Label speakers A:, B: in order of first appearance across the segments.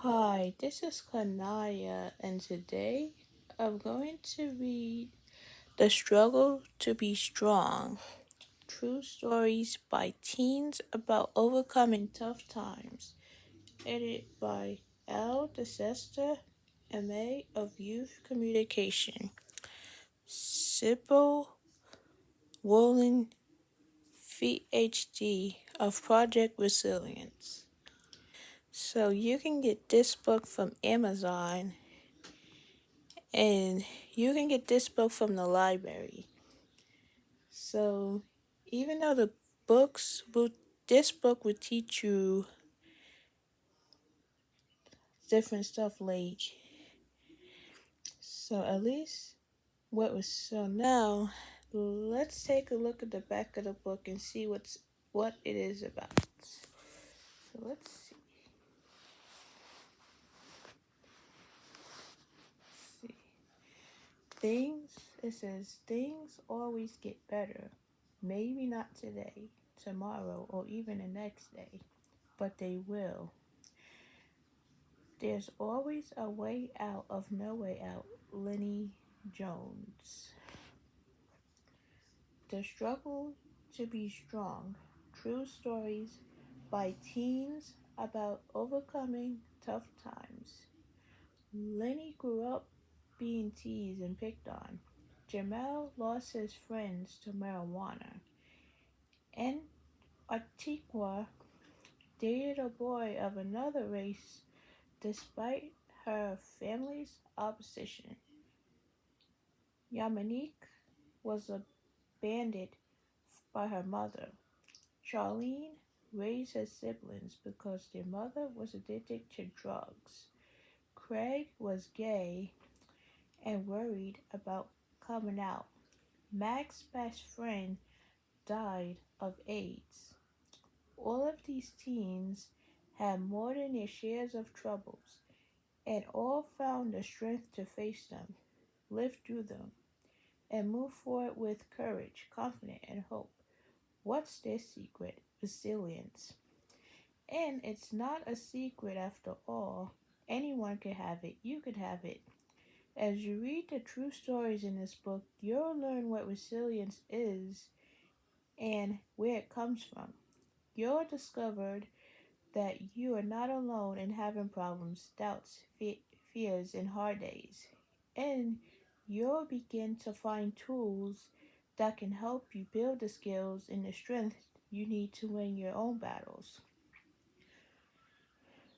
A: Hi, this is Kanaya, and today I'm going to read The Struggle to Be Strong, True Stories by Teens About Overcoming Tough Times, edited by Al DeSesta, MA of Youth Communication, Sybil Woolen, PhD of Project Resilience. So you can get this book from Amazon and you can get this book from the library. So even though this book will teach you different stuff like, so at least so now let's take a look at the back of the book and see what it is about. So let's see. It says things always get better. Maybe not today, tomorrow, or even the next day, but they will. There's always a way out of no way out. Lenny Jones. The Struggle to Be Strong. True stories by teens about overcoming tough times. Lenny grew up being teased and picked on. Jamal lost his friends to marijuana. And Antigua dated a boy of another race despite her family's opposition. Yamanique was abandoned by her mother. Charlene raised her siblings because their mother was addicted to drugs. Craig was gay and worried about coming out. Mac's best friend died of AIDS. All of these teens had more than their shares of troubles, and all found the strength to face them, live through them, and move forward with courage, confidence, and hope. What's their secret? Resilience. And it's not a secret after all. Anyone can have it. You could have it. As you read the true stories in this book, you'll learn what resilience is and where it comes from. You'll discover that you are not alone in having problems, doubts, fears, and hard days. And you'll begin to find tools that can help you build the skills and the strength you need to win your own battles.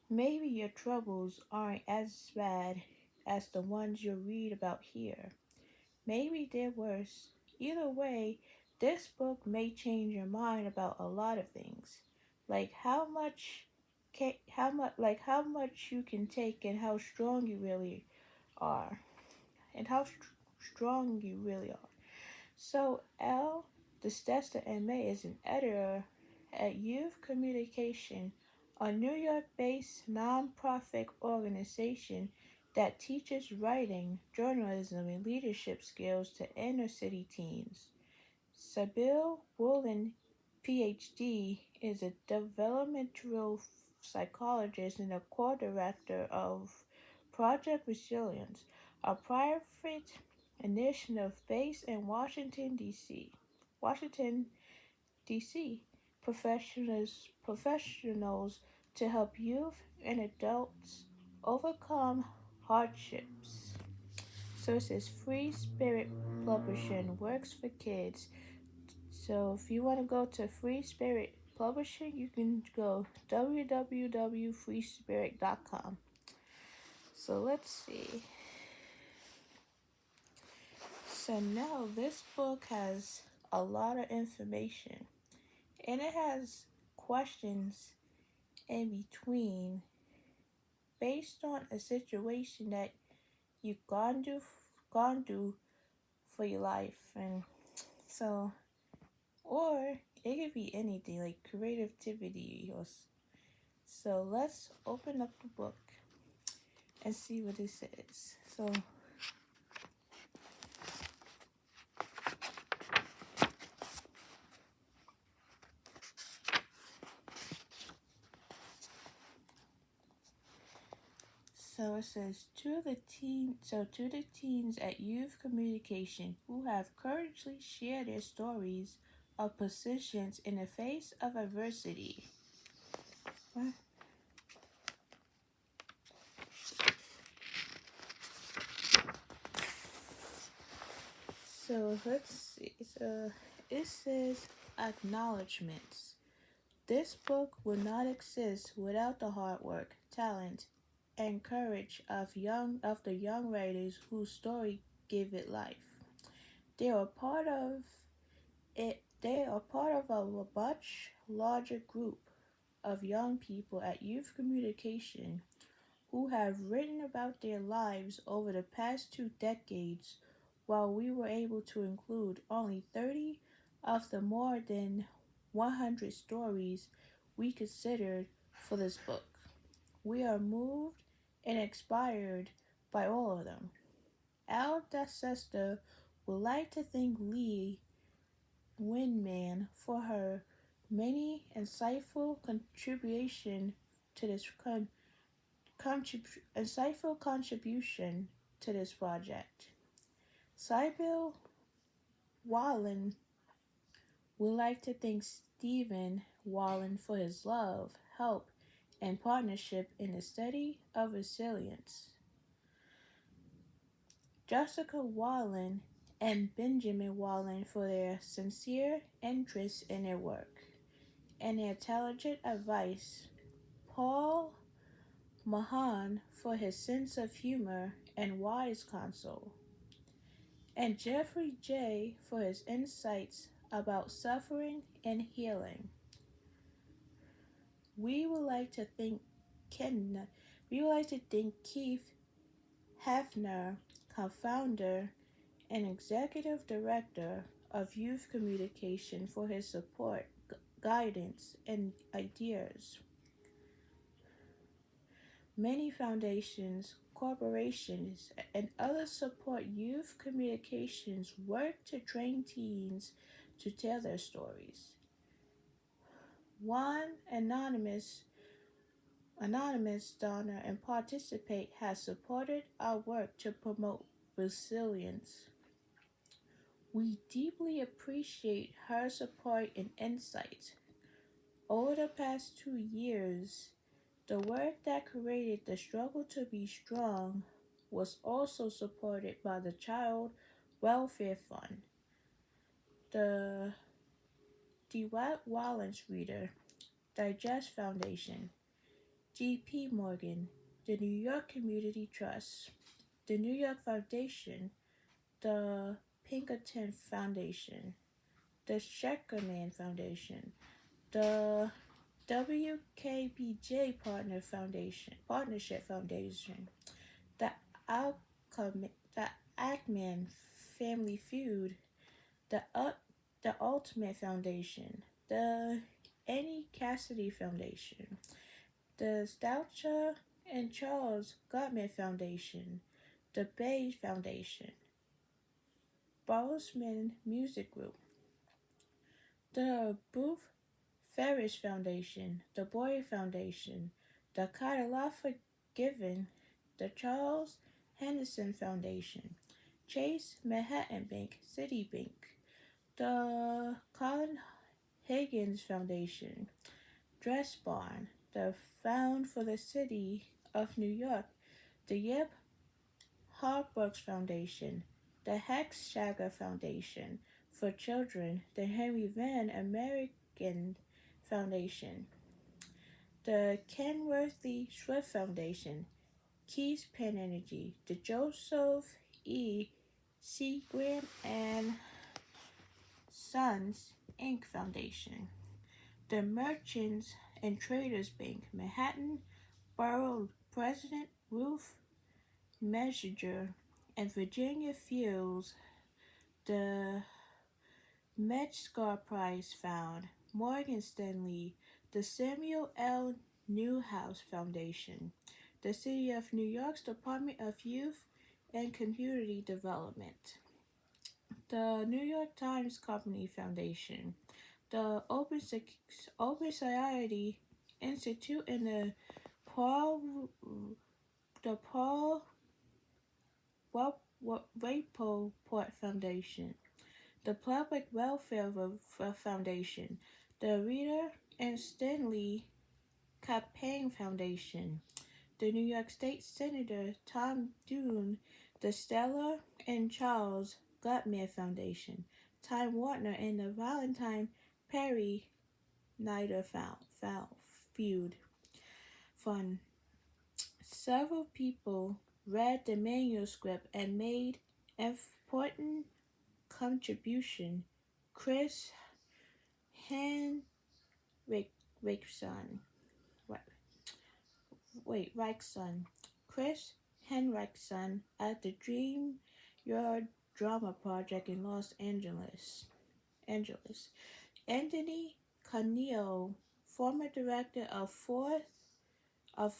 A: Maybe your troubles aren't as bad as the ones you'll read about here. Maybe they're worse. Either way, this book may change your mind about a lot of things, like how much you can take and how strong you really are, and strong you really are. So Al DeStesta MA is an editor at Youth Communication, a New York-based nonprofit organization that teaches writing, journalism, and leadership skills to inner-city teens. Sybil Woolen, PhD, is a developmental psychologist and a co-director of Project Resilience, a private initiative based in Washington, D.C. Washington, D.C. Professionals to help youth and adults overcome hardships. So it says Free Spirit Publishing works for kids. So if you want to go to Free Spirit Publishing, you can go www.freespirit.com. So let's see. So now this book has a lot of information and it has questions in between based on a situation that you've gone through for your life. And so, or it could be anything like creativity or so let's open up the book and see what it says. So So it says to the teens at Youth Communication who have courageously shared their stories of persistence in the face of adversity. What? So let's see. So it says acknowledgments. This book would not exist without the hard work, talent, and courage of the young writers whose story gave it life. They are part of they are part of a much larger group of young people at Youth Communication who have written about their lives over the past 2 decades, while we were able to include only 30 of the more than 100 stories we considered for this book. We are moved and inspired by all of them. Al Dacesta would like to thank Lee Windman for her many insightful contribution to this project. Sybil Wallen would like to thank Stephen Wallen for his love, help, and partnership in the study of resilience. Jessica Wallen and Benjamin Wallen for their sincere interest in their work and their intelligent advice. Paul Mahan for his sense of humor and wise counsel, and Jeffrey J. for his insights about suffering and healing. We would like to thank Keith Hefner, co-founder and executive director of Youth Communication, for his support, guidance, and ideas. Many foundations, corporations, and others support youth communications work to train teens to tell their stories. One anonymous donor and participant has supported our work to promote resilience. We deeply appreciate her support and insight. Over the past 2 years, the work that created the struggle to be strong was also supported by the Child Welfare Fund, the DeWitt Wallace Reader Digest Foundation, J.P. Morgan, the New York Community Trust, the New York Foundation, the Pinkerton Foundation, the Sheckerman Foundation, the WKBJ Partnership Foundation, the Ackman Family Feud, the Ultimate Foundation, the Annie Cassidy Foundation, the Stoucher and Charles Gottman Foundation, the Bay Foundation, Bozeman Music Group, the Booth Ferris Foundation, the Boyer Foundation, the Carla Forgiven, the Charles Henderson Foundation, Chase Manhattan Bank, Citibank, the Colin Higgins Foundation, Dress Barn, the Found for the City of New York, the Yip Harbrooks Foundation, the Hex Shagger Foundation for Children, the Henry Van American Foundation, the Kenworthy Swift Foundation, Keys Penn Energy, the Joseph E. Seagram and Sons Inc. Foundation, the Merchants and Traders Bank, Manhattan Borough President Ruth Messenger and Virginia Fields, the Metzger Prize Fund, Morgan Stanley, the Samuel L. Newhouse Foundation, the City of New York's Department of Youth and Community Development, the New York Times Company Foundation, the Open Society Institute, and the Paul Rapoport Foundation, the Public Welfare Foundation, the Rita and Stanley Campaign Foundation, the New York State Senator Tom Thune, the Stella and Charles Gutman Foundation, Time Warner, and the Valentine Perry Nider Feud Fund. Several people read the manuscript and made important contribution. Chris Henriksen, Reichson, Chris Henriksen at the Dream Your Drama Project in Los Angeles. Anthony Canio, former director of of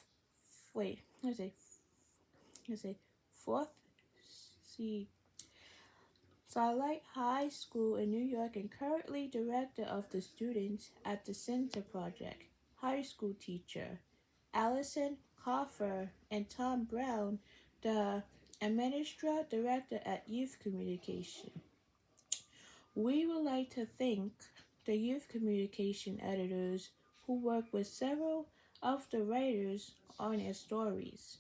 A: wait, let's say Fourth C Starlight High School in New York and currently director of the students at the Center Project. High school teacher Allison Coffer and Tom Brown, the administrative director at Youth Communication. We would like to thank the youth communication editors who worked with several of the writers on their stories.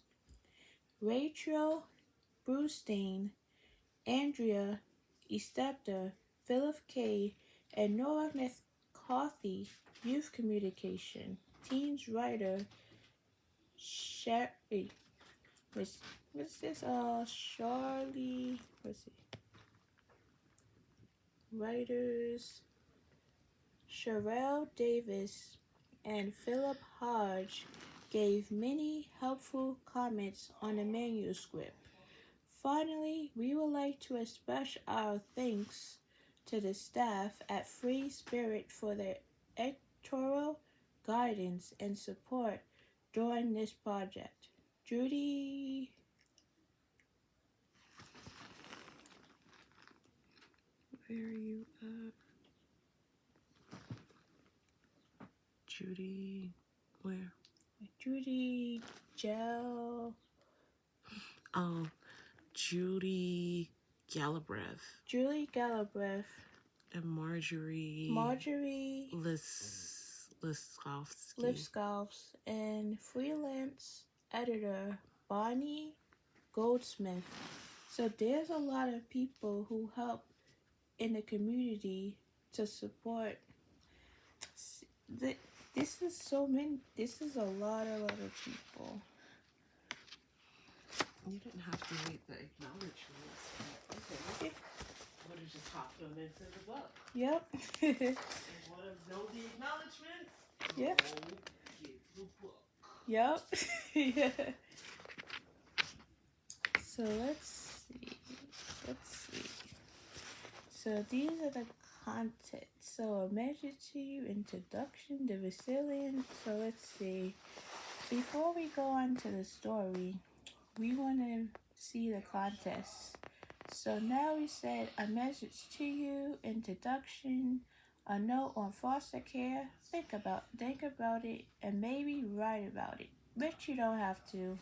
A: Rachel Brustein, Andrea Estepter, Philip K., and Nora McCarthy, Youth Communication, Teens Writer, what's this? Charlie, let's see. Writers, Sherelle Davis and Philip Hodge gave many helpful comments on the manuscript. Finally, we would like to express our thanks to the staff at Free Spirit for their editorial guidance and support during this project. Judy, where are you at?
B: Judy, where?
A: Judy Gel.
B: Oh, Judy Galbraith.
A: Julie Galbraith.
B: And Marjorie Liskovsky.
A: Lipscofs and freelance editor Bonnie Goldsmith. So there's a lot of people who help in the community to support. This is so many. This is a lot of people.
B: You didn't have to read the acknowledgments. Okay. Would have just hopped on into the book.
A: Yep.
B: You want to know the acknowledgments?
A: Yep.
B: Go get the book.
A: Yep. Yeah. So let's see. So these are the content. So a measure to you, introduction, the resilience. So let's see. Before we go on to the story, we want to see the contest. So now we said a message to you, introduction, a note on foster care. Think about it and maybe write about it, but you don't have to.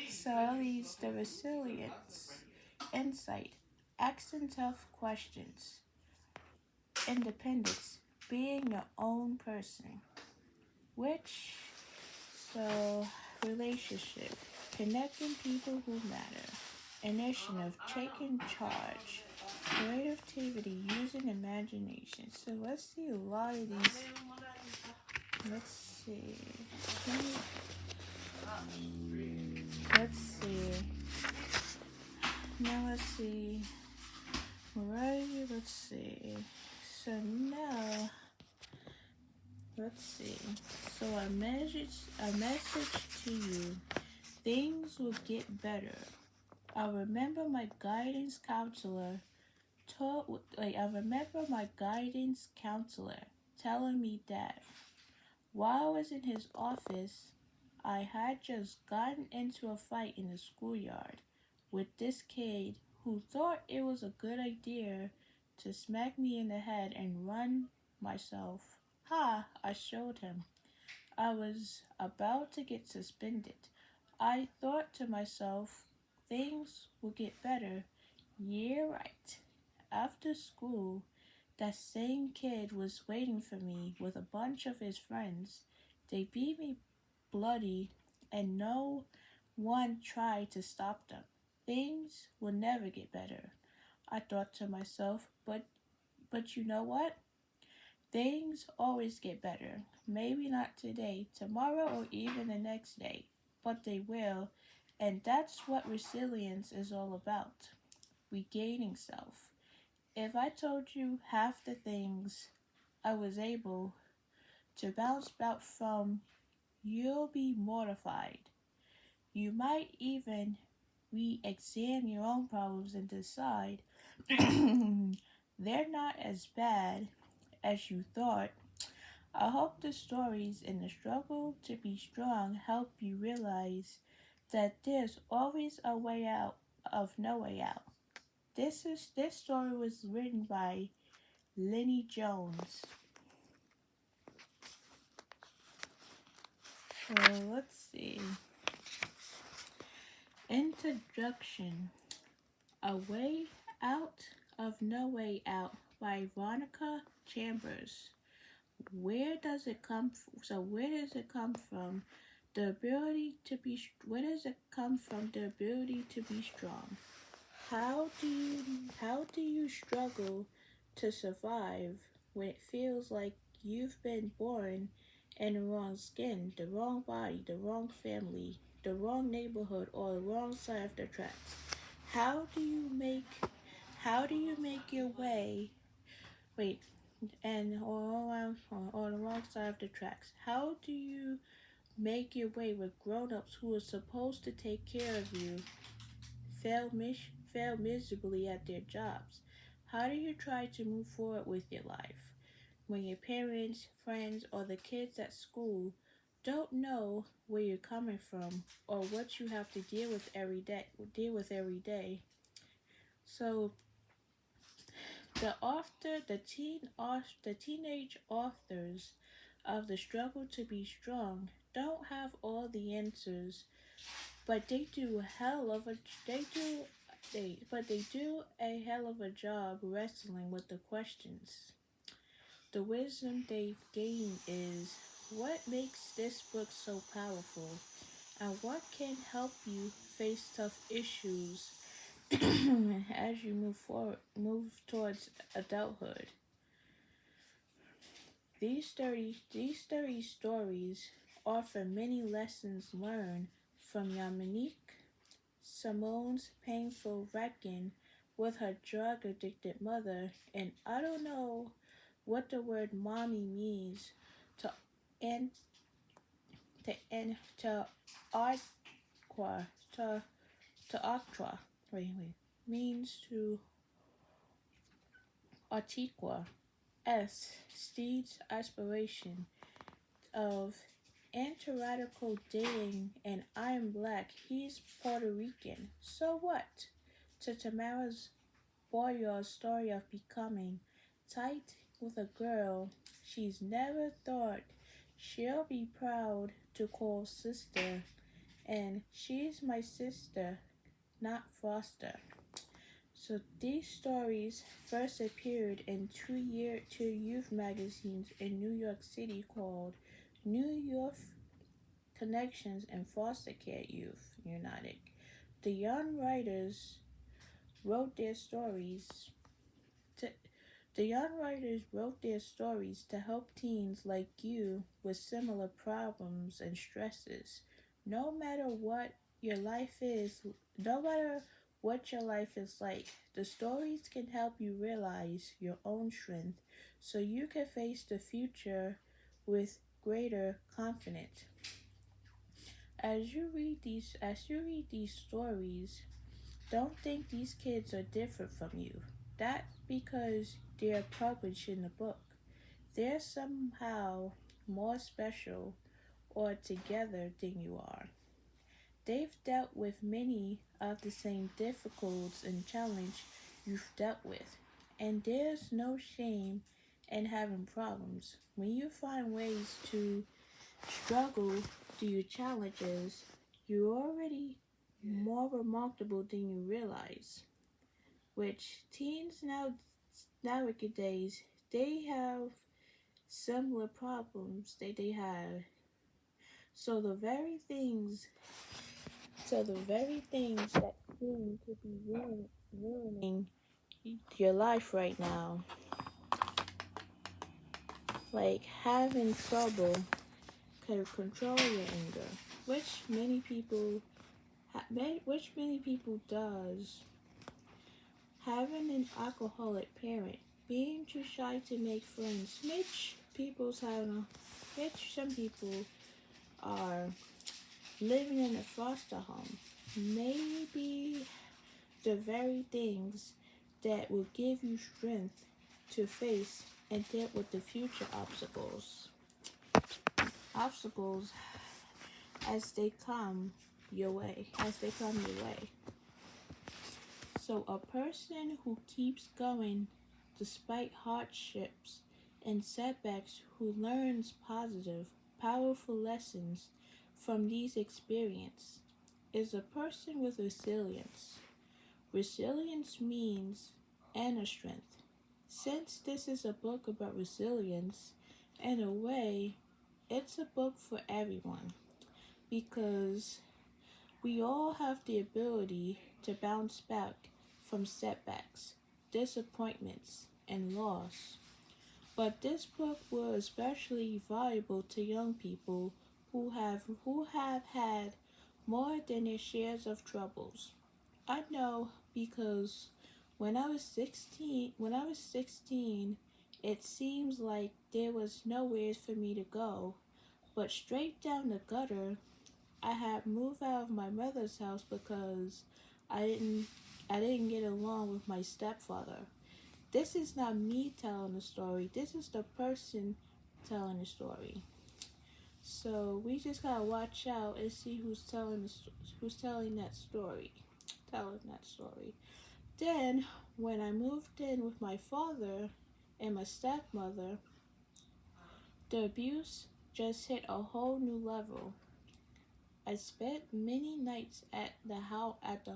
A: So leads the resilience, insight, asking tough questions, independence, being your own person, relationship, connecting people who matter, initiative, taking charge, creativity, using imagination. So let's see a lot of these. Let's see. Now let's see. Where are you? Let's see. So now, let's see. So a message to you. Things will get better. I remember my guidance counselor telling me that while I was in his office, I had just gotten into a fight in the schoolyard with this kid who thought it was a good idea to smack me in the head and run myself. Ha! I showed him. I was about to get suspended. I thought to myself, things will get better. Yeah, right. After school, that same kid was waiting for me with a bunch of his friends. They beat me bloody, and no one tried to stop them. Things will never get better, I thought to myself, but you know what? Things always get better. Maybe not today, tomorrow, or even the next day, but they will, and that's what resilience is all about, regaining self. If I told you half the things I was able to bounce back from, you'll be mortified. You might even re examine your own problems and decide they're not as bad as you thought. I hope the stories in the struggle to be strong help you realize that there's always a way out of no way out. This story was written by Lenny Jones. So let's see. Introduction. A Way Out of No Way Out by Veronica Chambers. Where does it come from? Where does it come from? The ability to be. Where does it come from? The ability to be strong. How do you struggle to survive when it feels like you've been born in the wrong skin, the wrong body, the wrong family, the wrong neighborhood, or the wrong side of the tracks? How do you make how do you make your way wait and or on the wrong side of the tracks? How do you make your way with grown-ups who are supposed to take care of you fail miserably at their jobs? How do you try to move forward with your life when your parents, friends, or the kids at school don't know where you're coming from or what you have to deal with every day? So the teenage authors of The Struggle to Be Strong don't have all the answers, but they do a hell of a job wrestling with the questions. The wisdom they've gained is what makes this book so powerful, and what can help you face tough issues as you move towards adulthood. These 30 stories offer many lessons learned from Yamanique Simone's painful reckoning with her drug addicted mother, and I don't know what the word mommy means to and to Aqua to Aqua. Wait. Means to Antigua. Steed's aspiration of antiradical dating, and I'm black, he's Puerto Rican. So what? To Tamara's Boyer's story of becoming tight with a girl she's never thought she'll be proud to call sister, and she's my sister, not Foster. So these stories first appeared in two youth magazines in New York City called New York Connections and Foster Care Youth United. The young writers wrote their stories to the young writers wrote their stories to help teens like you with similar problems and stresses. No matter what your life is, no matter what your life is like, the stories can help you realize your own strength so you can face the future with greater confidence. As you read these stories, don't think these kids are different from you. That's because they're published in the book. They're somehow more special or together than you are. They've dealt with many of the same difficulties and challenges you've dealt with. And there's no shame in having problems. When you find ways to struggle through your challenges, you already more remarkable than you realize. Which teens nowadays they have similar problems that they had. So the very things, so the very things that seem to be ruining your life right now, like having trouble to control your anger, which many people, which many people does, having an alcoholic parent, being too shy to make friends, which some people are living in a foster home, maybe the very things that will give you strength to face and deal with the future obstacles. Obstacles as they come your way. So a person who keeps going despite hardships and setbacks, who learns positive, powerful lessons from these experiences, is a person with resilience. Resilience means inner strength. Since this is a book about resilience, in a way, it's a book for everyone because we all have the ability to bounce back from setbacks, disappointments, and loss. But this book was especially valuable to young people who have had more than their shares of troubles. I know because when I was 16, it seems like there was nowhere for me to go, but straight down the gutter. I had moved out of my mother's house because I didn't I didn't get along with my stepfather. This is not me telling the story. This is the person telling the story. So we just gotta watch out and see who's telling that story. Telling that story. Then, when I moved in with my father and my stepmother, the abuse just hit a whole new level. I spent many nights at the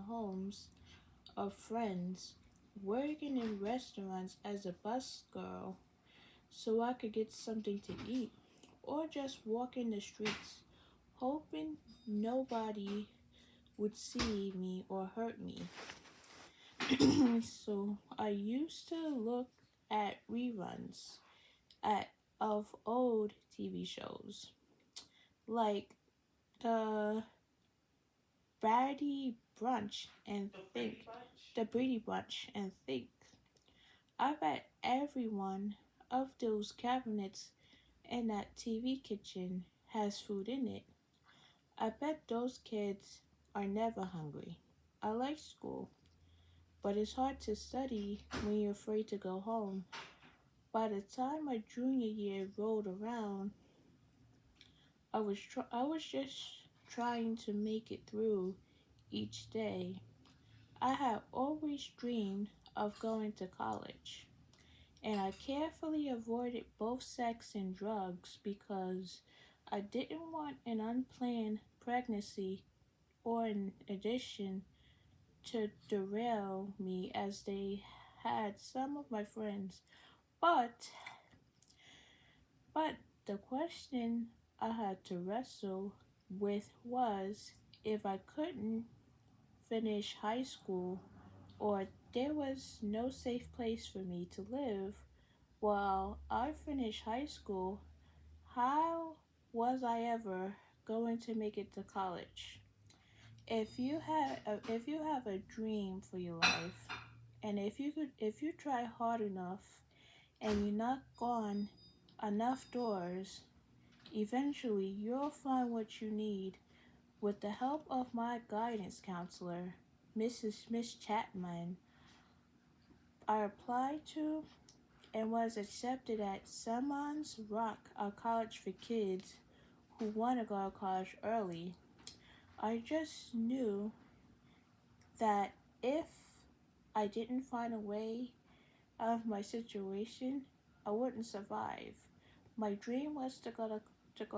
A: homes of friends, working in restaurants as a bus girl so I could get something to eat, or just walking the streets, hoping nobody would see me or hurt me. So I used to look at reruns at of old TV shows like the Brady Brunch and
B: The Brady
A: think
B: Bunch?
A: the Brady Bunch and think. I bet every one of those cabinets in that TV kitchen has food in it. I bet those kids are never hungry. I like school, but it's hard to study when you're afraid to go home. By the time my junior year rolled around, I was just trying to make it through each day. I had always dreamed of going to college, and I carefully avoided both sex and drugs because I didn't want an unplanned pregnancy or an addiction to derail me as they had some of my friends. But but the question I had to wrestle with was if I couldn't finish high school or there was no safe place for me to live while I finished high school, how was I ever going to make it to college? If you have a dream for your life, and if you try hard enough and you knock on enough doors, eventually you'll find what you need. With the help of my guidance counselor, Miss Chapman, I applied to and was accepted at Simmons Rock, a college for kids who want to go to college early. I just knew that if I didn't find a way out of my situation, I wouldn't survive. My dream was to go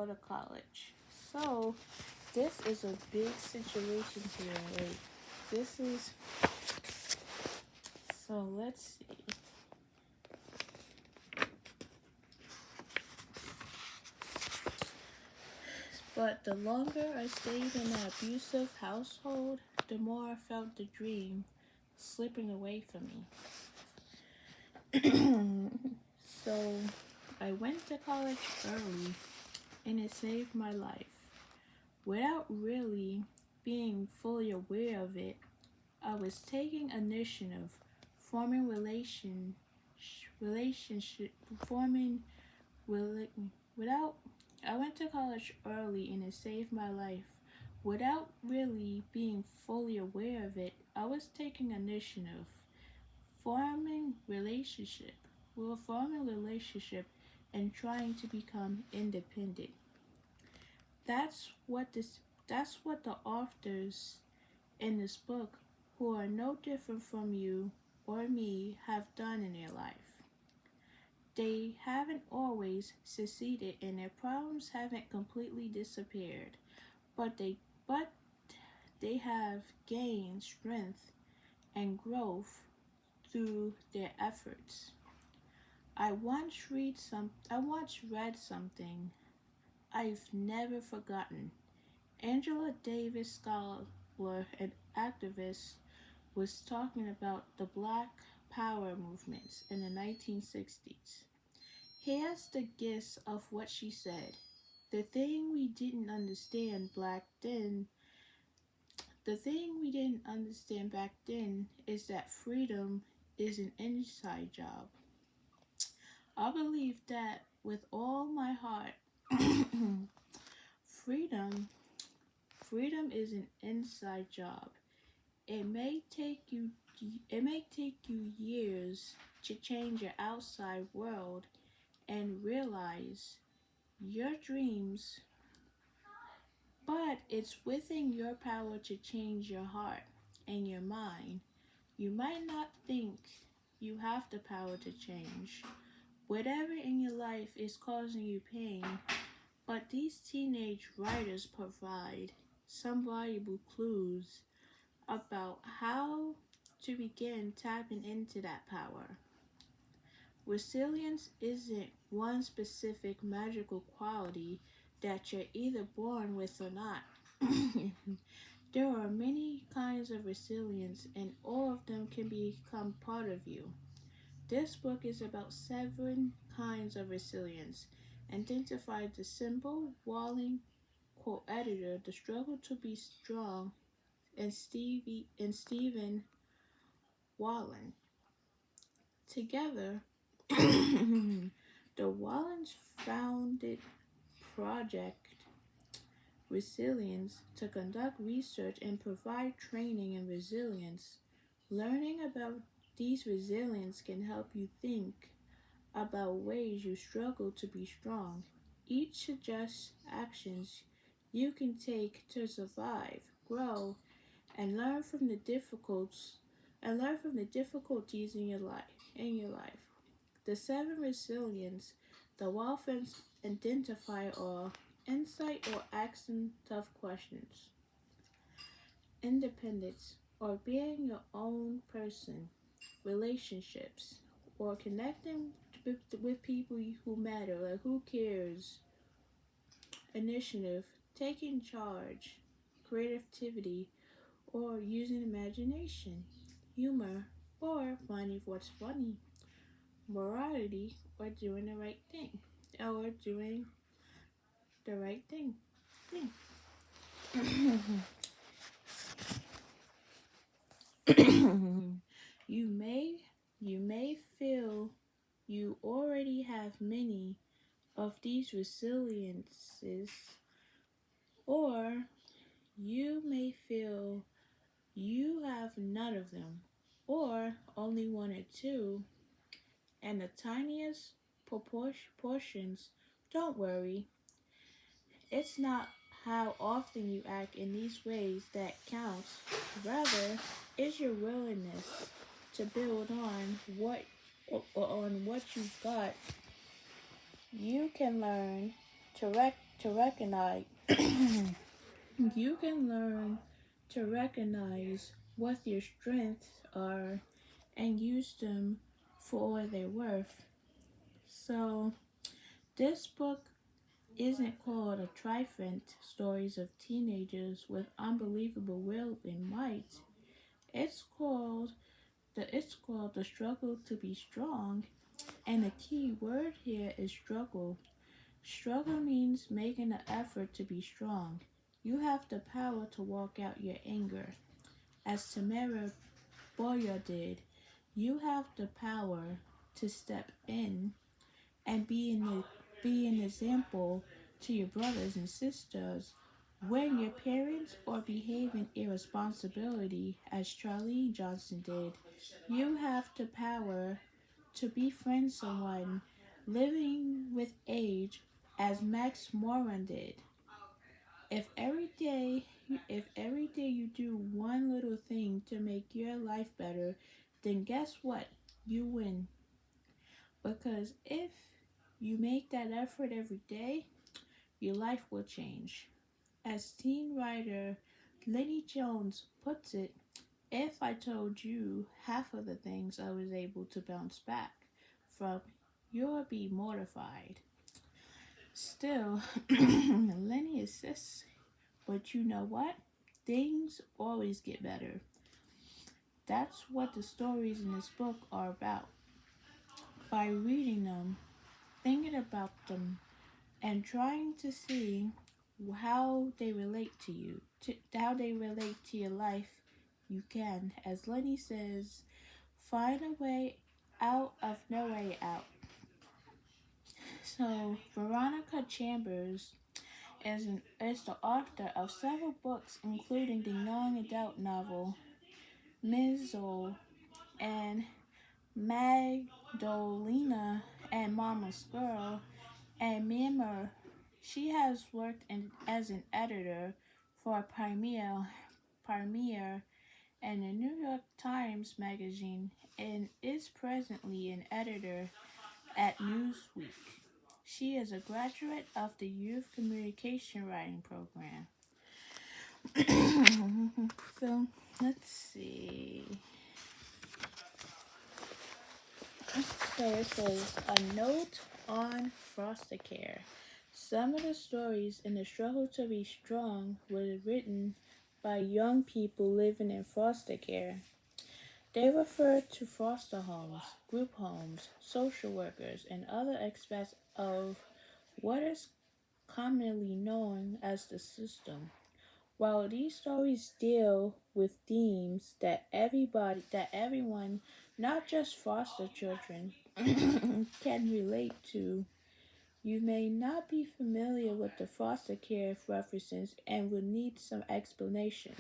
A: to college. So this is a big situation here. Like, this is, so let's see. But the longer I stayed in an abusive household, the more I felt the dream slipping away from me. So I went to college early, and it saved my life. Without really being fully aware of it, I was taking initiative, forming relationship, forming without. I went to college early, and it saved my life. Without really being fully aware of it, I was taking initiative, forming relationship. We were forming a relationship and trying to become independent. That's what this. That's what the authors in this book, who are no different from you or me, have done in their life. They haven't always succeeded, and their problems haven't completely disappeared, but they have gained strength and growth through their efforts. I once read something I've never forgotten. Angela Davis, scholar and activist, was talking about the Black Power movements in the 1960s. Here's the gist of what she said. The thing we didn't understand back then The thing we didn't understand back then is that freedom is an inside job. I believe that with all my heart. freedom freedom is an inside job. It may take you years to change your outside world and realize your dreams, but it's within your power to change your heart and your mind. You might not think you have the power to change whatever in your life is causing you pain, but these teenage writers provide some valuable clues about how to begin tapping into that power. Resilience isn't one specific magical quality that you're either born with or not. There are many kinds of resilience, and all of them can become part of you. This book is about 7 kinds of resilience. Identified the symbol, Walling, co-editor, The Struggle to Be Strong, and Stephen Wallen. Together, the Wallens founded Project Resilience to conduct research and provide training in resilience. Learning about these resilience can help you think about ways you struggle to be strong. Each suggests actions you can take to survive, grow, and learn from the difficulties in your life. The 7 resilience the Walfens identify are insight or asking tough questions, independence or being your own person, relationships or connecting with people who matter, like who cares, initiative, taking charge, creativity or using imagination, humor or finding what's funny, morality or doing the right thing, or doing the right thing. you may you may feel you already have many of these resiliences, or you may feel you have none of them, or only 1 or 2, and the tiniest portions. Don't worry, it's not how often you act in these ways that counts. Rather, it's your willingness to build on what you've got. You can learn to recognize You can learn to recognize what your strengths are and use them for what they're worth. So, this book isn't called a Trifant Stories of Teenagers with Unbelievable Will and Might. It's called it's called The Struggle to Be Strong, and the key word here is struggle. Struggle means making an effort to be strong. You have the power to walk out your anger, as Tamara Boyer did. You have the power to step in and be an example to your brothers and sisters when your parents are behaving irresponsibility, as Charlene Johnson did. You have the power to befriend someone living with age, as Max Moran did. If every day you do one little thing to make your life better, then guess what? You win. Because if you make that effort every day, your life will change. As teen writer Lenny Jones puts it, if I told you half of the things I was able to bounce back from, you'll be mortified. Still, Lenny insists, but you know what? Things always get better. That's what the stories in this book are about. By reading them, thinking about them, and trying to see how they relate to you, how they relate to your life, you can, as Lenny says, find a way out of no way out. So, Veronica Chambers is the author of several books, including the young adult novel Mizzle and Magdalena and Mama's Girl, and Myanmar. She has worked as an editor for Premier and the New York Times Magazine, and is presently an editor at Newsweek. She is a graduate of the Youth Communication Writing Program. So, let's see. So it says, a note on foster care. Some of the stories in the struggle to be strong were written by young people living in foster care. They refer to foster homes, group homes, social workers, and other aspects of what is commonly known as the system. While these stories deal with themes that everyone, not just foster children, can relate to, you may not be familiar with the foster care references and will need some explanation.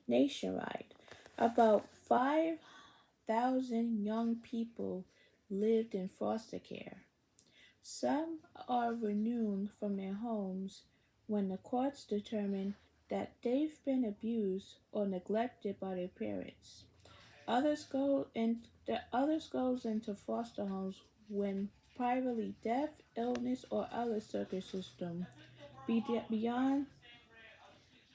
A: Nationwide, about 5,000 young people lived in foster care. Some are removed from their homes when the courts determine that they've been abused or neglected by their parents. Others goes into foster homes when privately death, illness, or other circumstances beyond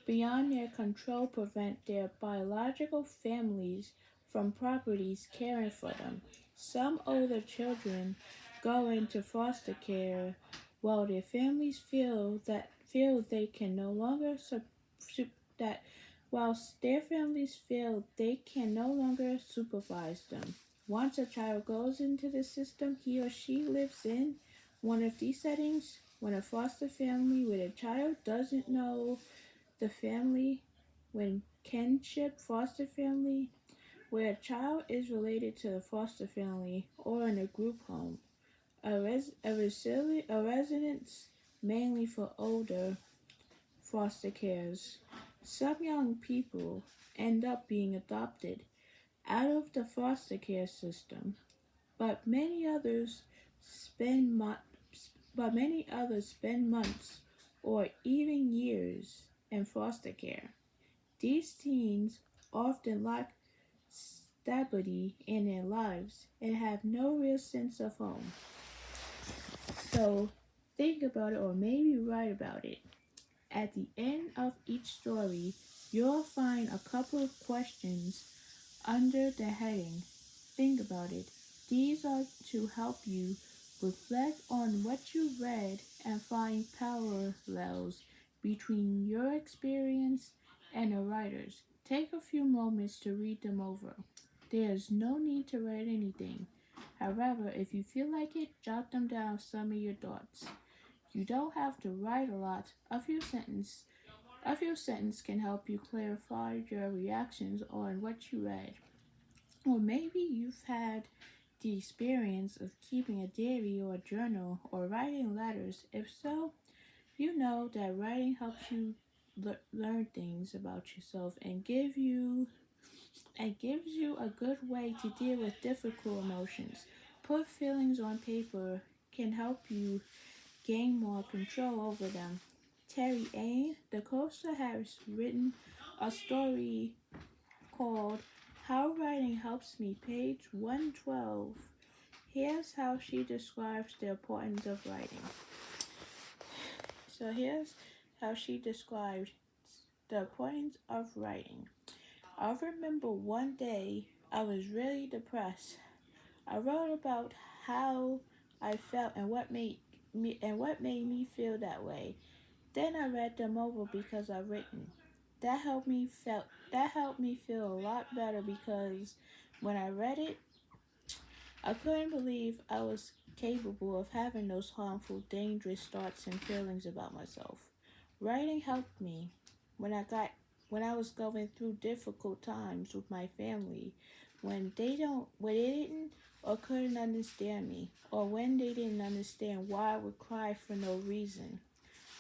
A: their control prevent their biological families from properties caring for them. Some older children go into foster care while their families feel they can no longer that whilst their families feel they can no longer supervise them. Once a child goes into the system he or she lives in one of these settings, when a foster family with a child doesn't know the family, when kinship foster family, where a child is related to the foster family, or in a group home, a residence mainly for older foster cares. Some young people end up being adopted out of the foster care system, but many others spend months or even years in foster care. These teens often lack stability in their lives and have no real sense of home. So think about it or maybe write about it. At the end of each story, you'll find a couple of questions under the heading. Think about it. These are to help you reflect on what you read and find parallels between your experience and the writers. Take a few moments to read them over. There is no need to write anything. However, if you feel like it, jot them down some of your thoughts. You don't have to write a lot. A few sentences can help you clarify your reactions on what you read. Or maybe you've had the experience of keeping a diary or a journal or writing letters. If so, you know that writing helps you learn things about yourself and gives you a good way to deal with difficult emotions. Put feelings on paper can help you gain more control over them. Terry A. DaCosta has written a story called How Writing Helps Me, page 112. Here's how she describes the importance of writing. So here's how she described the importance of writing. I remember one day I was really depressed. I wrote about how I felt and what made me feel that way. Then I read them over because I've written. That helped me feel a lot better because when I read it, I couldn't believe I was capable of having those harmful, dangerous thoughts and feelings about myself. Writing helped me when when I was going through difficult times with my family, when they didn't or couldn't understand me, or when they didn't understand why I would cry for no reason.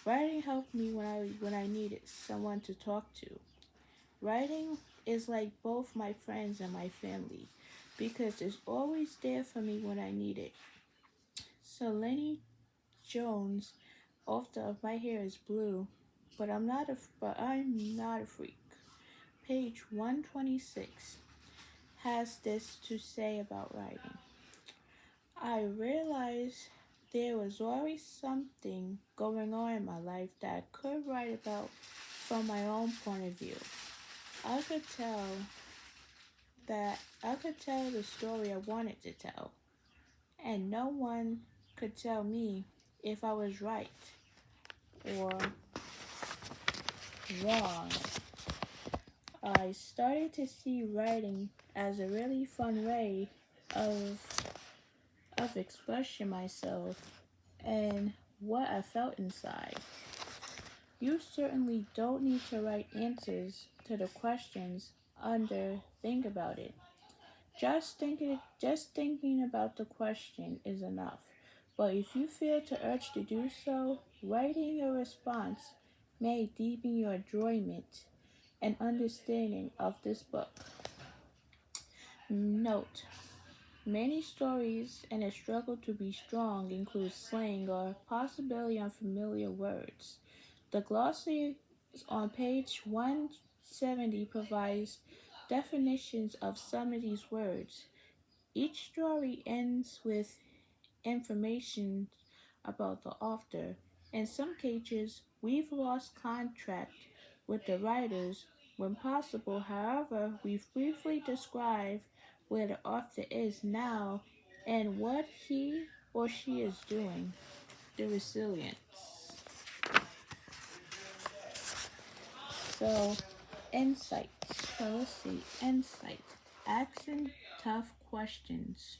A: Writing helped me when I needed someone to talk to. Writing is like both my friends and my family because it's always there for me when I need it. So Lenny Jones, author of My Hair is Blue, but I'm not a freak. Page 126 has this to say about writing. I realized there was always something going on in my life that I could write about from my own point of view. I could tell I could tell the story I wanted to tell, and no one could tell me if I was right or wrong. I started to see writing as a really fun way of expressing myself and what I felt inside. You certainly don't need to write answers to the questions under think about it. Just thinking about the question is enough. But if you feel the urge to do so, writing your response may deepen your enjoyment and understanding of this book. Note: many stories and a struggle to be strong include slang or possibly unfamiliar words. The glossary on page 170 provides definitions of some of these words. Each story ends with information about the author. In some cases, we've lost contact with the writers when possible. However, we've briefly described where the author is now and what he or she is doing. The resilience. So, insight. So let's see. Insight. Asking tough questions.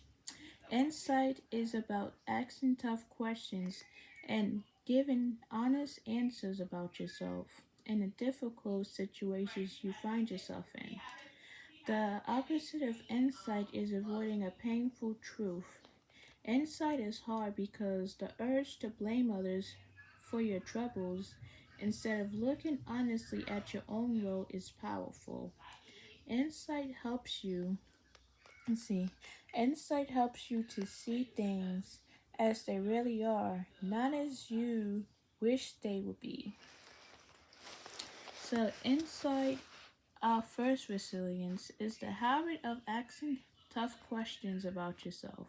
A: Insight is about asking tough questions and giving honest answers about yourself and the difficult situations you find yourself in. The opposite of insight is avoiding a painful truth. Insight is hard because the urge to blame others for your troubles instead of looking honestly at your own role is powerful. Insight helps you see. Insight helps you to see things as they really are, not as you wish they would be. So, insight, our first resilience, is the habit of asking tough questions about yourself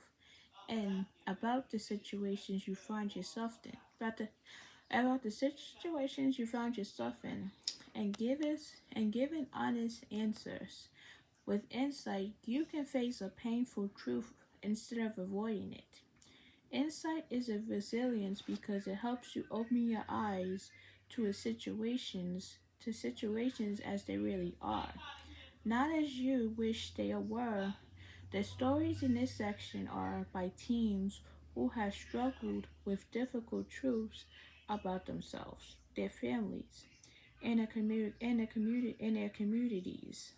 A: and about the situations you find yourself in. about the situations you found yourself in, and giving honest answers. With insight, you can face a painful truth instead of avoiding it. Insight is a resilience because it helps you open your eyes to situations as they really are, not as you wish they were. The stories in this section are by teens who have struggled with difficult truths about themselves, their families, and in their communities.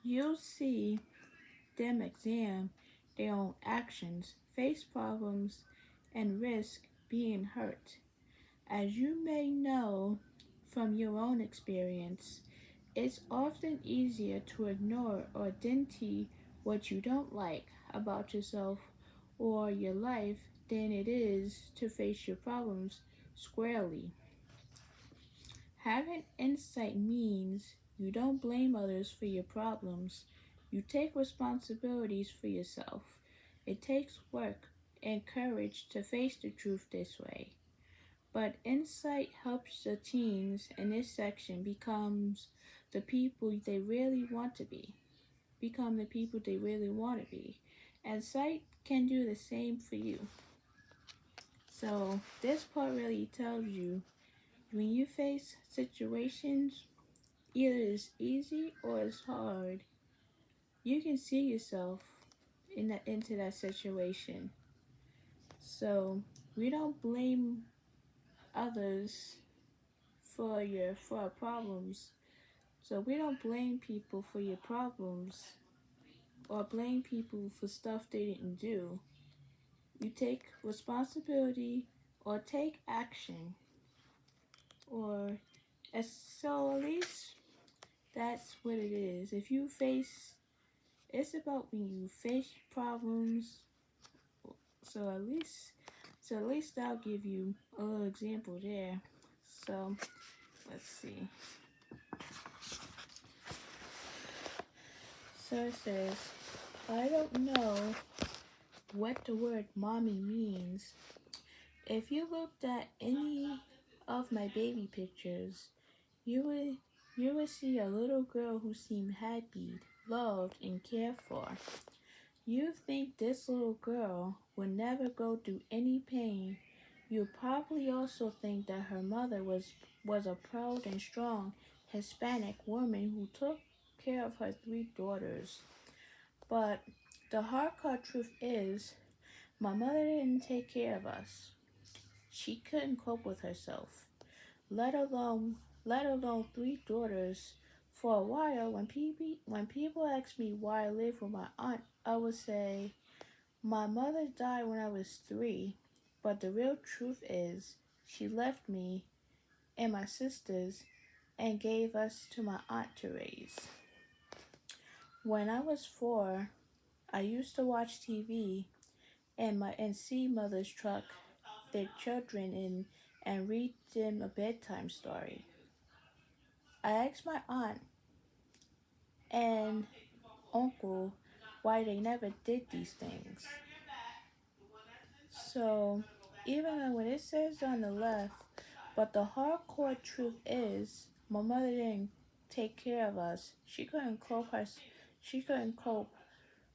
A: You'll see them examine their own actions, face problems, and risk being hurt. As you may know from your own experience, it's often easier to ignore or identify what you don't like about yourself or your life than it is to face your problems squarely. Having insight means you don't blame others for your problems. You take responsibilities for yourself. It takes work and courage to face the truth this way. But insight helps the teens in this section the people they really want to be. Become the people they really want to be. And sight can do the same for you. So this part really tells you when you face situations, either it's easy or it's hard, you can see yourself into that situation. So we don't blame others for our problems. So we don't blame people for your problems or blame people for stuff they didn't do. You take responsibility or take action, or so at least that's what it is. If you face, it's about when you face problems. So at least I'll give you a little example there. So let's see. So it says, I don't know what the word mommy means. If you looked at any of my baby pictures, you would see a little girl who seemed happy, loved, and cared for. You think this little girl would never go through any pain. You probably also think that her mother was a proud and strong Hispanic woman who took care of her three daughters. But the hardcore truth is, my mother didn't take care of us. She couldn't cope with herself, let alone three daughters. For a while, when people ask me why I live with my aunt, I would say my mother died when I was 3, but the real truth is she left me and my sisters and gave us to my aunt to raise. When I was 4, I used to watch TV and see mothers truck their children in and read them a bedtime story. I asked my aunt and uncle why they never did these things. So even though when it says on the left, but the hardcore truth is my mother didn't take care of us. She couldn't cope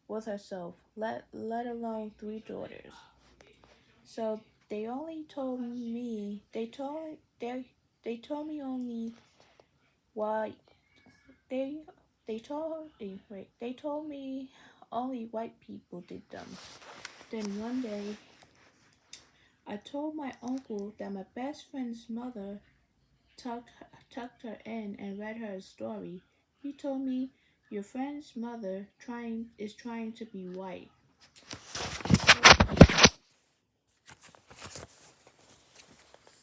A: with herself, let alone 3 daughters. So they only told me they told me only why they told me only white people did them. Then one day I told my uncle that my best friend's mother tucked her in and read her a story. He told me your friend's mother is trying to be white.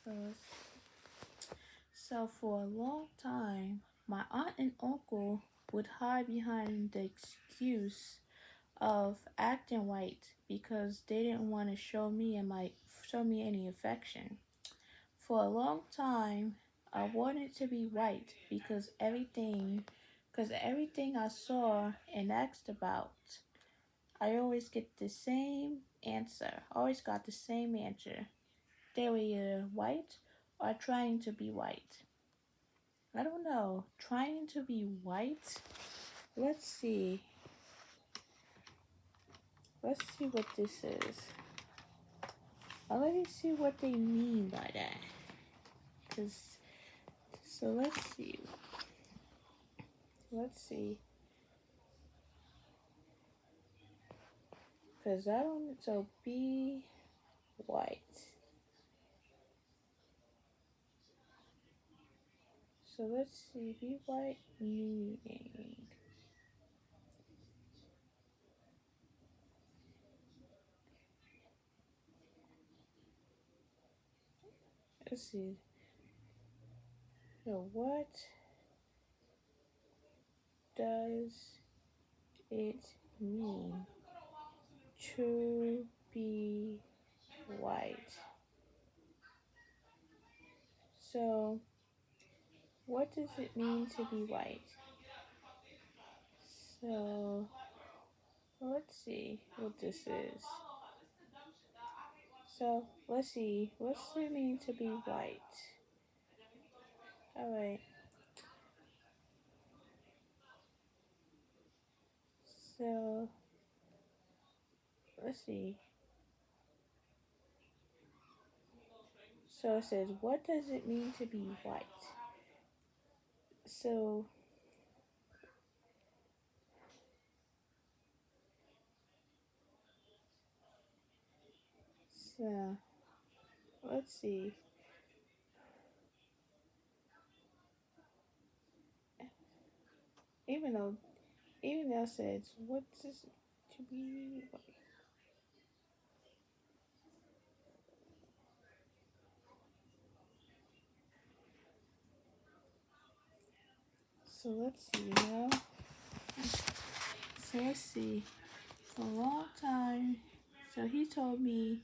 A: So So for a long time, my aunt and uncle would hide behind the excuse of acting white because they didn't want to show me any affection. For a long time, I wanted to be white because everything I saw and asked about, I always get the same answer. Always got the same answer. They were either white or trying to be white? I don't know. Trying to be white? Let's see. Let's see what this is. Let me see what they mean by that. So let's see. Let's see. Because I don't, so be white. So let's see, be white meaning. Let's see. So what does it mean to be white? So what does it mean to be white? So let's see what this is. So let's see, what's it mean to be white? Alright. So let's see. So it says, what does it mean to be white? So let's see. Even though it says, what does it to be white? So let's see now. So let's see. For a long time, so he told me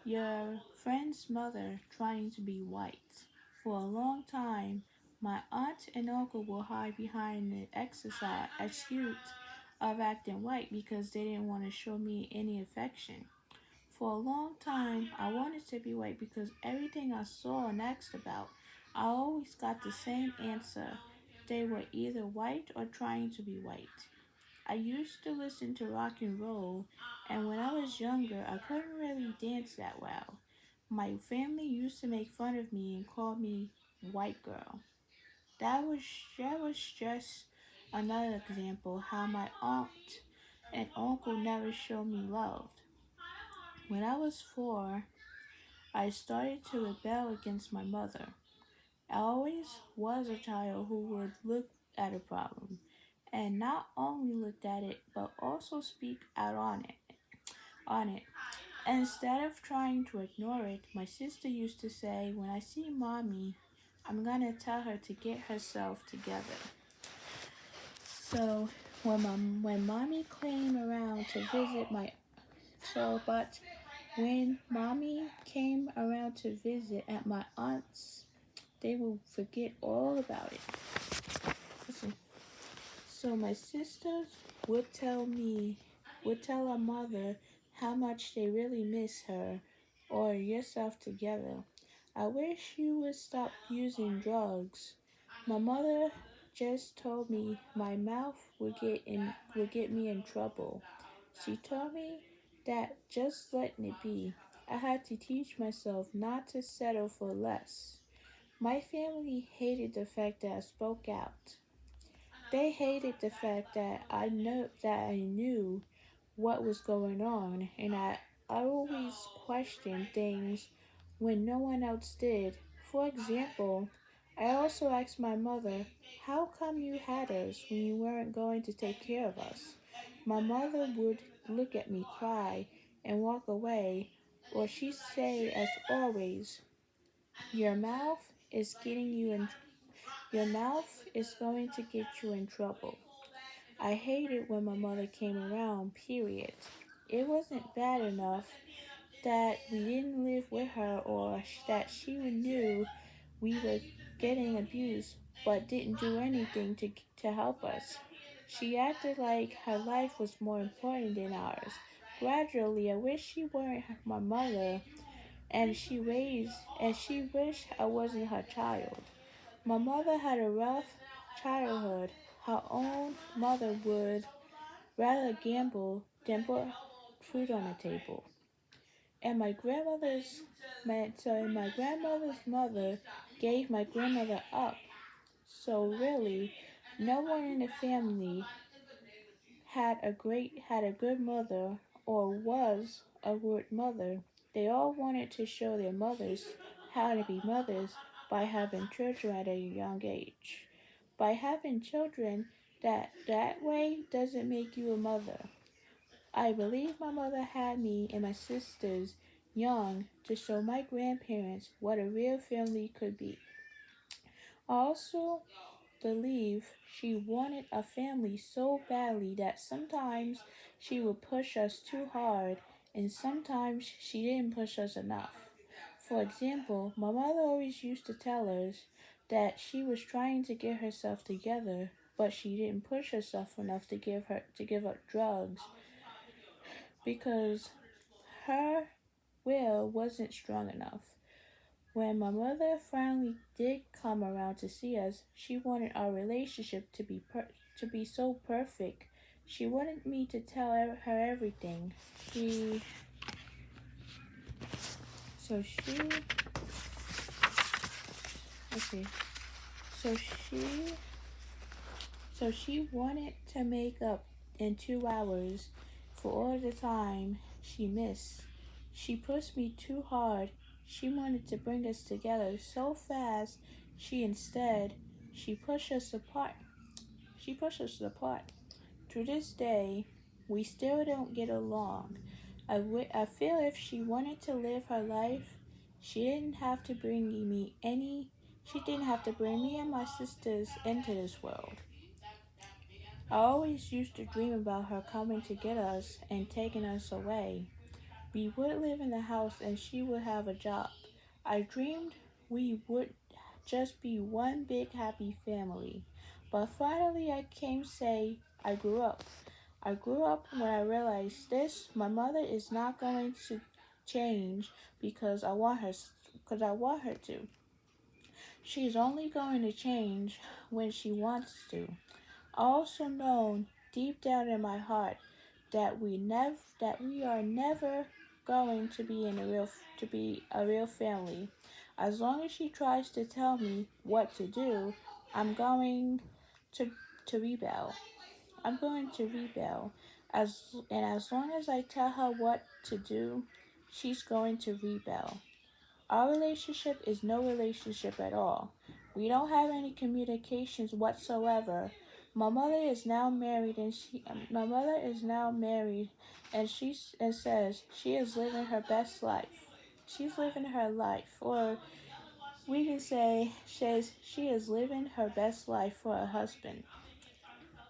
A: your friend's mother trying to be white. For a long time, my aunt and uncle will hide behind the excuse of acting white because they didn't want to show me any affection. For a long time, I wanted to be white because everything I saw and asked about, I always got the same answer. They were either white or trying to be white. I used to listen to rock and roll, and when I was younger, I couldn't really dance that well. My family used to make fun of me and call me white girl. That was just another example how my aunt and uncle never showed me love. When I was 4, I started to rebel against my mother. I always was a child who would look at a problem and not only looked at it but also speak out on it. Instead of trying to ignore it, my sister used to say, when I see mommy, I'm gonna tell her to get herself together. So when mommy came around to visit my but when mommy came around to visit at my aunt's, they will forget all about it. Listen. So my sisters would tell her mother how much they really miss her or yourself together. I wish you would stop using drugs. My mother just told me my mouth would get me in trouble. She told me that just letting it be. I had to teach myself not to settle for less. My family hated the fact that I spoke out. They hated the fact that I knew what was going on, and I always questioned things when no one else did. For example, I also asked my mother, how come you had us when you weren't going to take care of us? My mother would look at me, cry, and walk away, or she'd say, as always, your mouth is getting you in your mouth is going to get you in trouble. I hated when my mother came around, period. It wasn't bad enough that we didn't live with her or that she knew we were getting abused but didn't do anything to help us. She acted like her life was more important than ours. Gradually, I wish she weren't my mother and she wished I wasn't her child. My mother had a rough childhood. Her own mother would rather gamble than put food on the table. And my grandmother's mother gave my grandmother up. So really, no one in the family had a good mother or was a good mother. They all wanted to show their mothers how to be mothers by having children at a young age. By having children that way doesn't make you a mother. I believe my mother had me and my sisters young to show my grandparents what a real family could be. I also believe she wanted a family so badly that sometimes she would push us too hard and sometimes she didn't push us enough. For example, my mother always used to tell us that she was trying to get herself together, but she didn't push herself enough to give up drugs because her will wasn't strong enough. When my mother finally did come around to see us, she wanted our relationship to be so perfect. She wanted me to tell her everything. She so she okay. So she so she wanted to make up in 2 hours for all the time she missed. She pushed me too hard. She wanted to bring us together so fast. She instead she pushed us apart. She pushed us apart. To this day, we still don't get along. I feel if she wanted to live her life, she didn't have to bring me any. She didn't have to bring me and my sisters into this world. I always used to dream about her coming to get us and taking us away. We would live in the house and she would have a job. I dreamed we would just be one big happy family. But finally I came say I grew up. I grew up when I realized this my mother is not going to change because I want her to. She's only going to change when she wants to. I also know deep down in my heart that we are never going to be a real family. As long as she tries to tell me what to do, I'm going to to rebel. I'm going to rebel. As long as I tell her what to do, she's going to rebel. Our relationship is no relationship at all. We don't have any communications whatsoever. My mother is now married and says she is living her best life. She's living her life, or we can say she is living her best life for her husband.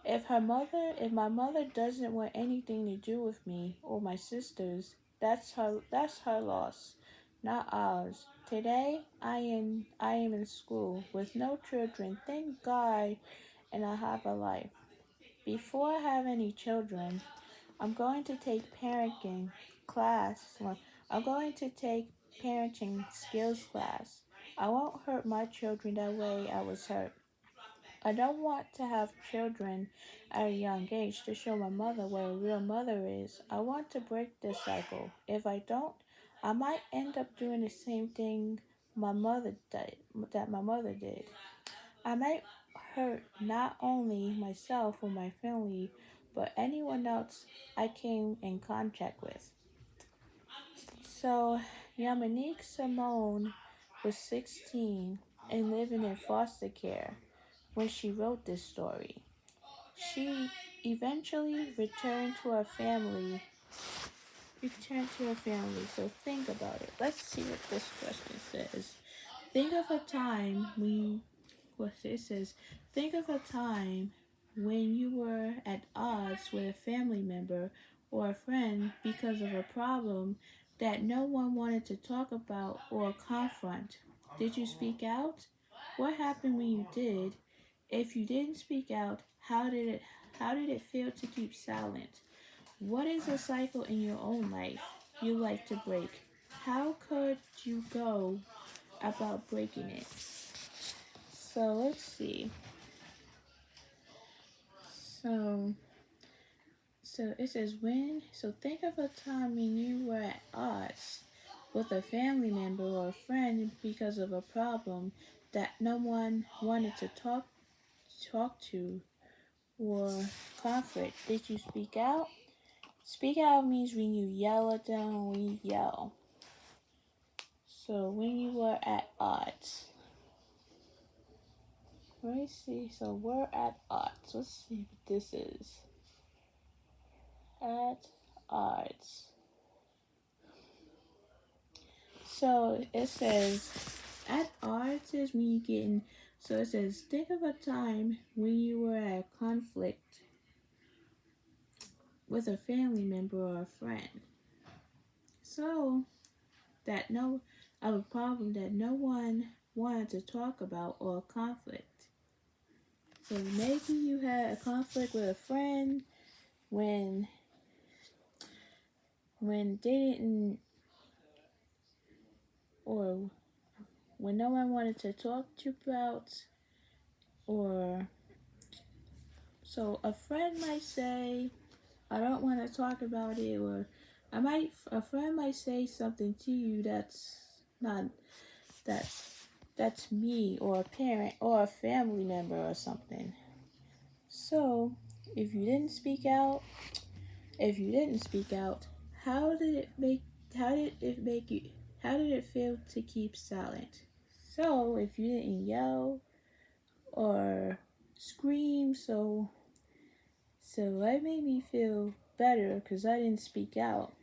A: If my mother doesn't want anything to do with me or my sisters, that's her loss, not ours. Today I am in school with no children, thank God, and I have a life. Before I have any children, I'm going to take parenting class. Well, I'm going to take parenting skills class. I won't hurt my children that way I was hurt. I don't want to have children at a young age to show my mother what a real mother is. I want to break this cycle. If I don't, I might end up doing the same thing my mother did. I might hurt not only myself or my family, but anyone else I came in contact with. So, Yamanique Simone was 16 and living in foster care when she wrote this story. She eventually returned to her family. So think about it. Let's see what this question says. Think of a time when what it says. Think of a time when you were at odds with a family member or a friend because of a problem that no one wanted to talk about or confront. Did you speak out? What happened when you did? If you didn't speak out, how did it feel to keep silent? What is a cycle in your own life you like to break? how could you go about breaking it? So let's see. So it says when. So think of a time when you were at odds with a family member or a friend because of a problem that no one wanted to talk to or conflict. Did you speak out? Speak out means when you yell at them, when you yell. So when you were at odds. Let me see. So we're at odds. Let's see what this is. At odds. So it says at odds is when you get in. So it says think of a time when you were at conflict with a family member or a friend. So that no of a problem that no one wanted to talk about or a conflict. So maybe you had a conflict with a friend when they didn't, or when no one wanted to talk to you about, or so a friend might say, I don't want to talk about it, or a friend might say something to you that's not, that's me, or a parent, or a family member, or something. So, if you didn't speak out, how did it make, how did it make you, how did it feel to keep silent? So, if you didn't yell or scream, so that made me feel better because I didn't speak out.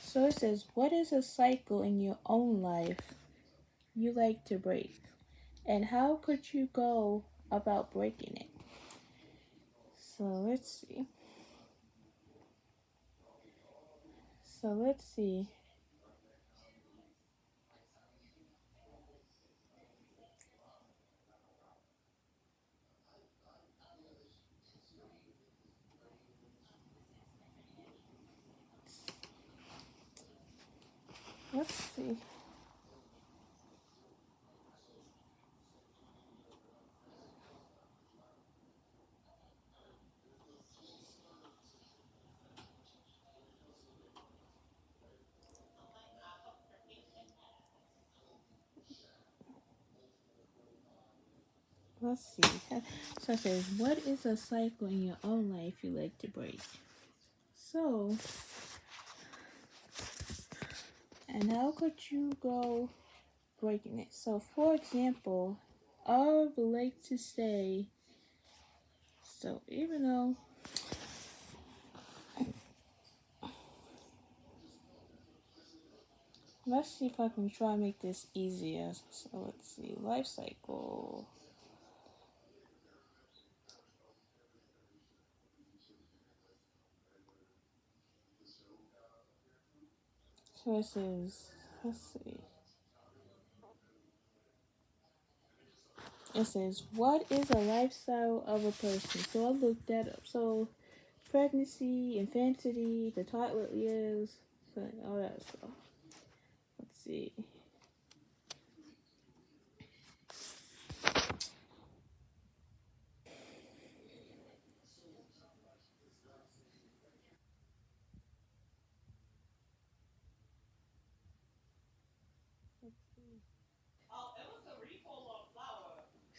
A: So it says, what is a cycle in your own life you like to break? And how could you go about breaking it? So let's see. So let's see. Let's see. Let's see. So it says, what is a cycle in your own life you like to break? So, and how could you go breaking it? So, for example, I would like to say, so even though, let's see if I can try and make this easier. So let's see, life cycle. So it says, let's see. It says, what is a lifestyle of a person? So I looked that up. So pregnancy, infancy, the toddler years, so all that stuff. Let's see.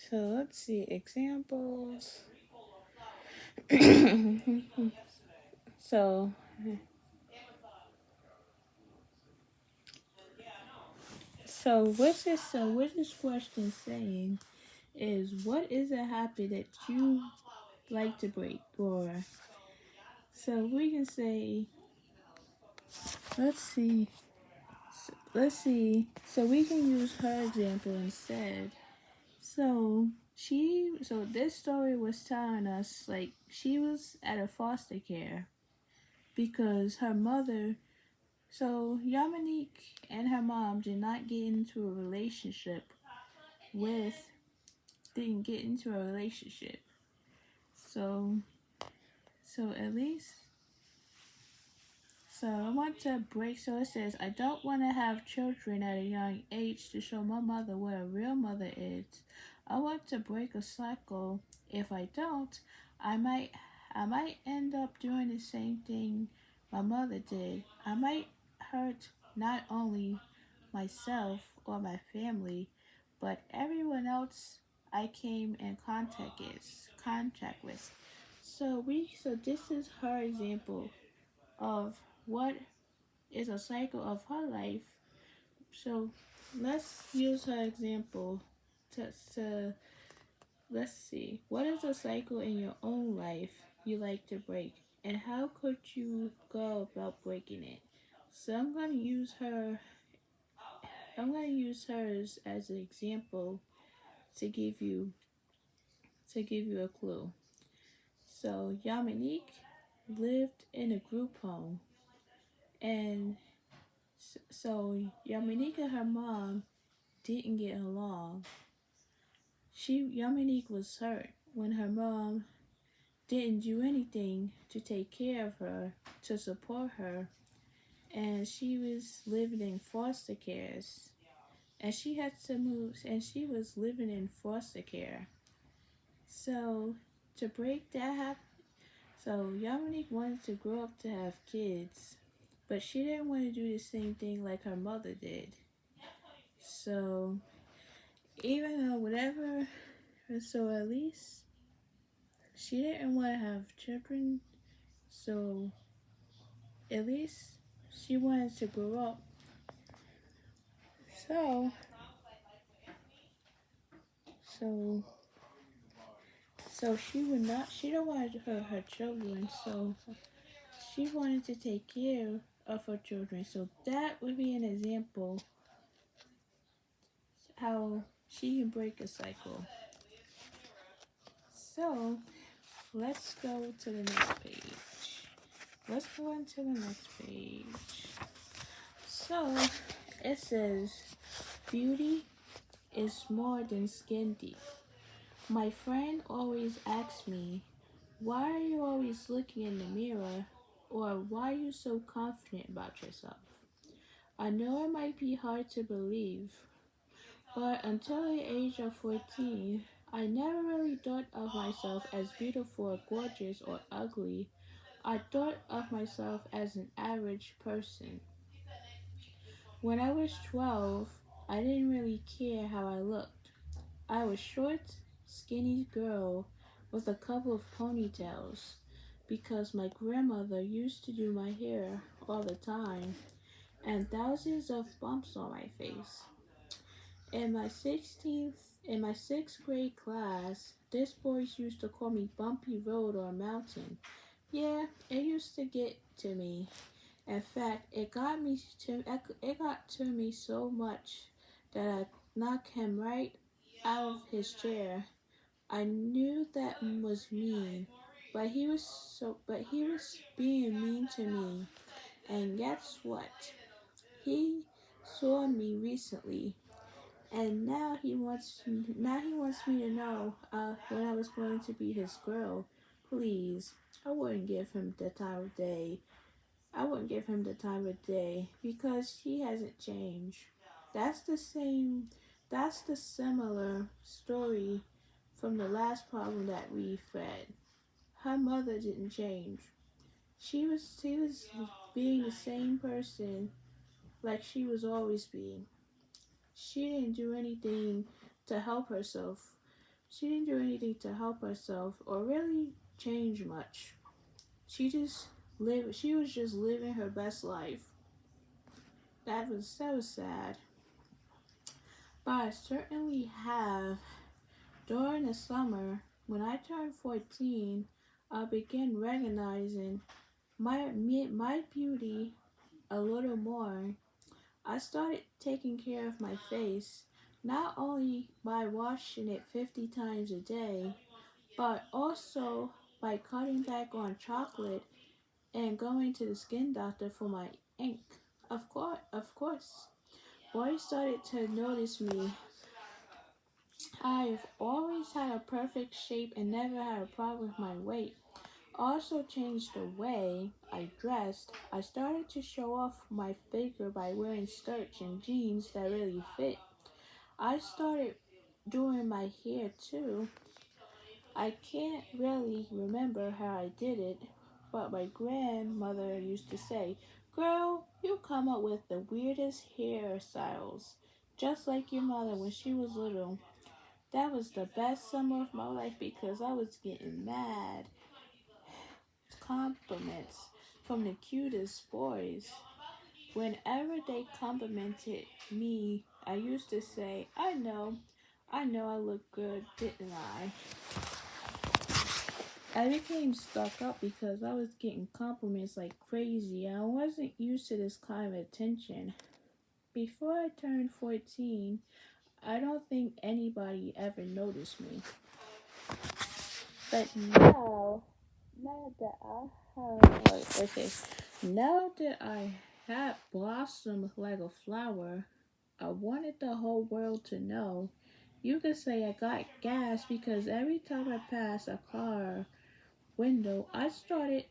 A: So let's see examples. so what this question saying is, what is a habit that you like to break? Or so we can say, let's see. So we can use her example instead. So this story was telling us like she was at a foster care because her mother. So Yamanique and her mom did not get into a relationship with. Didn't get into a relationship. So at least. So I want to break. So it says, I don't want to have children at a young age to show my mother what a real mother is. I want to break a cycle. If I don't, I might I might end up doing the same thing my mother did. I might hurt not only myself or my family, but everyone else I came in contact with. So this is her example of what is a cycle of her life. So let's use her example to let's see. What is a cycle in your own life you like to break? And how could you go about breaking it? So I'm gonna use hers as an example to give you a clue. So Yaminique lived in a group home, and so Yaminique and her mom didn't get along. Yaminique was hurt when her mom didn't do anything to take care of her, to support her, and she was living in foster cares. And she had to move, and she was living in foster care. So to break that, so Yaminique wanted to grow up to have kids, but she didn't want to do the same thing like her mother did. So even though whatever, so at least she didn't want to have children. So at least she wanted to grow up. So so so she don't want her children. So she wanted to take care of her children. So that would be an example how she can break a cycle. So let's go to the next page. Let's go on to the next page. So it says, beauty is more than skin deep. My friend always asks me, why are you always looking in the mirror? Or why are you so confident about yourself? I know it might be hard to believe, but until the age of 14, I never really thought of myself as beautiful or gorgeous or ugly. I thought of myself as an average person. When I was 12, I didn't really care how I looked. I was short, skinny girl with a couple of ponytails because my grandmother used to do my hair all the time and thousands of bumps on my face. In my 6th grade class, this boys used to call me Bumpy Road or Mountain. Yeah, it used to get to me. In fact, it got to me so much that I knocked him right out of his chair. I knew that was mean, but he was being mean to me. And guess what? He saw me recently, and now he wants me to know when I was going to be his girl. Please, I wouldn't give him the time of day. I wouldn't give him the time of day because he hasn't changed. That's the same. That's the similar story from the last problem that we read. Her mother didn't change. She was being the same person like she was always being. She didn't do anything to help herself. She didn't do anything to help herself or really change much. She was just living her best life. That was sad. But I certainly have. During the summer, when I turned 14, I began recognizing my beauty a little more. I started taking care of my face, not only by washing it 50 times a day, but also by cutting back on chocolate and going to the skin doctor for my ink. Of course, boys started to notice me. I've always had a perfect shape and never had a problem with my weight. Also changed the way I dressed. I started to show off my figure by wearing skirts and jeans that really fit. I started doing my hair too. I can't really remember how I did it, but my grandmother used to say, "Girl, you come up with the weirdest hairstyles, just like your mother when she was little." That was the best summer of my life because I was getting mad compliments from the cutest boys. Whenever they complimented me, I used to say, I know I look good, didn't I?" I became stuck up because I was getting compliments like crazy and I wasn't used to this kind of attention. Before I turned 14, I don't think anybody ever noticed me. But now that I now that I had blossomed like a flower, I wanted the whole world to know. You could say I got gas because every time I passed a car window, I stared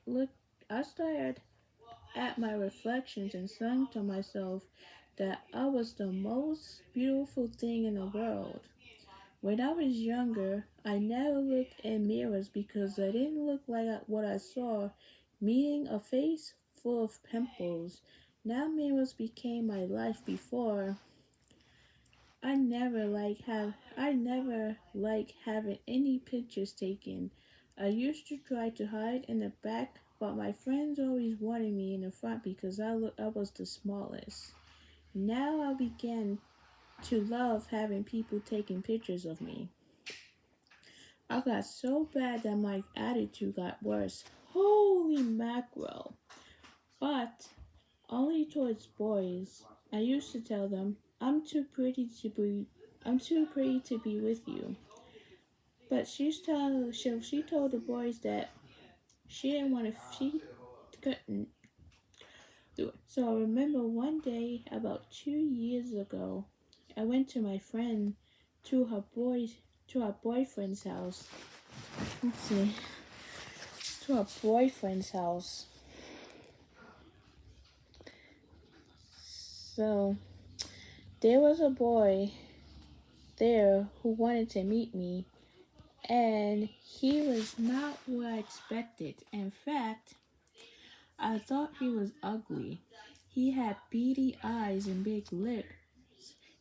A: at my reflections and sang to myself that I was the most beautiful thing in the world. When I was younger, I never looked in mirrors because I didn't look like what I saw, meaning a face full of pimples. Now mirrors became my life before. I never like having any pictures taken. I used to try to hide in the back, but my friends always wanted me in the front because I was the smallest. Now I began to love having people taking pictures of me. I got so bad that my attitude got worse. Holy mackerel. But only towards boys. I used to tell them, I'm too pretty to be with you. But she told the boys that she couldn't do it. So I remember one day about 2 years ago, I went to my friend to her boys to her boyfriend's house. Let's see. To her boyfriend's house. So there was a boy there who wanted to meet me, and he was not what I expected. In fact, I thought he was ugly. He had beady eyes and big lips.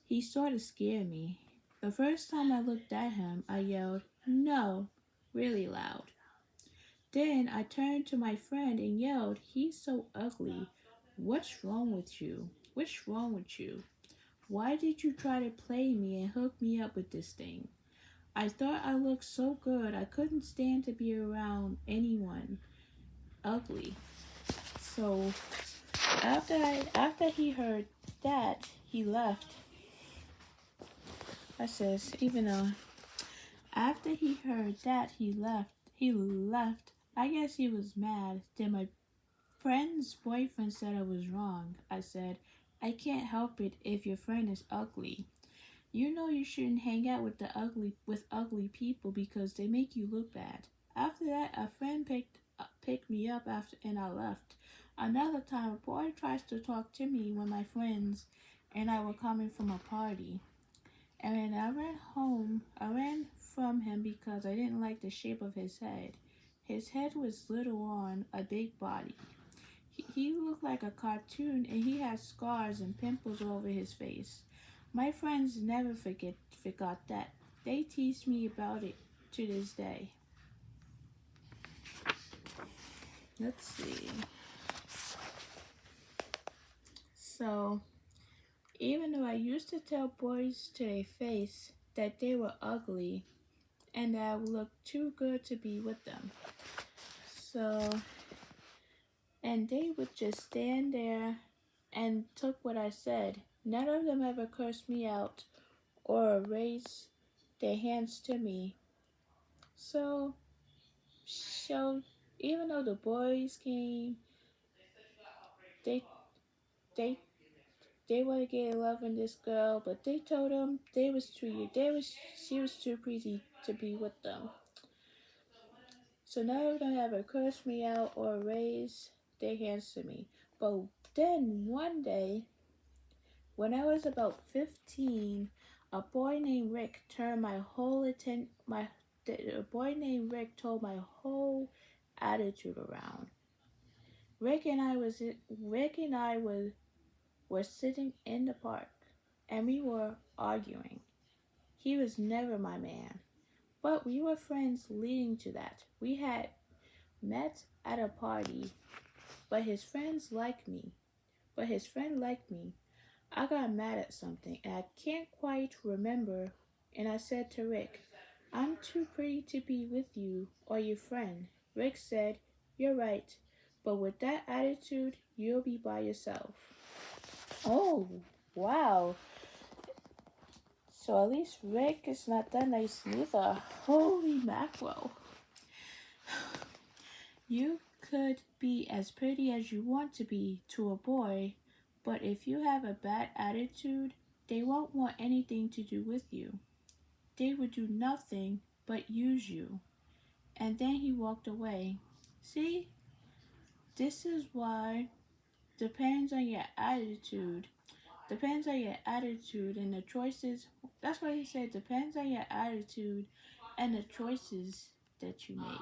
A: He sort of scared me. The first time I looked at him, I yelled, "No," really loud. Then I turned to my friend and yelled, "He's so ugly. What's wrong with you? What's wrong with you? Why did you try to play me and hook me up with this thing?" I thought I looked so good I couldn't stand to be around anyone ugly. So after he heard that, he left. I says, even though after he heard that he left. He left. I guess he was mad. Then my friend's boyfriend said I was wrong. I said, "I can't help it if your friend is ugly. You know you shouldn't hang out with ugly people because they make you look bad." After that, a friend picked me up after and I left. Another time, a boy tries to talk to me when my friends and I were coming from a party. And when I ran home, I ran from him because I didn't like the shape of his head. His head was little on a big body. He looked like a cartoon and he had scars and pimples all over his face. My friends never forgot that. They teased me about it to this day. Let's see. So, even though I used to tell boys to their face that they were ugly and that I looked too good to be with them. So, and they would just stand there and took what I said. None of them ever cursed me out or raised their hands to me. So, so even though the boys came, they they they want to get love in this girl, but they told them she was too pretty to be with them. So none of them ever cursed me out or raised their hands to me. But then one day, when I was about 15, a boy named Rick turned my whole a boy named Rick told my whole attitude around. Rick and I were sitting in the park and we were arguing. He was never my man, but we were friends leading to that. We had met at a party, but his friends liked me. But his friend liked me. I got mad at something and I can't quite remember. And I said to Rick, I'm too pretty to be with you or your friend. Rick said, You're right, but with that attitude, you'll be by yourself. Oh, wow. So at least Rick is not that nice neither. Holy mackerel. You could be as pretty as you want to be to a boy, but if you have a bad attitude, they won't want anything to do with you. They would do nothing but use you. And then he walked away. See, this is why depends on your attitude. Depends on your attitude and the choices. That's why he said depends on your attitude and the choices that you make.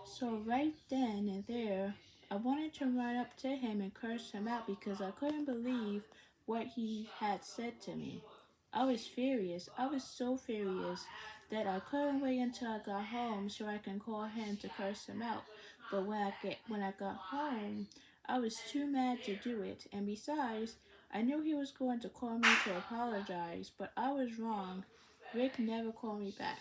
A: So right then and there, I wanted to run up to him and curse him out because I couldn't believe what he had said to me. I was furious. I was so furious that I couldn't wait until I got home so I can call him to curse him out. But when I got home, I was too mad to do it. And besides, I knew he was going to call me to apologize, but I was wrong. Rick never called me back.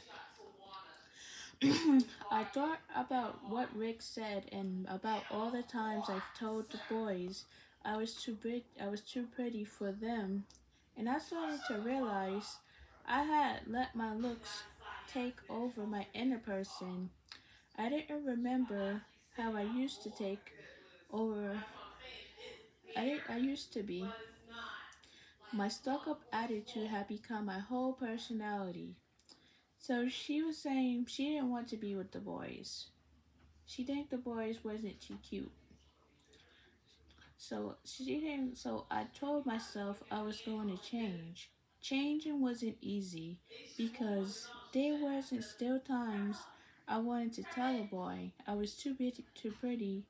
A: I thought about what Rick said and about all the times I've told the boys I was too pretty for them, and I started to realize I had let my looks take over my inner person. I didn't remember how I used to take over I used to be. My stuck up attitude had become my whole personality. So she was saying she didn't want to be with the boys. She think the boys wasn't too cute. So I told myself I was going to change. Changing wasn't easy because there wasn't still times I wanted to tell a boy I was too pretty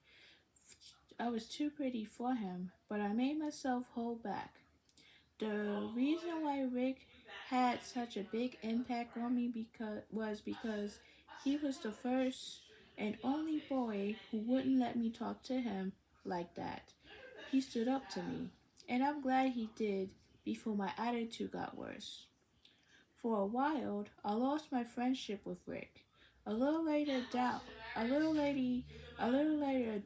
A: for him, but I made myself hold back. The reason why Rick had such a big impact on me because he was the first and only boy who wouldn't let me talk to him like that. He stood up to me, and I'm glad he did before my attitude got worse. For a while, I lost my friendship with Rick. A little later down, a little lady, a little later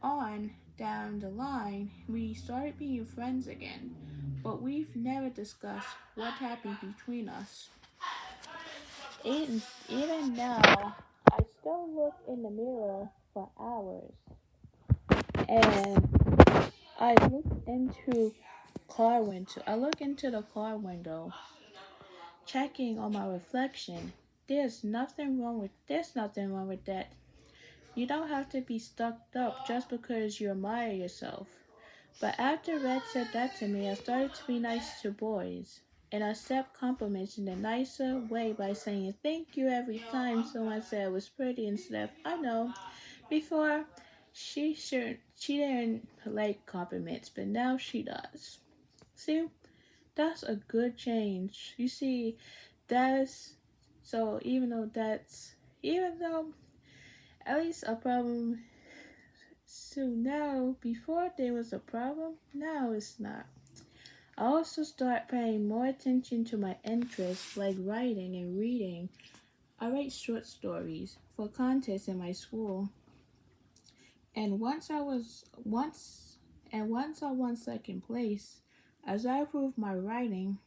A: on down the line, we started being friends again, but we've never discussed what happened between us. Even now, I still look in the mirror for hours, and I look into I look into the car window, checking on my reflection. There's nothing wrong with that. You don't have to be stuck up just because you admire yourself. But after Red said that to me, I started to be nice to boys and accept compliments in a nicer way by saying thank you every time someone said I was pretty instead of I know. Before, she didn't like compliments, but now she does. See, that's a good change. You see, that's so even though at least a problem. So now, before there was a problem, now it's not. I also start paying more attention to my interests like writing and reading. I write short stories for contests in my school. And once I won second place, as I improved my writing,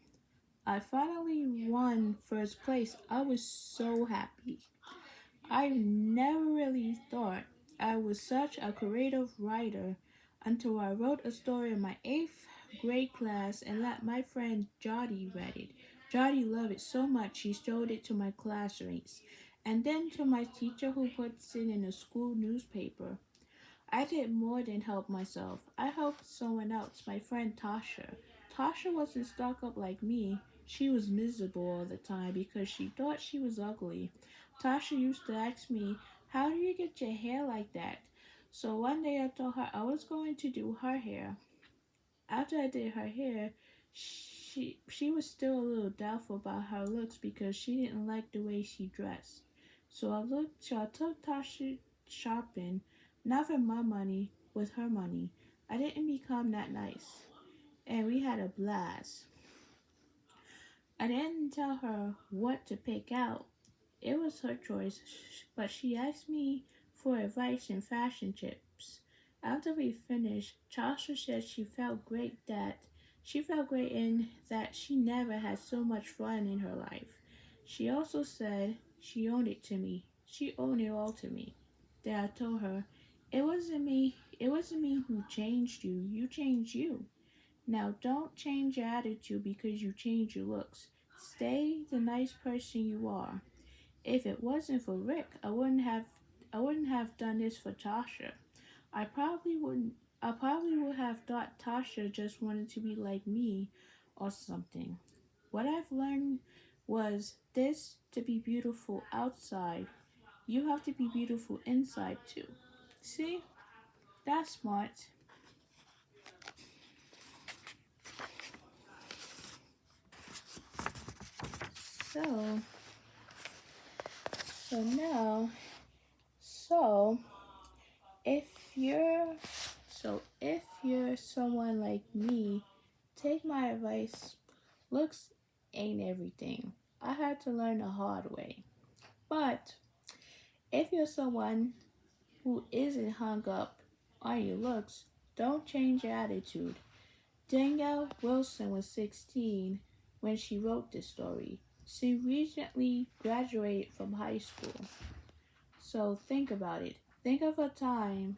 A: I finally won first place. I was so happy. I never really thought I was such a creative writer until I wrote a story in my 8th grade class and let my friend Jody read it. Jody loved it so much she showed it to my classmates, and then to my teacher who puts it in a school newspaper. I did more than help myself. I helped someone else, my friend Tasha. Tasha wasn't stuck up like me. She was miserable all the time because she thought she was ugly. Tasha used to ask me, "How do you get your hair like that?" So one day I told her I was going to do her hair. After I did her hair, she was still a little doubtful about her looks because she didn't like the way she dressed. So I took Tasha shopping, not for my money, with her money. I didn't become that nice, and we had a blast. I didn't tell her what to pick out. It was her choice, but she asked me for advice in fashion tips. After we finished, Tasha said she felt great in that she never had so much fun in her life. She also said she owned it to me. She owned it all to me. Then I told her, it wasn't me who changed you. You changed you. Now don't change your attitude because you change your looks. Stay the nice person you are. If it wasn't for Rick, I wouldn't have done this for Tasha. I probably would have thought Tasha just wanted to be like me or something. What I've learned was this: to be beautiful outside, you have to be beautiful inside too. See? That's smart. So, so now, so if you're if you're someone like me, take my advice. Looks ain't everything. I had to learn the hard way. But if you're someone who isn't hung up on your looks, don't change your attitude. Danielle Wilson was 16 when she wrote this story. She recently graduated from high school. So think about it. Think of a time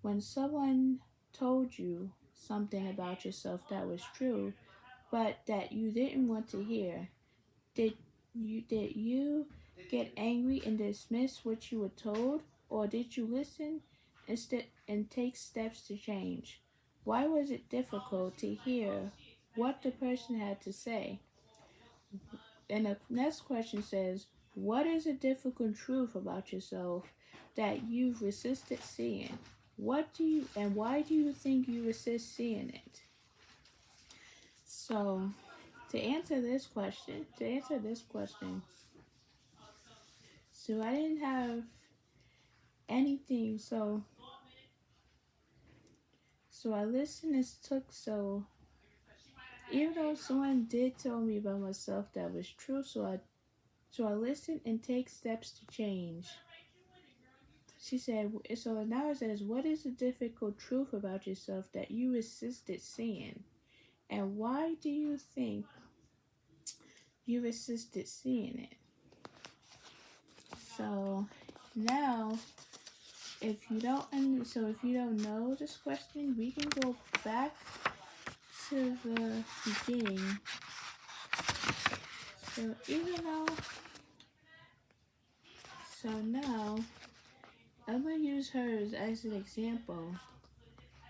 A: when someone told you something about yourself that was true, but that you didn't want to hear. Did you get angry and dismiss what you were told, or did you listen instead and take steps to change? Why was it difficult to hear what the person had to say? And the next question says, what is a difficult truth about yourself that you've resisted seeing? Why do you think you resist seeing it? So, to answer this question, so I didn't have anything. So I listened and took. So even though someone did tell me about myself that was true, so I listened and take steps to change. She said, so now it says, what is the difficult truth about yourself that you resisted seeing? And why do you think you resisted seeing it? So now, if you don't know this question, we can go back to the beginning. So even though, so now I'm gonna use hers as an example.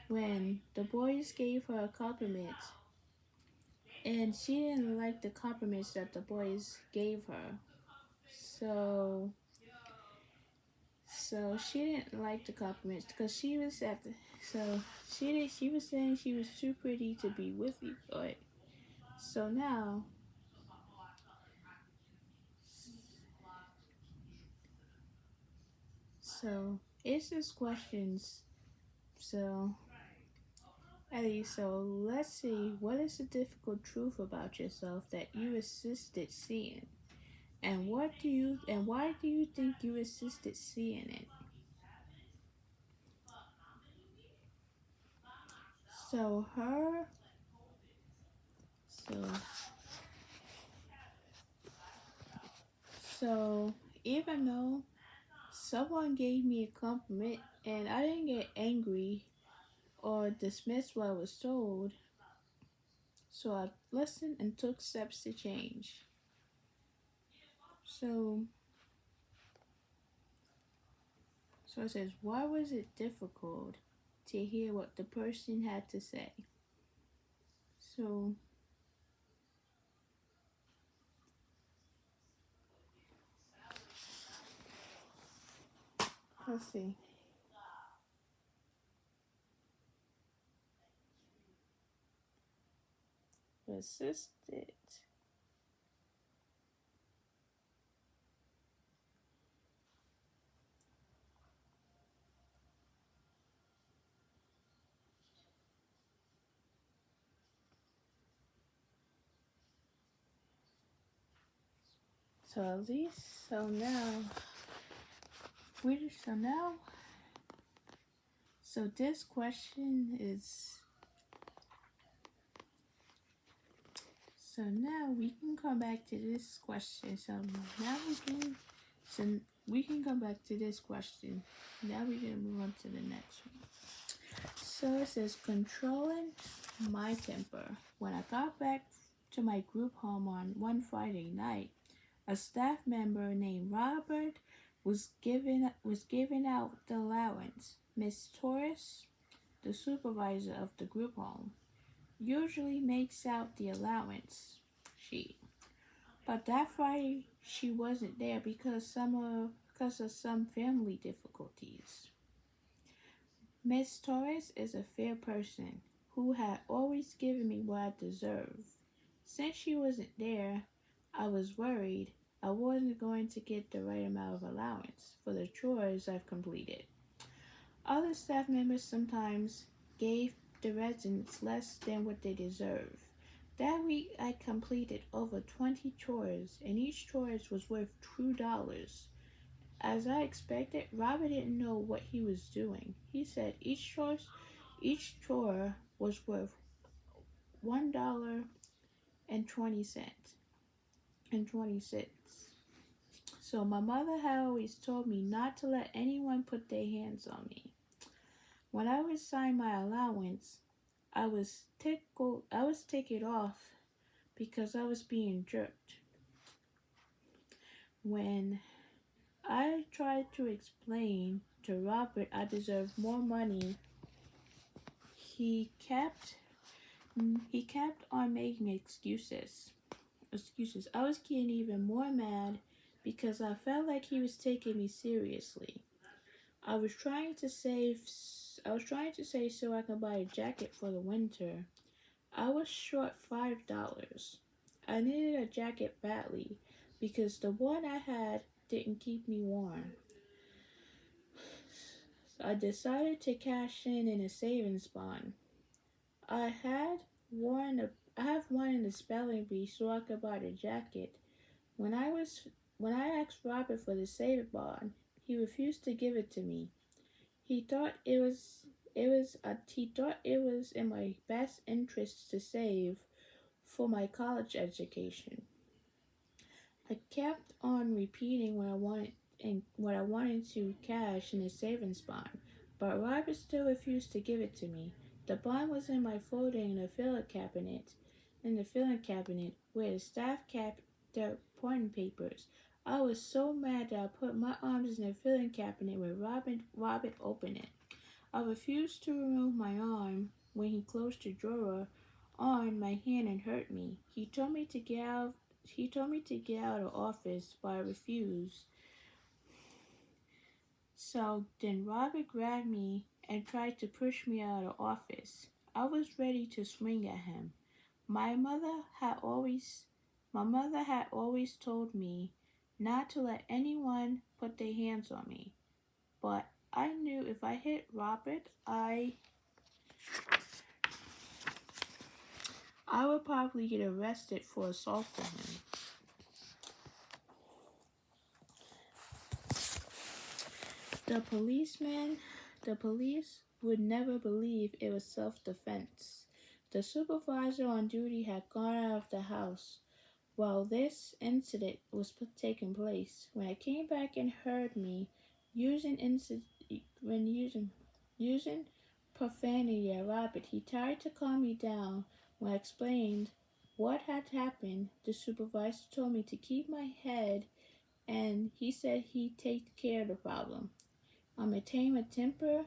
A: When the boys gave her compliments, and she didn't like the compliments that the boys gave her, so she didn't like the compliments because she was at the, so she was saying she was too pretty to be with you, but so now so it's just questions. So Eddie, so let's see, what is the difficult truth about yourself that you resisted seeing? And why do you think you resisted seeing it? So her so so even though someone gave me a compliment and I didn't get angry or dismiss what I was told, so I listened and took steps to change. So So it says, why was it difficult to hear what the person had to say? So let's see. Persisted. So at least, so now, so this question is, so now we can come back to this question. So we can come back to this question. Now we're gonna move on to the next one. So it says, controlling my temper. When I got back to my group home on one Friday night, a staff member named Robert was giving out the allowance. Miss Torres, the supervisor of the group home, usually makes out the allowance sheet. But that Friday she wasn't there because of some family difficulties. Miss Torres is a fair person who had always given me what I deserved. Since she wasn't there, I was worried I wasn't going to get the right amount of allowance for the chores I've completed. Other staff members sometimes gave the residents less than what they deserved. That week I completed over 20 chores and each chore was worth $2. As I expected, Robert didn't know what he was doing. He said each chore was worth $1.20. So my mother had always told me not to let anyone put their hands on me. When I would sign my allowance, I was take it off because I was being jerked. When I tried to explain to Robert I deserved more money, he kept on making excuses. I was getting even more mad because I felt like he was taking me seriously. I was trying to save so I could buy a jacket for the winter. I was short $5. I needed a jacket badly because the one I had didn't keep me warm. So I decided to cash in a savings bond. I have one in the spelling bee so I could buy the jacket. When I asked Robert for the savings bond, he refused to give it to me. He thought it was in my best interest to save for my college education. I kept on repeating what I wanted to cash in a savings bond, but Robert still refused to give it to me. The bond was in my folder in the filing cabinet where the staff kept their important papers. I was so mad that I put my arms in the filing cabinet when Robert opened it. I refused to remove my arm when he closed the drawer on my hand and hurt me. He told me to get out of the office, but I refused. So then Robert grabbed me and tried to push me out of the office. I was ready to swing at him. My mother had always told me not to let anyone put their hands on me. But I knew if I hit Robert, I would probably get arrested for assaulting him. The police would never believe it was self-defense. The supervisor on duty had gone out of the house while this incident was taking place. When I came back and heard me using profanity at Robert, he tried to calm me down. When I explained what had happened, the supervisor told me to keep my head and he said he'd take care of the problem. tame a temper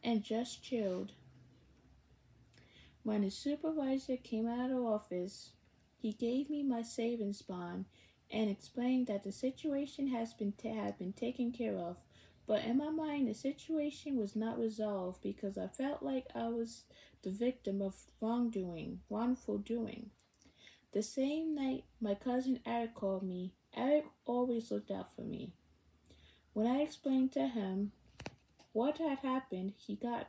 A: and just chilled. When the supervisor came out of the office, he gave me my savings bond and explained that the situation had been taken care of. But in my mind, the situation was not resolved because I felt like I was the victim of wrongful doing. The same night my cousin Eric called me, Eric always looked out for me. When I explained to him what had happened, he got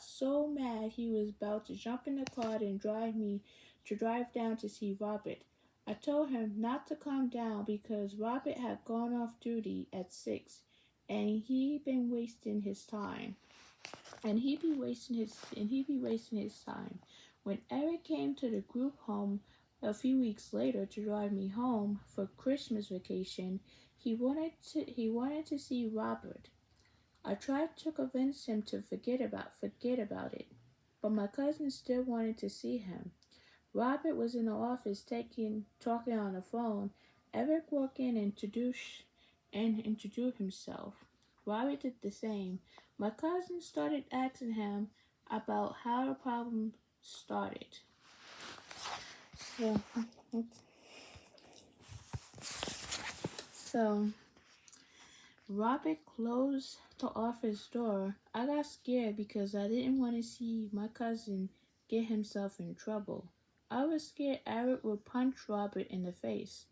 A: so mad he was about to jump in the car and drive down to see Robert. I told him not to calm down because Robert had gone off duty at 6 and he'd been wasting his time. And he'd be wasting his time. When Eric came to the group home a few weeks later to drive me home for Christmas vacation, he wanted to see Robert. I tried to convince him to forget about it, but my cousin still wanted to see him. Robert was in the office talking on the phone. Eric walked in and introduced himself. Robert did the same. My cousin started asking him about how the problem started. So, so Robert closed the office door. I got scared because I didn't want to see my cousin get himself in trouble. I was scared Eric would punch Robert in the face.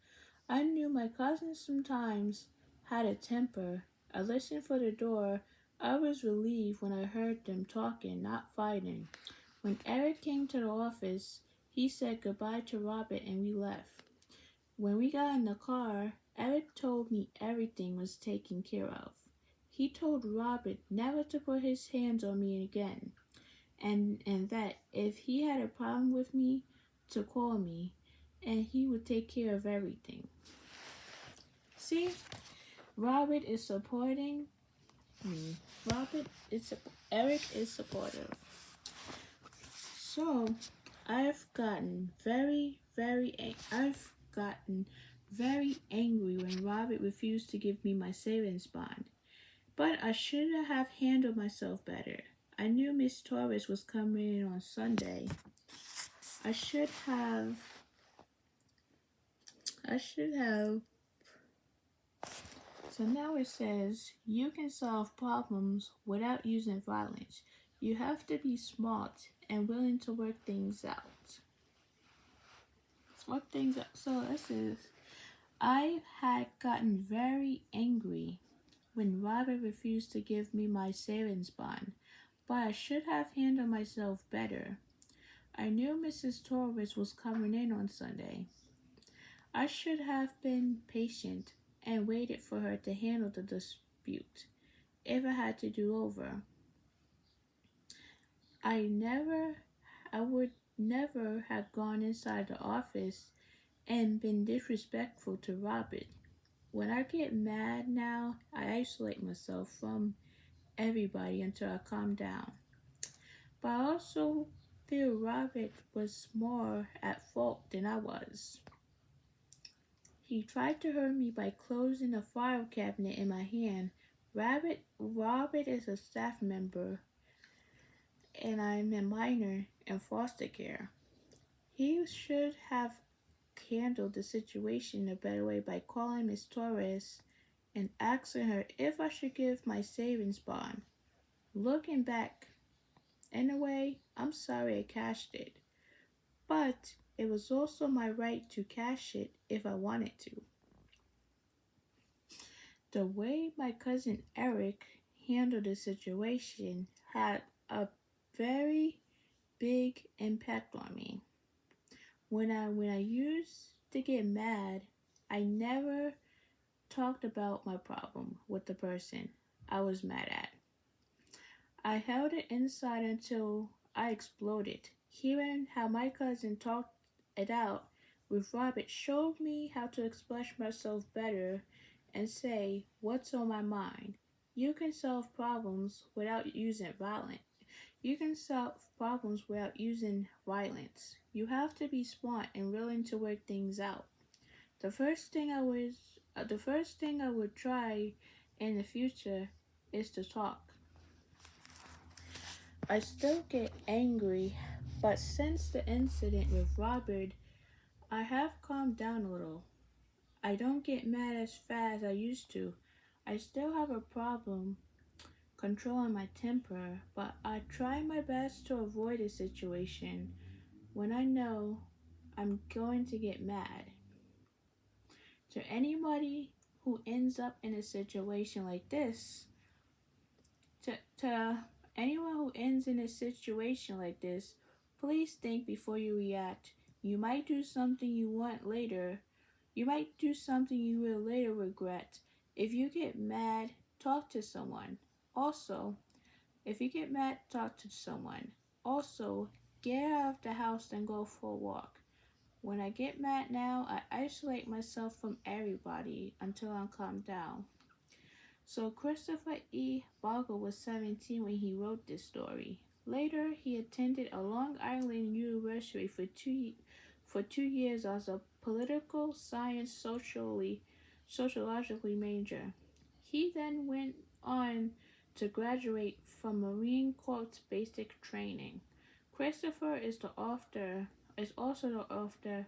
A: I knew my cousin sometimes had a temper. I listened for the door. I was relieved when I heard them talking, not fighting. When Eric came to the office, he said goodbye to Robert and we left. When we got in the car, Eric told me everything was taken care of. He told Robert never to put his hands on me again, and that if he had a problem with me, to call me, and he would take care of everything. See, Robert is supporting me. Eric is supportive. So, I've gotten very angry when Robert refused to give me my savings bond. But I should have handled myself better. I knew Miss Torres was coming in on Sunday. I should have. So now it says, you can solve problems without using violence. You have to be smart and willing to work things out. So this is, I had gotten very angry when Robert refused to give me my savings bond, but I should have handled myself better. I knew Mrs. Torres was coming in on Sunday. I should have been patient and waited for her to handle the dispute if I had to do over. I would never have gone inside the office and been disrespectful to Robert. When I get mad now, I isolate myself from everybody until I calm down. But I also feel Robert was more at fault than I was. He tried to hurt me by closing a file cabinet in my hand. Robert is a staff member and I'm a minor in foster care. He should have handled the situation a better way by calling Miss Torres and asking her if I should give my savings bond. Looking back, in a way, I'm sorry I cashed it, but it was also my right to cash it if I wanted to. The way my cousin Eric handled the situation had a very big impact on me. When I used to get mad, I never talked about my problem with the person I was mad at. I held it inside until I exploded. Hearing how my cousin talked it out with Robert showed me how to express myself better and say what's on my mind. You can solve problems without using violence. You can solve problems without using violence. You have to be smart and willing to work things out. The first thing I would try in the future is to talk. I still get angry, but since the incident with Robert, I have calmed down a little. I don't get mad as fast as I used to. I still have a problem controlling my temper, but I try my best to avoid a situation when I know I'm going to get mad. To anybody who ends up in a situation like this, to anyone who ends in a situation like this, please think before you react. You might do something you want later. You might do something you will later regret. If you get mad, talk to someone. Also, if you get mad, talk to someone. Also, get out of the house and go for a walk. When I get mad now, I isolate myself from everybody until I'm calmed down. So Christopher E. Bogle was 17 when he wrote this story. Later, he attended a Long Island university for 2 years as a political science sociologically major. He then went on to graduate from Marine Corps basic training. Christopher is also the author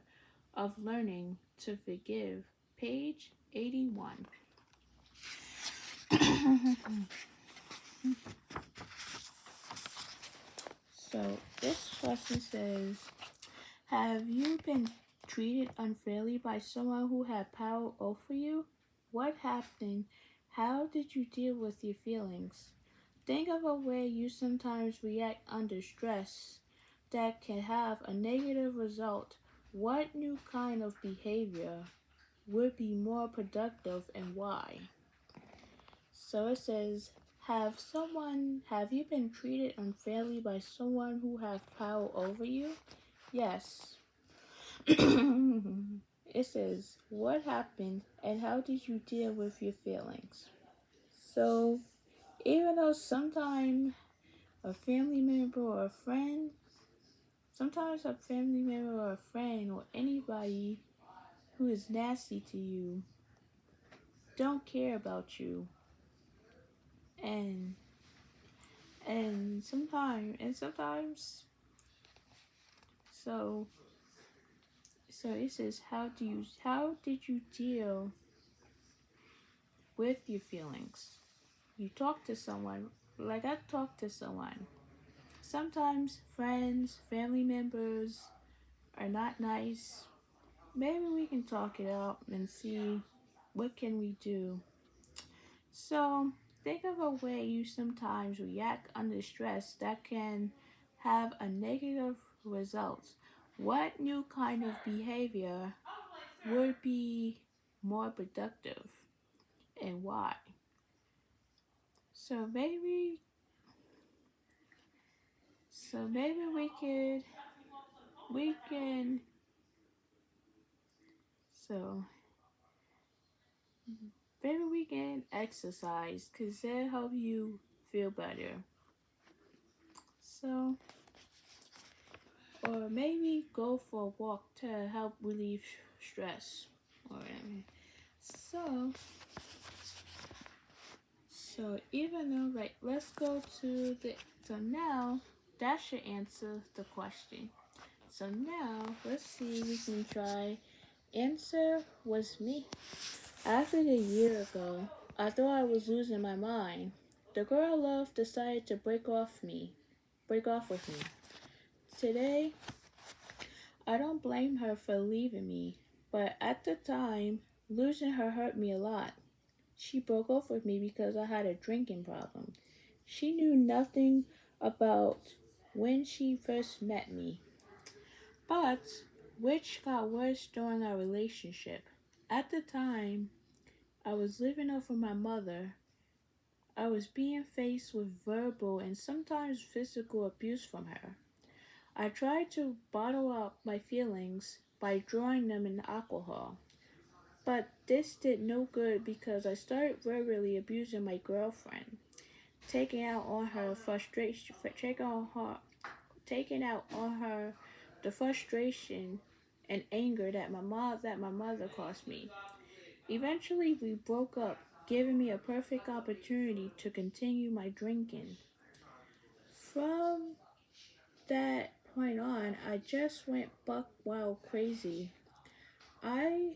A: of Learning to Forgive, page 81. So this question says, have you been treated unfairly by someone who had power over you? What happened? How did you deal with your feelings? Think of a way you sometimes react under stress that can have a negative result. What new kind of behavior would be more productive and why? So it says, have you been treated unfairly by someone who has power over you? Yes. It says, what happened and how did you deal with your feelings? So, even though sometimes a family member or a friend, sometimes a family member or a friend or anybody who is nasty to you don't care about you, and sometimes so it says, how did you deal with your feelings? You talk to someone, like I talk to someone. Sometimes friends, family members are not nice. Maybe we can talk it out and see what can we do. So think of a way you sometimes react under stress that can have a negative result. What new kind of behavior would be more productive and why? So maybe we can so maybe we can exercise because that'll help you feel better. So, or maybe go for a walk to help relieve stress or whatever. So even though, right, let's go to so now that should answer the question. So now let's see, we can try answer was me. After a year ago, I thought I was losing my mind. The girl I loved decided to break off with me. Today, I don't blame her for leaving me, but at the time, losing her hurt me a lot. She broke off with me because I had a drinking problem. She knew nothing about when she first met me, but which got worse during our relationship. At the time, I was living off of my mother. I was being faced with verbal and sometimes physical abuse from her. I tried to bottle up my feelings by drawing them in alcohol, but this did no good because I started verbally abusing my girlfriend, taking out on her frustration, taking out on her the frustration and anger that my mother caused me. Eventually, we broke up. giving me a perfect opportunity to continue my drinking. From that point on, I just went buck wild crazy. I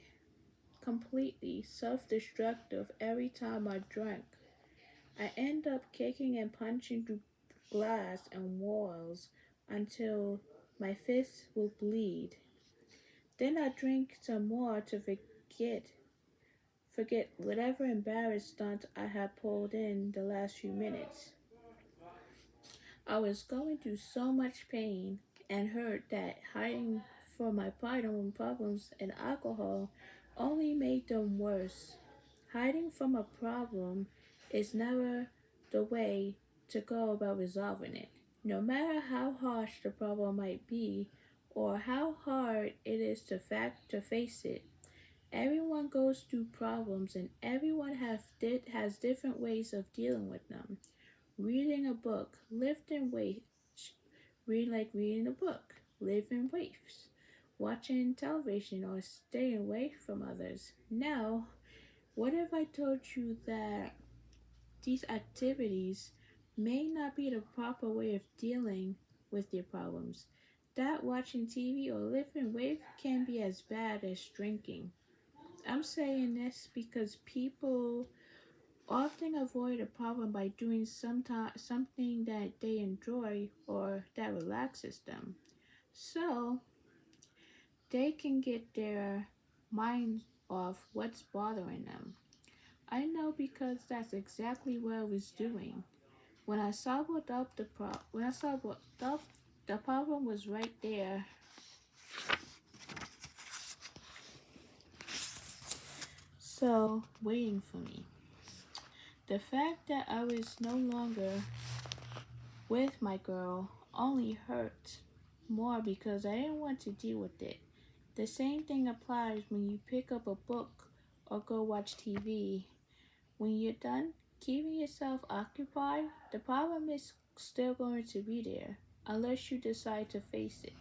A: completely self-destructive every time I drank. I end up kicking and punching through glass and walls until my fists will bleed. Then I drink some more to forget whatever embarrassed stunt I had pulled in the last few minutes. I was going through so much pain and hurt that hiding from my problems and alcohol only made them worse. Hiding from a problem is never the way to go about resolving it. No matter how harsh the problem might be or how hard it is to face it, everyone goes through problems and everyone has different ways of dealing with them. Reading a book, lifting weights, reading a book, lifting weights, watching television, or staying away from others. Now, what if I told you that these activities may not be the proper way of dealing with your problems? That watching TV or lifting weights can be as bad as drinking. I'm saying this because people often avoid a problem by doing something that they enjoy or that relaxes them. So they can get their minds off what's bothering them. I know because that's exactly what I was doing. When I saw what up the pro- when I saw what up the problem was right there. So waiting for me. The fact that I was no longer with my girl only hurt more because I didn't want to deal with it. The same thing applies when you pick up a book or go watch TV. When you're done keeping yourself occupied, the problem is still going to be there unless you decide to face it.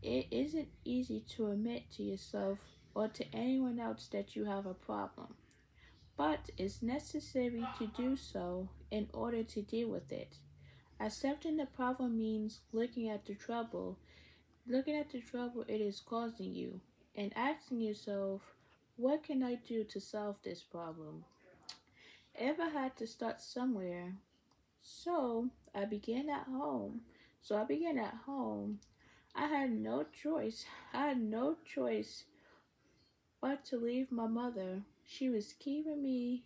A: It isn't easy to admit to yourself or to anyone else that you have a problem, but it's necessary to do so in order to deal with it. Accepting the problem means looking at the trouble it is causing you, and asking yourself, what can I do to solve this problem? Ever had to start somewhere. So I began at home. So I began at home. I had no choice. I had no choice but to leave my mother. She was keeping me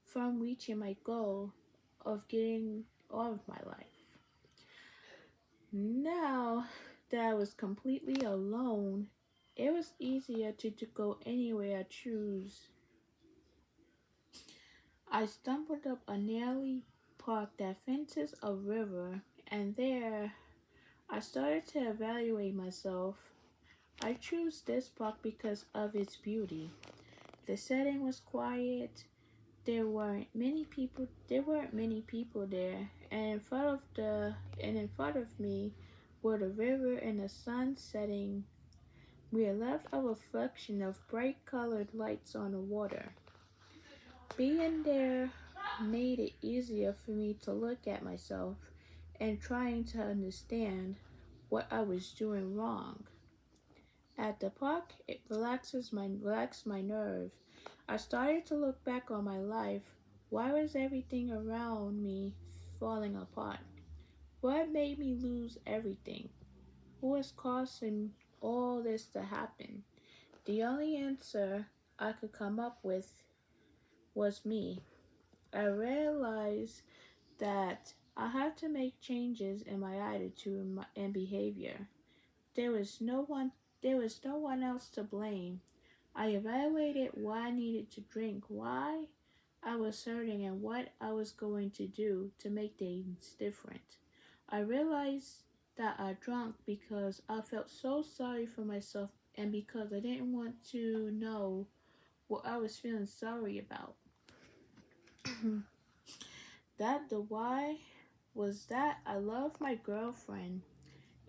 A: from reaching my goal of getting all of my life. Now that I was completely alone, it was easier to go anywhere I choose. I stumbled up a narrow park that fences a river, and there I started to evaluate myself. I chose this park because of its beauty. The setting was quiet. There weren't many people there, and in front of me were the river and the sun setting. We had left a reflection of bright colored lights on the water. Being there made it easier for me to look at myself and trying to understand what I was doing wrong. At the park, it relaxed my nerve. I started to look back on my life. Why was everything around me falling apart? What made me lose everything? Who was causing all this to happen? The only answer I could come up with was me. I realized that I had to make changes in my attitude and behavior. There was no one there was no one else to blame. I evaluated why I needed to drink, why I was hurting, and what I was going to do to make things different. I realized that I drank because I felt so sorry for myself and because I didn't want to know what I was feeling sorry about. That the why was that I loved my girlfriend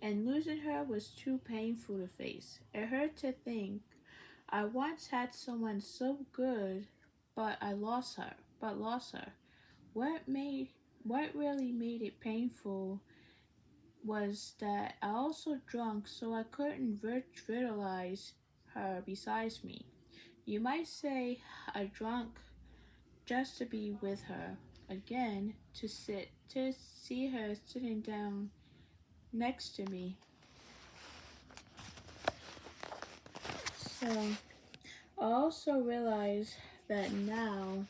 A: and losing her was too painful to face. It hurt to think I once had someone so good, but I lost her. But lost her. What made what really made it painful was that I also drunk, so I couldn't visualize her besides me. You might say I drank just to be with her again, to see her sitting down next to me. So I also realized that now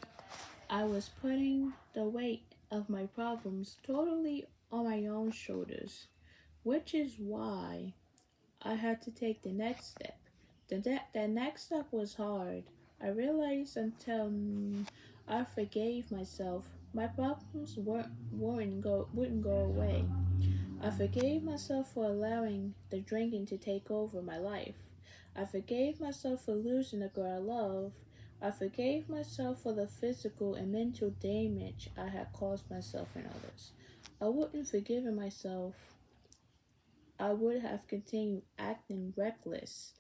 A: I was putting the weight of my problems totally on my own shoulders, which is why I had to take the next step. The next step was hard. I realized until I forgave myself, my problems wouldn't go away. I forgave myself for allowing the drinking to take over my life. I forgave myself for losing the girl I love. I forgave myself for the physical and mental damage I had caused myself and others. I wouldn't forgiven myself. I would have continued acting reckless.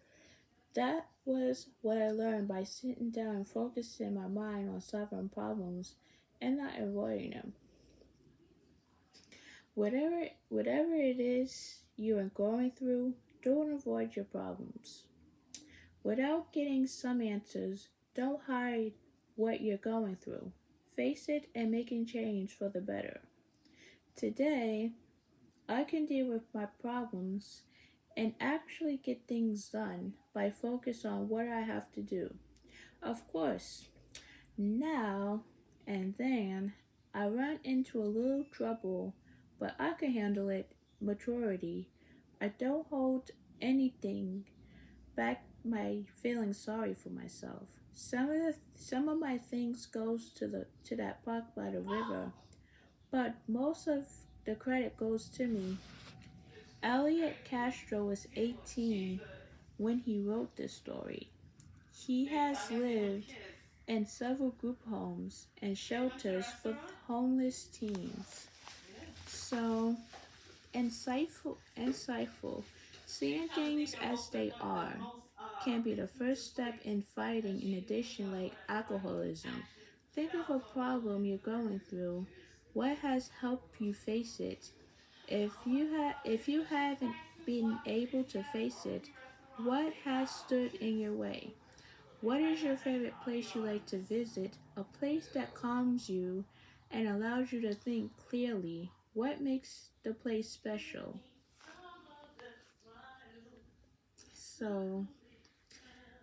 A: That was what I learned by sitting down and focusing my mind on solving problems and not avoiding them. Whatever it is you are going through, don't avoid your problems. Without getting some answers, don't hide what you're going through. Face it and making change for the better. Today, I can deal with my problems and actually get things done by focus on what I have to do. Of course, now and then I run into a little trouble, but I can handle it. Maturity. I don't hold anything back my feeling sorry for myself. Some of my things goes to that park by the river, but most of the credit goes to me. Elliot Castro was 18 when he wrote this story. He has lived in several group homes and shelters for homeless teens. So insightful. Seeing things as they are can be the first step in fighting an addiction like alcoholism. Think of a problem you're going through. What has helped you face it? If you haven't been able to face it, what has stood in your way? What is your favorite place you like to visit? A place that calms you and allows you to think clearly. What makes the place special? So,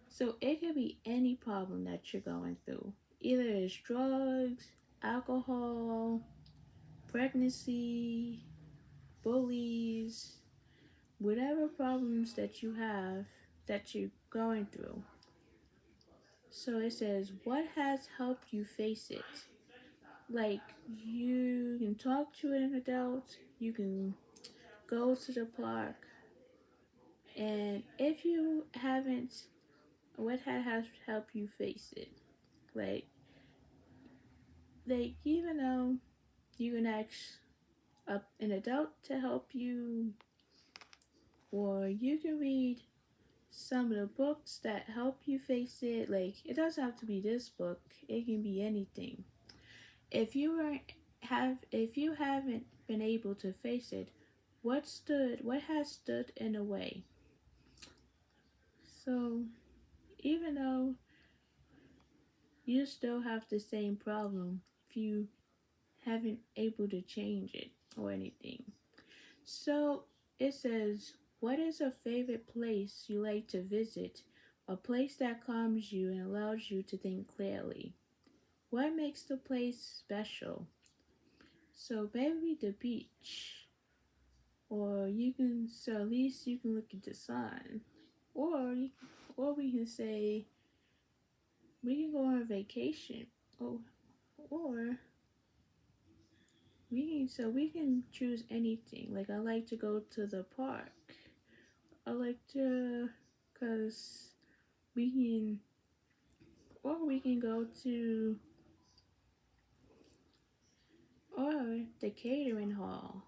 A: so it could be any problem that you're going through. Either it's drugs, alcohol, pregnancy, bullies, whatever problems that you have that you're going through. So it says, what has helped you face it? Like, you can talk to an adult, you can go to the park, and if you haven't, what has helped you face it? Like, even though you can ask an adult to help you, or you can read some of the books that help you face it. Like, it doesn't have to be this book, it can be anything. If you haven't been able to face it, what has stood in the way? So even though you still have the same problem, if you haven't able to change it or anything. So it says, what is a favorite place you like to visit? A place that calms you and allows you to think clearly. What makes the place special? So maybe the beach, or you can, so at least you can look at the sun, or we can say we can go on vacation, or we can choose anything. Like, I like to go to the park. I like to, cause we can, or we can go to, or the catering hall,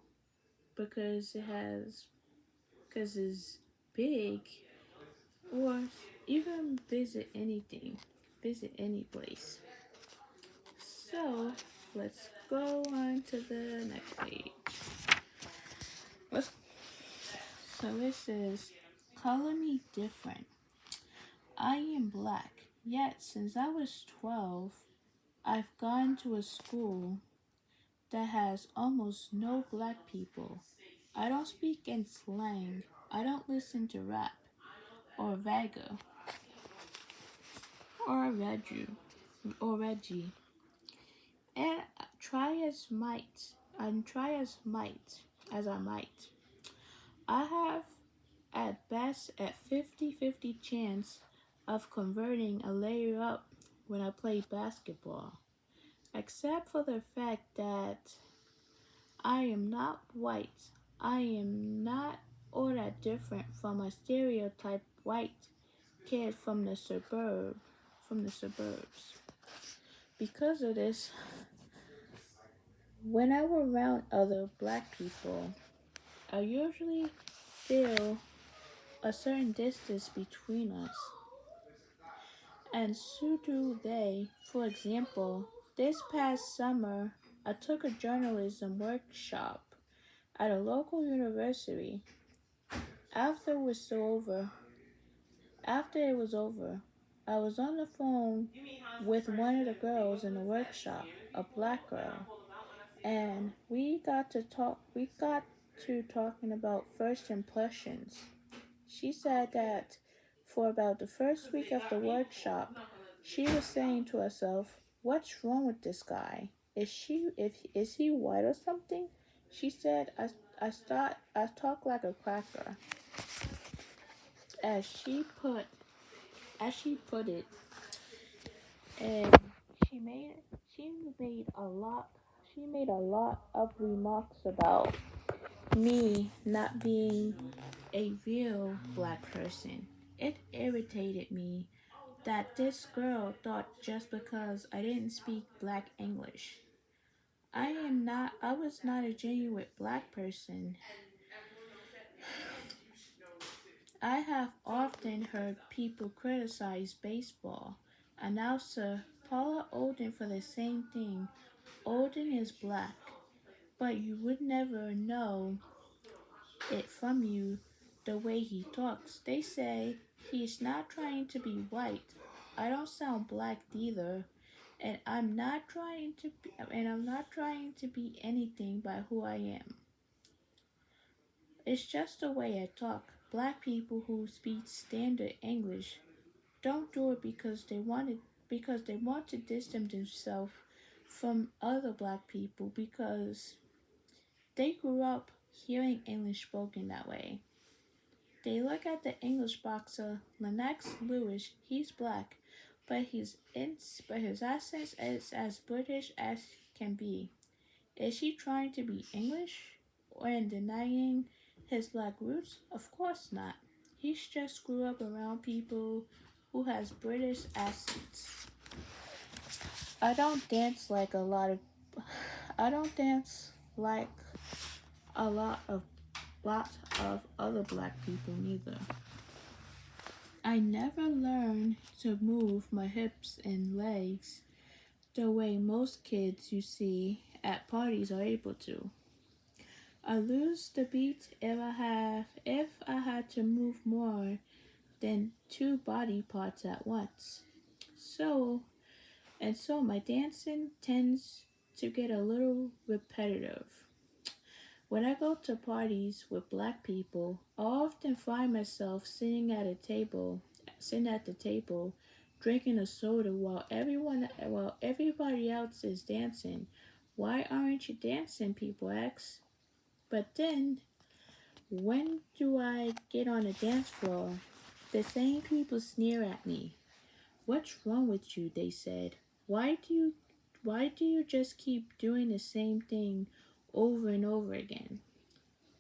A: because it's big, or even visit anything, visit any place. So let's go on to the next page. Let's, so it says, color me different. I am black, yet since I was 12, I've gone to a school that has almost no black people. I don't speak in slang. I don't listen to rap or Vago or Reggie. And try as I might. I have at best a 50-50 chance of converting a layup when I play basketball, except for the fact that I am not white. I am not all that different from a stereotype white kid from the suburbs. Because of this, when I'm around other black people, I usually feel a certain distance between us. And so do they. For example, this past summer, I took a journalism workshop at a local university. After it was over, After it was over, I was on the phone with one of the girls in the workshop, a black girl, and we got to talking about first impressions. She said that for about the first week of the workshop, she was saying to herself, "What's wrong with this guy? Is he white or something?" She said, I talk like a cracker," as she put as she put it, and she made she made a lot she made a lot of remarks about me not being a real black person. It irritated me that this girl thought just because I didn't speak black English, I was not a genuine black person. I have often heard people criticize baseball announcer Paula Olden for the same thing. Olden is black, but you would never know it from you the way he talks. They say he's not trying to be white. I don't sound black either, and I'm not trying to be anything by who I am. It's just the way I talk. Black people who speak standard English don't do it because they want to distance themselves from other black people because they grew up hearing English spoken that way. They look at the English boxer Lennox Lewis. He's black, but his accent is as British as can be. Is he trying to be English and denying his black roots? Of course not. He's just grew up around people who has British accents. I don't dance like a lot of I don't dance like a lot of other black people neither. I never learned to move my hips and legs the way most kids you see at parties are able to. I lose the beat if I had to move more than two body parts at once. So so my dancing tends to get a little repetitive. When I go to parties with black people, I often find myself sitting at the table, drinking a soda while everybody else is dancing. Why aren't you dancing? People ask. But then, when do I get on the dance floor? The same people sneer at me. What's wrong with you? They said. Why do you just keep doing the same thing over and over again?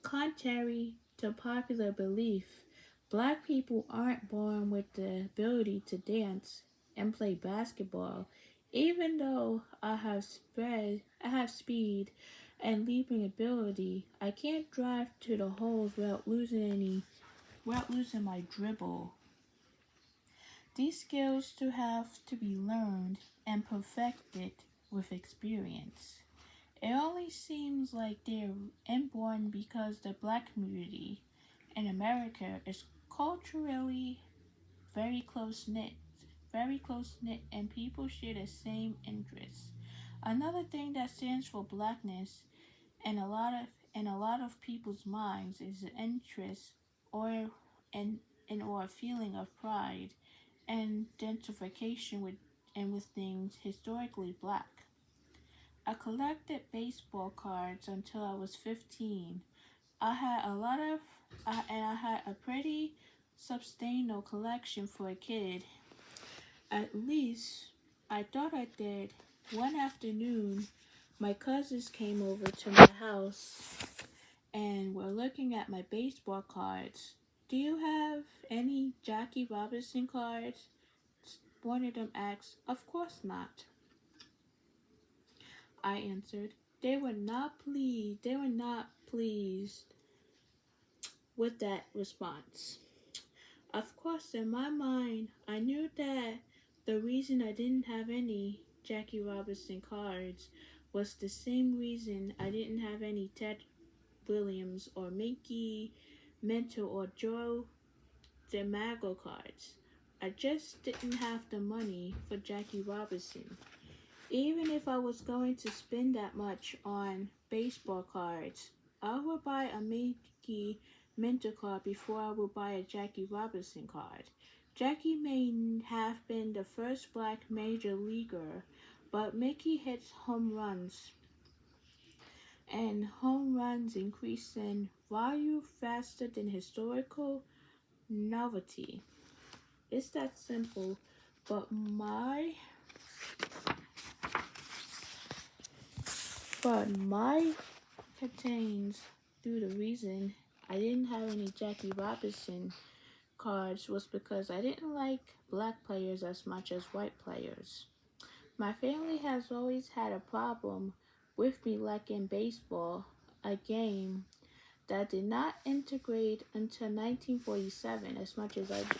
A: Contrary to popular belief, black people aren't born with the ability to dance and play basketball. Even though I have speed and leaping ability, I can't drive to the holes without losing my dribble. These skills to have to be learned and perfected with experience. It only seems like they're inborn because the black community in America is culturally very close knit, and people share the same interests. Another thing that stands for blackness in a lot of people's minds is an interest or or a feeling of pride and identification with things historically black. I collected baseball cards until I was 15. I had a lot of and I had a pretty substantial collection for a kid. At least I thought I did. One afternoon, my cousins came over to my house and were looking at my baseball cards. Do you have any Jackie Robinson cards? One of them asked. Of course not, I answered. They were not pleased with that response. Of course, in my mind, I knew that the reason I didn't have any Jackie Robinson cards was the same reason I didn't have any Ted Williams or Mickey Mantle or Joe DiMaggio cards. I just didn't have the money for Jackie Robinson. Even if I was going to spend that much on baseball cards, I would buy a Mickey Mantle card before I would buy a Jackie Robinson card. Jackie may have been the first black major leaguer, but Mickey hits home runs, and home runs increase in value faster than historical novelty. It's that simple, but my contains through the reason I didn't have any Jackie Robinson cards was because I didn't like black players as much as white players. My family has always had a problem with me liking baseball, a game that did not integrate until 1947 as much as I do.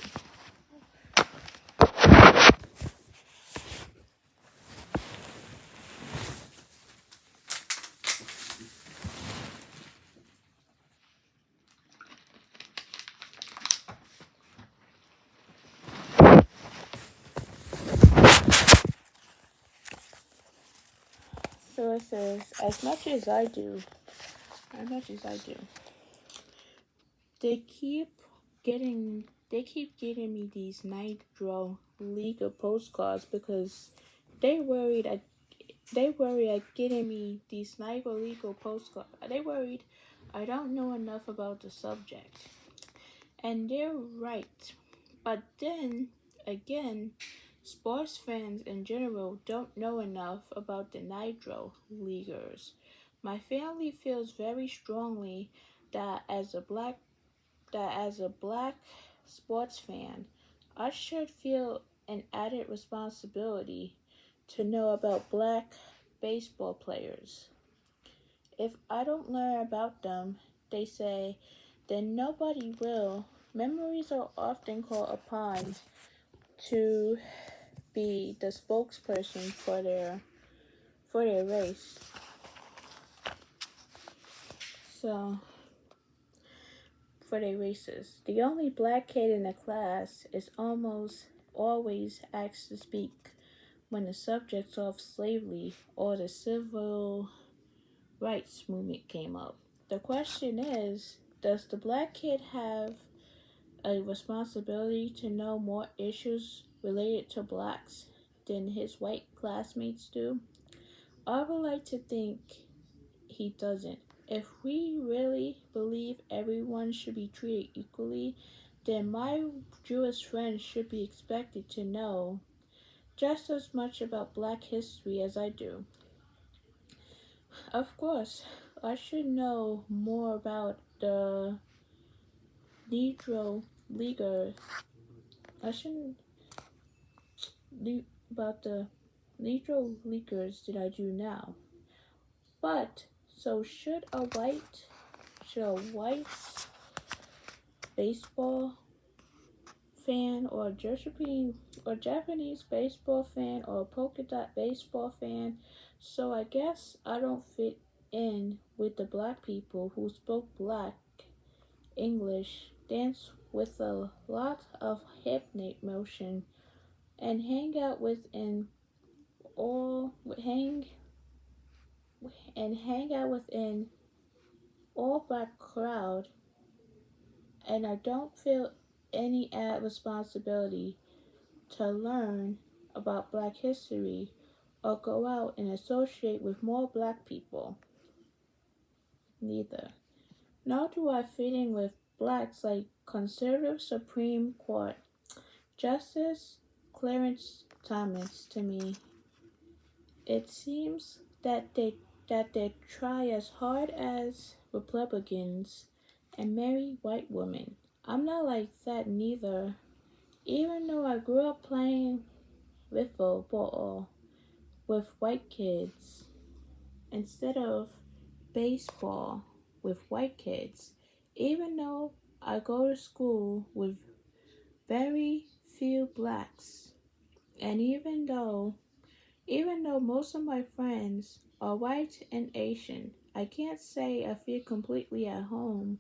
A: So it says, as much as I do, they keep getting me these Nitro League postcards because they worried at getting me these Nitro League postcards. They worried I don't know enough about the subject. And they're right. But then again, sports fans in general don't know enough about the Nitro Leaguers. My family feels very strongly that as a black sports fan, I should feel an added responsibility to know about black baseball players. If I don't learn about them, they say, then nobody will. Memories are often called upon to be the spokesperson for their race. So, for their races. The only black kid in the class is almost always asked to speak when the subject of slavery or the civil rights movement came up. The question is, does the black kid have a responsibility to know more issues related to blacks than his white classmates do? I would like to think he doesn't. If we really believe everyone should be treated equally, then my Jewish friends should be expected to know just as much about black history as I do. Of course, I should know more about the Negro Leaguer. I should about the Negro Leaguers than I do now. But so should a white baseball fan or Japanese baseball fan or a polka dot baseball fan. So I guess I don't fit in with the black people who spoke black English, dance with a lot of hip motion, and all hang hang out within all black crowd, and I don't feel any added responsibility to learn about black history or go out and associate with more black people. Neither. Nor do I fit in with blacks like conservative Supreme Court Justice Clarence Thomas. To me, it seems that they try as hard as Republicans and marry white women. I'm not like that neither. Even though I grew up playing wiffle ball with white kids instead of baseball with white kids, even though I go to school with very few blacks, and even though most of my friends are white and Asian, I can't say I feel completely at home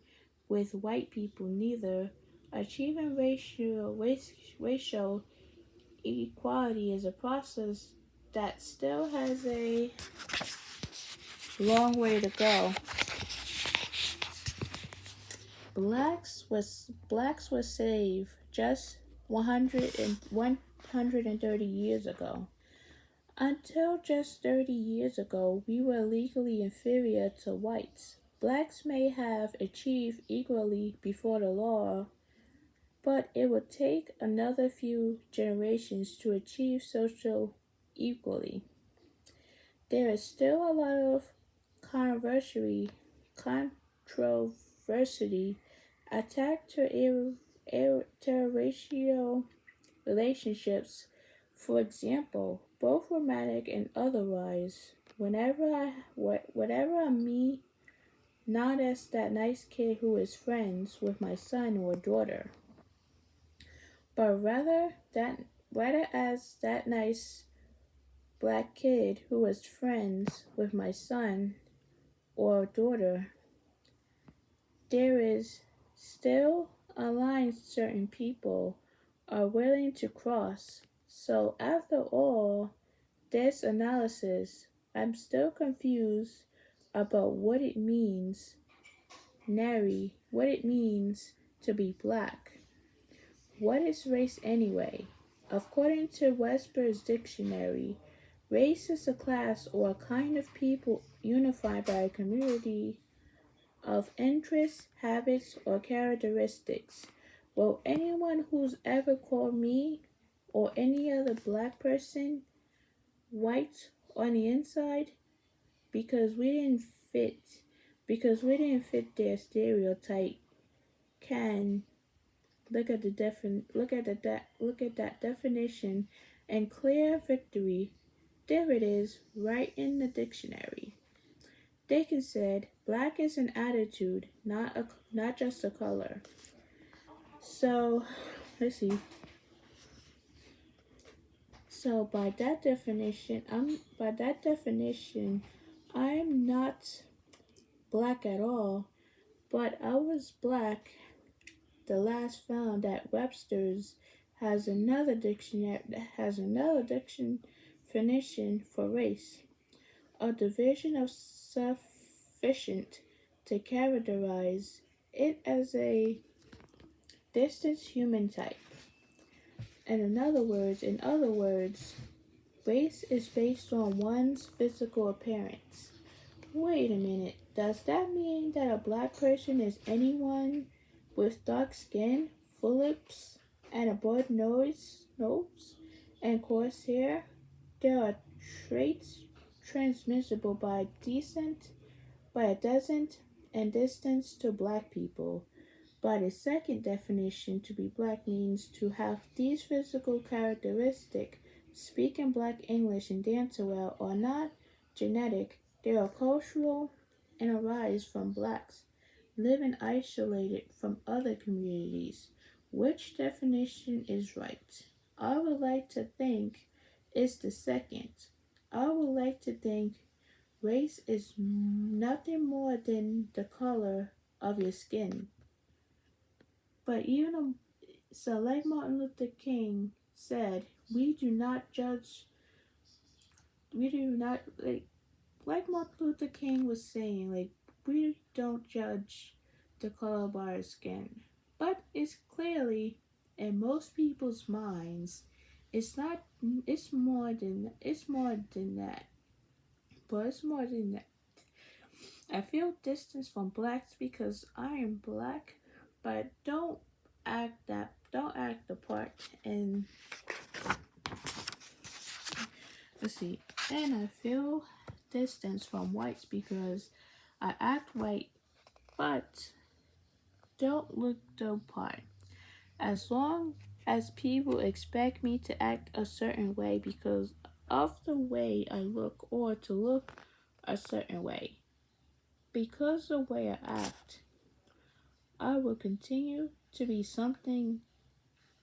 A: with white people neither. Achieving racial equality is a process that still has a long way to go. Blacks were saved just 130 years ago. Until just 30 years ago, we were legally inferior to whites. Blacks may have achieved equality before the law, but it would take another few generations to achieve social equality. There is still a lot of controversy attached to interracial relationships. For example, both romantic and otherwise. Whenever I meet, not as that nice kid who is friends with my son or daughter, but rather as that nice black kid who is friends with my son or daughter, there is still a line certain people are willing to cross. So after all this analysis, I'm still confused about what it means to be black. What is race anyway? According to Webster's dictionary, race is a class or a kind of people unified by a community of interests, habits, or characteristics. Well, anyone who's ever called me or any other black person white on the inside because we didn't fit their stereotype can look at that definition and clear victory. There it is, right in the dictionary. Dickens said, "Black is an attitude, not just a color." So, let's see. So by that definition, I'm not black at all, but I was black. The last found that Webster's has another definition for race, a division of sufficient to characterize it as a distinct human type. And in other words, race is based on one's physical appearance. Wait a minute, does that mean that a black person is anyone with dark skin, full lips, and a broad nose, and coarse hair? There are traits transmissible by a descent and distance to black people. But the second definition to be black means to have these physical characteristics. Speaking black English and dance well are not genetic, they are cultural and arise from blacks living isolated from other communities. Which definition is right? I would like to think it's the second. I would like to think race is nothing more than the color of your skin. But so like Martin Luther King said, we do not judge, we do not, like Martin Luther King was saying, like, we don't judge the color of our skin. But it's clearly, in most people's minds, it's not, it's more than that. But it's more than that. I feel distance from blacks because I am black, but don't act the part. And let's see, and I feel distance from whites because I act white, but don't look the part. As long as people expect me to act a certain way because of the way I look or to look a certain way, because the way I act, I will continue to be something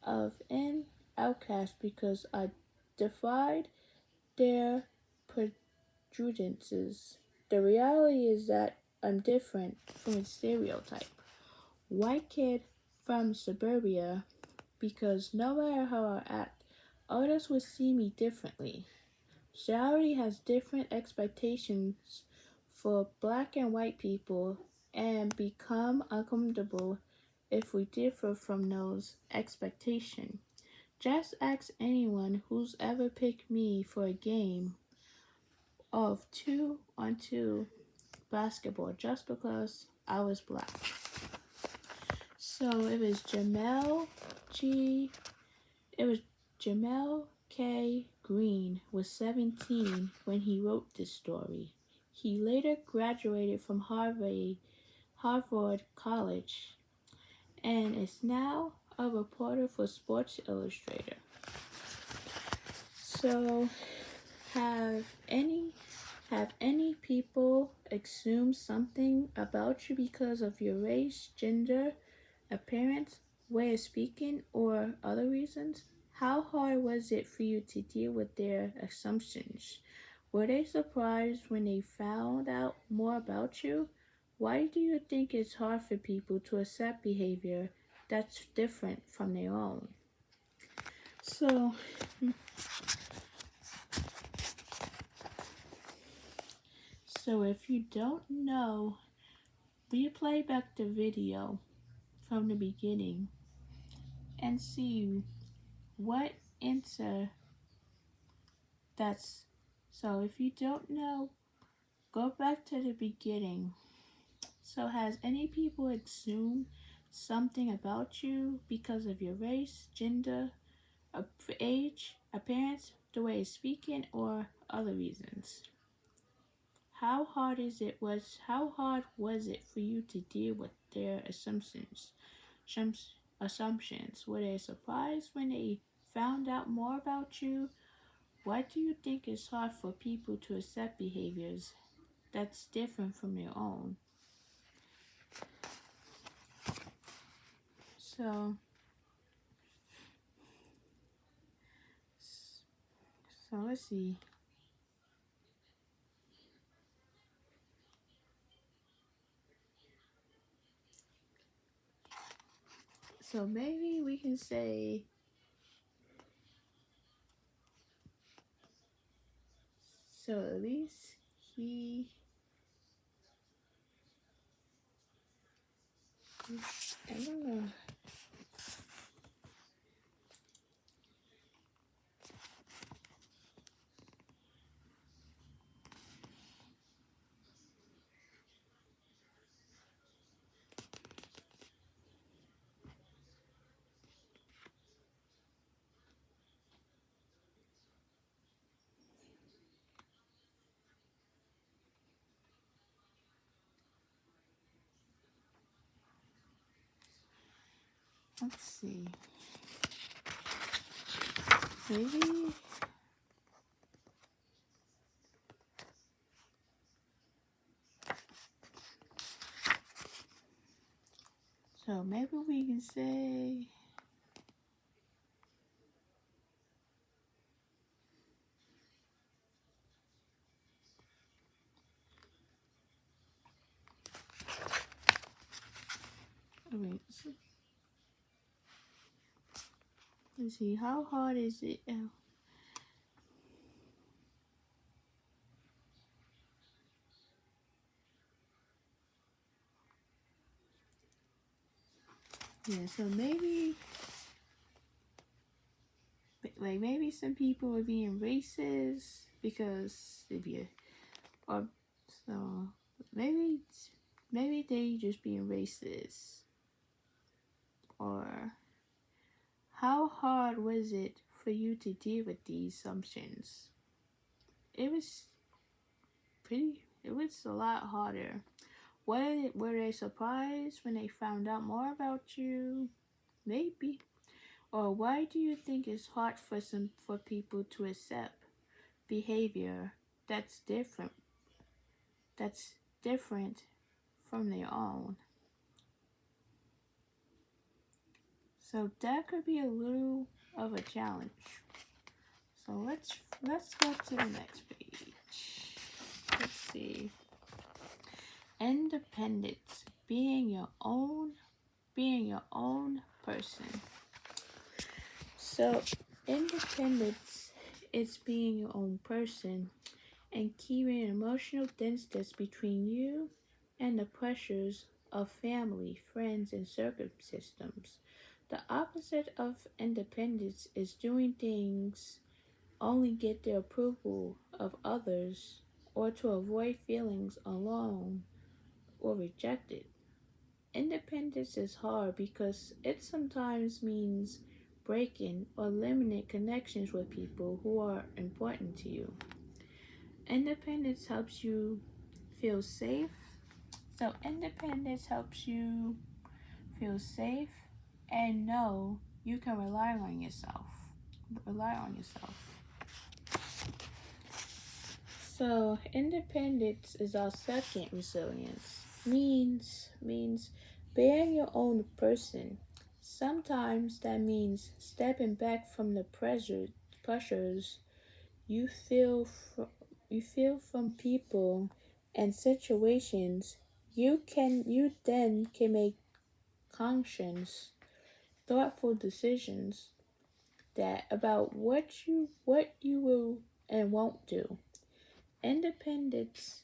A: of an outcast because I defied their prejudices. The reality is that I'm different from a stereotype. White kid from suburbia because no matter how I act, others will see me differently. Society has different expectations for black and white people and become uncomfortable if we differ from those expectations. Just ask anyone who's ever picked me for a game of 2-on-2 basketball just because I was black. So it was Jamel K. Green was 17 when he wrote this story. He later graduated from Harvard College and is now a reporter for Sports Illustrated. So have any people assumed something about you because of your race, gender, appearance, way of speaking, or other reasons? How hard was it for you to deal with their assumptions? Were they surprised when they found out more about you? Why do you think it's hard for people to accept behavior that's different from their own? So, if you don't know, replay back the video from the beginning and see what answer that's. So if you don't know, go back to the beginning. So has any people assumed something about you because of your race, gender, age, appearance, the way of speaking, or other reasons? How hard was it for you to deal with their assumptions? Were they surprised when they found out more about you? Why do you think it's hard for people to accept behaviors that's different from their own? So let's see. So maybe we can say, so at least I don't know. Let's see. Maybe. So maybe we can say Wait, let's see, how hard is it? Oh. Yeah, so maybe, like, maybe some people are being racist because they be, or so maybe they just being racist. Or how hard was it for you to deal with these assumptions? It was it was a lot harder. Were they surprised when they found out more about you? Maybe. Or why do you think it's hard for people to accept behavior that's different that's different from their own? So that could be a little of a challenge. So let's go to the next page. Let's see. Independence, being your own person. So independence is being your own person and keeping an emotional distance between you and the pressures of family, friends, and circuit systems. The opposite of independence is doing things only get the approval of others or to avoid feelings alone or rejected. Independence is hard because it sometimes means breaking or limiting connections with people who are important to you. Independence helps you feel safe. So, independence helps you feel safe and know you can rely on yourself. Rely on yourself. So, independence is our second resilience. Means being your own person. Sometimes that means stepping back from the pressures you feel from people and situations. You then can make conscious, thoughtful decisions that about what you will and won't do. Independence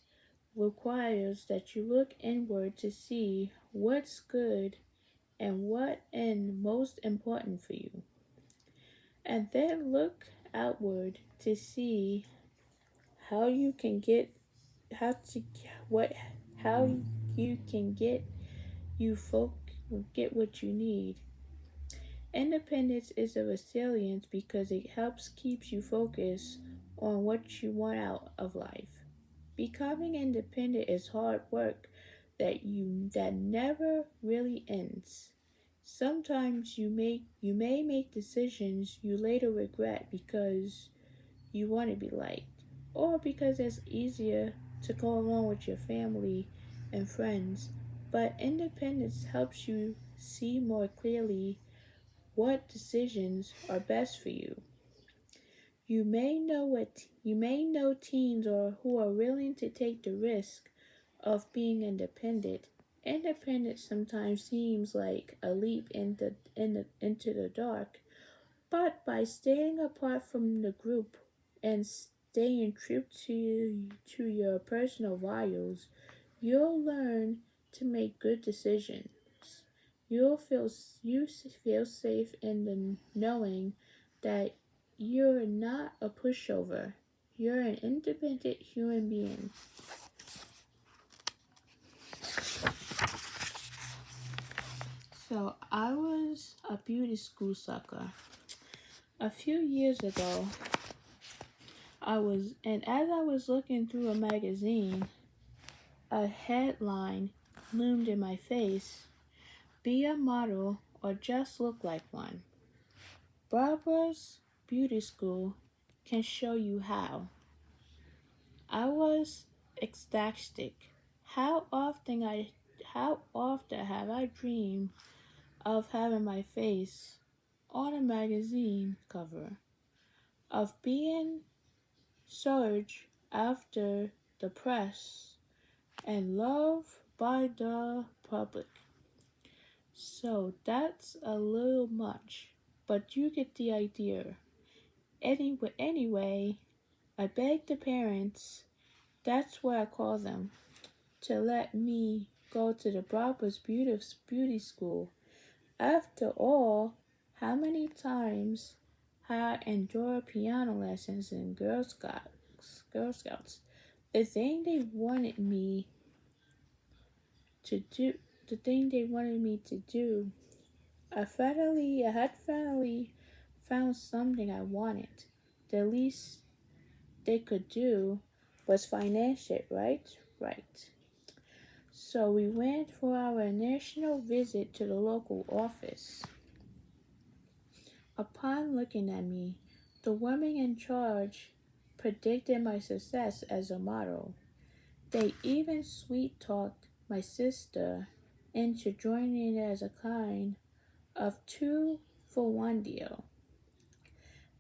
A: requires that you look inward to see what's good and what and most important for you, and then look outward to see how you can get how to what how you can you folk get what you need. Independence is a resilience because it helps keeps you focused on what you want out of life. Becoming independent is hard work that never really ends. Sometimes you may make decisions you later regret because you want to be liked, or because it's easier to go along with your family and friends. But independence helps you see more clearly what decisions are best for you. You may know teens or who are willing to take the risk of being independent. Independence sometimes seems like a leap into the dark, but by staying apart from the group and staying true to your personal values, you'll learn to make good decisions. You feel safe in the knowing that you're not a pushover. You're an independent human being. So I was a beauty school sucker. A few years ago, as I was looking through a magazine, a headline loomed in my face: be a model or just look like one. Barbara's Beauty School can show you how. I was ecstatic. How often I how often have I dreamed of having my face on a magazine cover, of being surged after the press and loved by the public. So that's a little much, but you get the idea. Anyway, I begged the parents, that's what I call them, to let me go to the Barbara's beauty school. After all, how many times had I enjoyed piano lessons in Girl Scouts? The thing they wanted me to do, the thing they wanted me to do, I had finally found something I wanted. The least they could do was finance it, right? Right. So we went for our national visit to the local office. Upon looking at me, the woman in charge predicted my success as a model. They even sweet talked my sister into joining as a kind of 2-for-1 deal.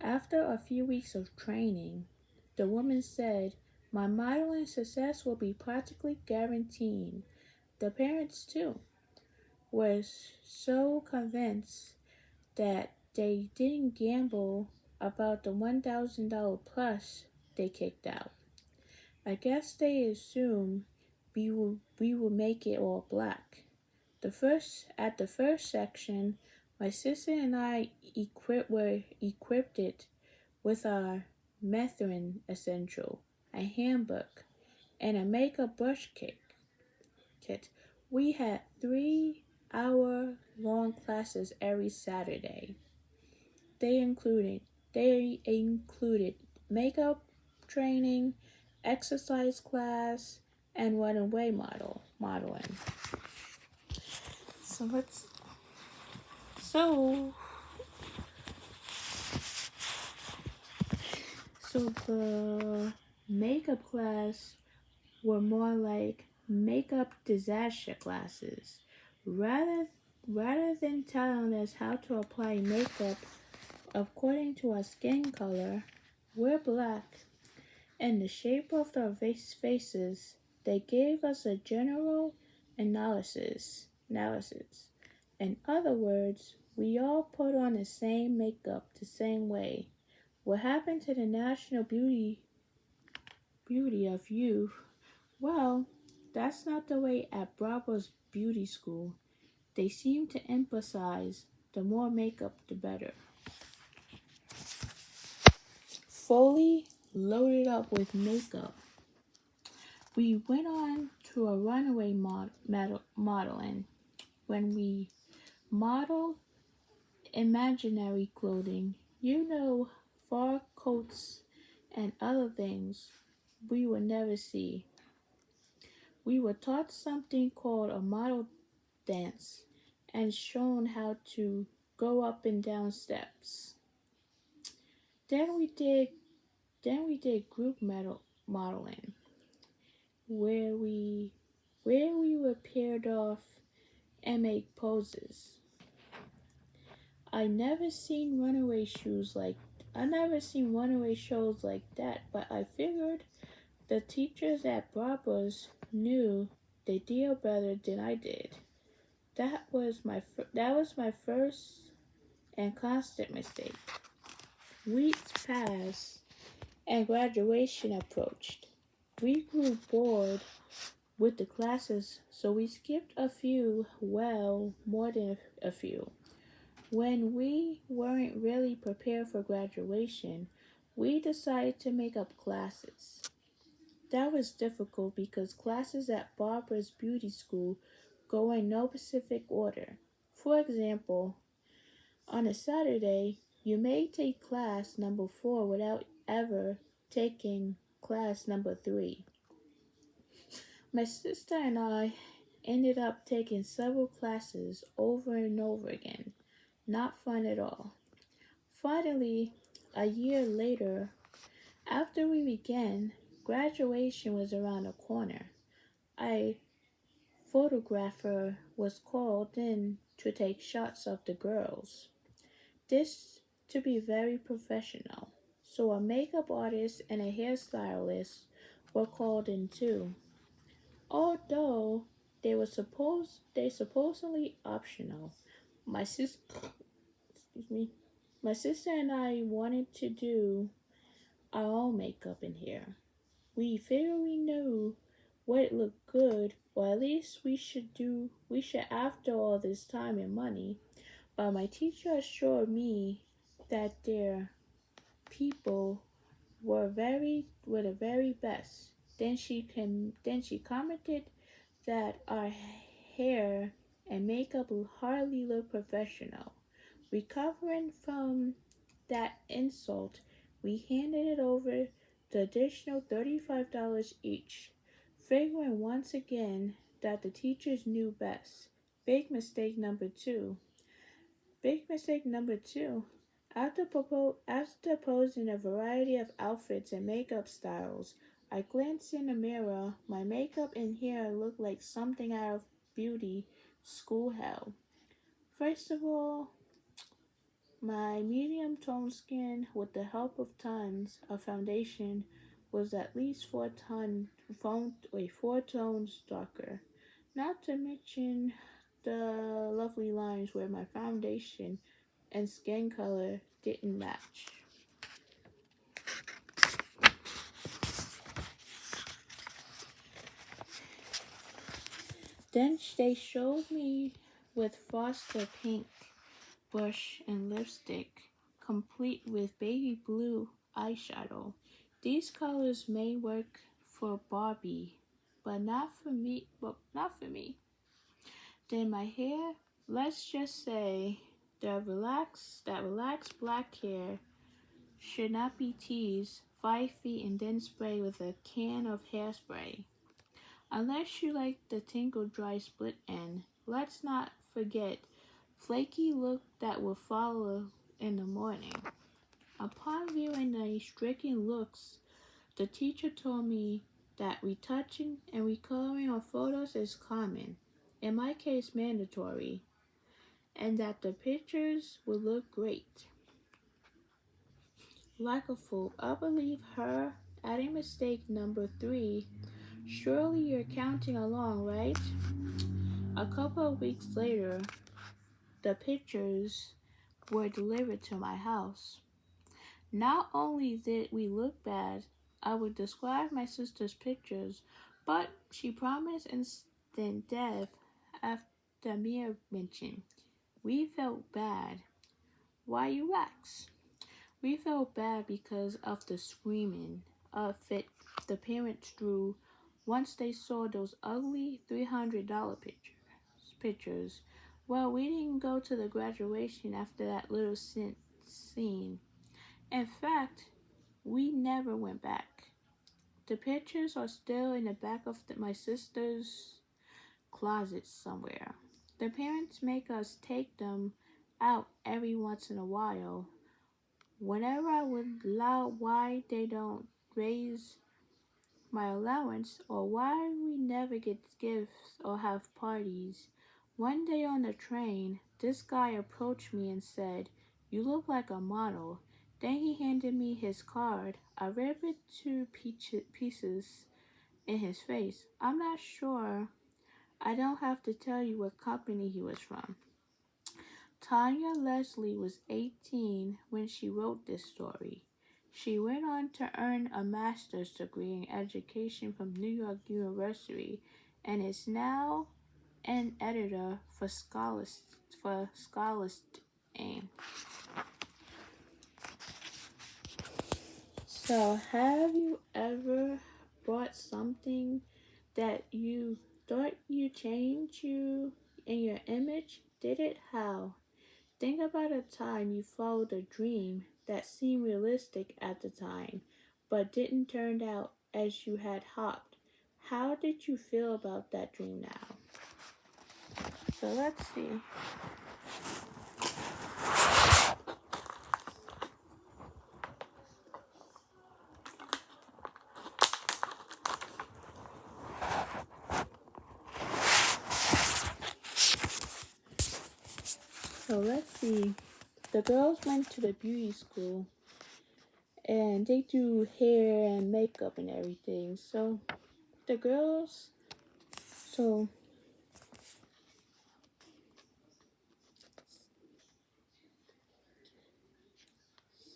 A: After a few weeks of training, the woman said my modeling success will be practically guaranteed. The parents, too, were so convinced that they didn't gamble about the $1,000 plus they kicked out. I guess they assumed we would make it all black. At the first section, my sister and I were equipped it with our methrin essential, a handbook, and a makeup brush kit. We had 3-hour-long classes every Saturday. They included they included makeup training, exercise class, and runaway modeling. So let's so so the makeup class were more like makeup disaster classes. Rather rather than telling us how to apply makeup according to our skin color, we're black, and the shape of our faces, they gave us a general analysis. In other words, we all put on the same makeup the same way. What happened to the national beauty of youth? Well, that's not the way at Bravo's beauty school. They seem to emphasize the more makeup, the better. Fully loaded up with makeup, we went on to a runaway modeling. When we modeled imaginary clothing, fur coats and other things we would never see. We were taught something called a model dance and shown how to go up and down steps. Then we did group modeling where we were paired off and make poses. I never seen runaway shows like that, but I figured the teachers at Barbara's knew the deal better than I did. That was my first and constant mistake. Weeks passed and graduation approached. We grew bored with the classes, so we skipped a few, well, more than a few. When we weren't really prepared for graduation, we decided to make up classes. That was difficult because classes at Barbara's beauty school go in no specific order. For example, on a Saturday, you may take class number 4 without ever taking class number 3. My sister and I ended up taking several classes over and over again. Not fun at all. Finally, a year later, after we began, graduation was around the corner. A photographer was called in to take shots of the girls. This to be very professional. So a makeup artist and a hairstylist were called in too. Although they supposedly optional. My sis excuse me. My sister and I wanted to do our own makeup in here. We figured we knew what looked good, or at least we should after all this time and money. But my teacher assured me that their people were the very best. Then she commented that our hair and makeup hardly look professional. Recovering from that insult, we handed it over the additional $35 each, figuring once again that the teachers knew best. Big mistake number two. Big mistake number two. After posing a variety of outfits and makeup styles, I glanced in the mirror. My makeup and hair looked like something out of beauty school hell. First of all, my medium toned skin, with the help of tons of foundation, was at least 4 tones darker. Not to mention the lovely lines where my foundation and skin color didn't match. Then they showed me with frosted pink blush and lipstick, complete with baby blue eyeshadow. These colors may work for Barbie, but not for me. Then my hair, let's just say that relaxed black hair should not be teased 5 feet and then sprayed with a can of hairspray. Unless you like the tingle dry split end, let's not forget flaky look that will follow in the morning. Upon viewing the stricken looks, the teacher told me that retouching and recoloring on photos is common, in my case mandatory, and that the pictures would look great. Like a fool, I believe her, adding mistake number 3. Surely you're counting along, right? A couple of weeks later, the pictures were delivered to my house. Not only did we look bad, I would describe my sister's pictures, but she promised instant death after mere mention. We felt bad. Why, you ask? We felt bad because of the screaming fit the parents drew once they saw those ugly $300 pictures. Well, we didn't go to the graduation after that little scene. In fact, we never went back. The pictures are still in the back of my sister's closet somewhere. The parents make us take them out every once in a while. Whenever I would allow why they don't raise my allowance or why we never get gifts or have parties. One day on the train, this guy approached me and said, "You look like a model." Then he handed me his card. I ripped it to pieces in his face. I'm not sure. I don't have to tell you what company he was from. Tanya Leslie was 18 when she wrote this story. She went on to earn a master's degree in education from New York University and is now an editor for Scholastic. So, have you ever bought something that you thought you changed you in your image? Did it? How? Think about a time you followed a dream that seemed realistic at the time, but didn't turn out as you had hoped. How did you feel about that dream now? So let's see. The girls went to the beauty school and they do hair and makeup and everything. So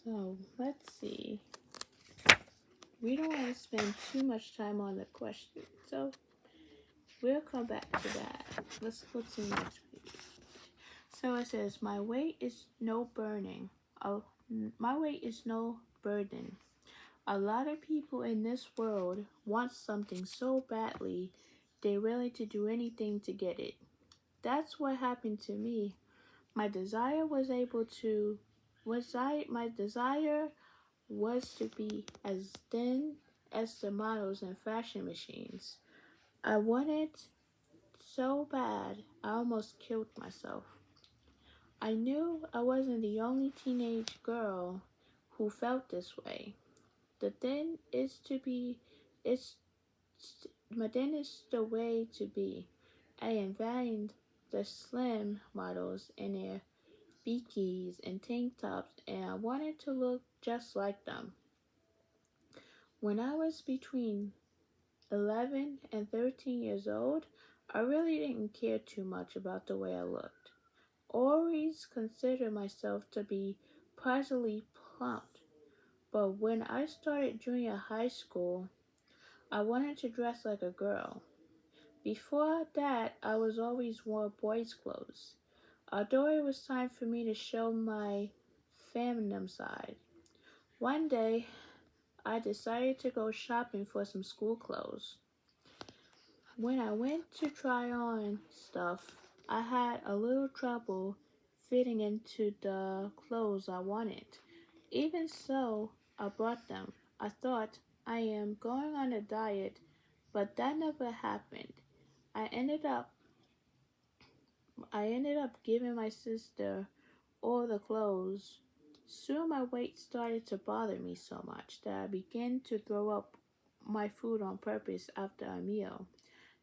A: So let's see. We don't want to spend too much time on the question, so we'll come back to that. Let's go to the next page. So it says, "My weight is no burning. Oh, my weight is no burden. A lot of people in this world want something so badly they're willing to do anything to get it. That's what happened to me. My desire was able to my desire was to be as thin as the models in fashion machines. I wanted so bad I almost killed myself. I knew I wasn't the only teenage girl who felt this way. The thin is to be is but then is the way to be. I envisioned the slim models in their bikinis and tank tops, and I wanted to look just like them. When I was between 11 and 13 years old, I really didn't care too much about the way I looked. Always considered myself to be pleasantly plump, but when I started junior high school, I wanted to dress like a girl. Before that, I was always wore boys' clothes. Although it was time for me to show my feminine side. One day, I decided to go shopping for some school clothes. When I went to try on stuff, I had a little trouble fitting into the clothes I wanted. Even so, I bought them. I thought I am going on a diet, but that never happened. I ended up I ended up giving my sister all the clothes. Soon my weight started to bother me so much that I began to throw up my food on purpose after a meal.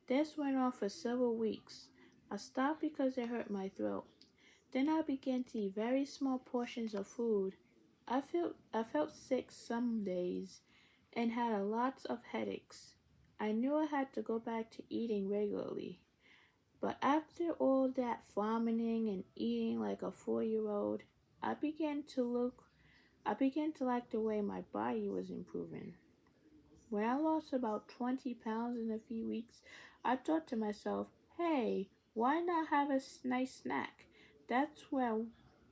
A: This went on for several weeks. I stopped because it hurt my throat. Then I began to eat very small portions of food. I felt sick some days and had a lot of headaches. I knew I had to go back to eating regularly. But after all that vomiting and eating like a 4-year-old, I began to like the way my body was improving. When I lost about 20 pounds in a few weeks, I thought to myself, hey, why not have a nice snack? That's where,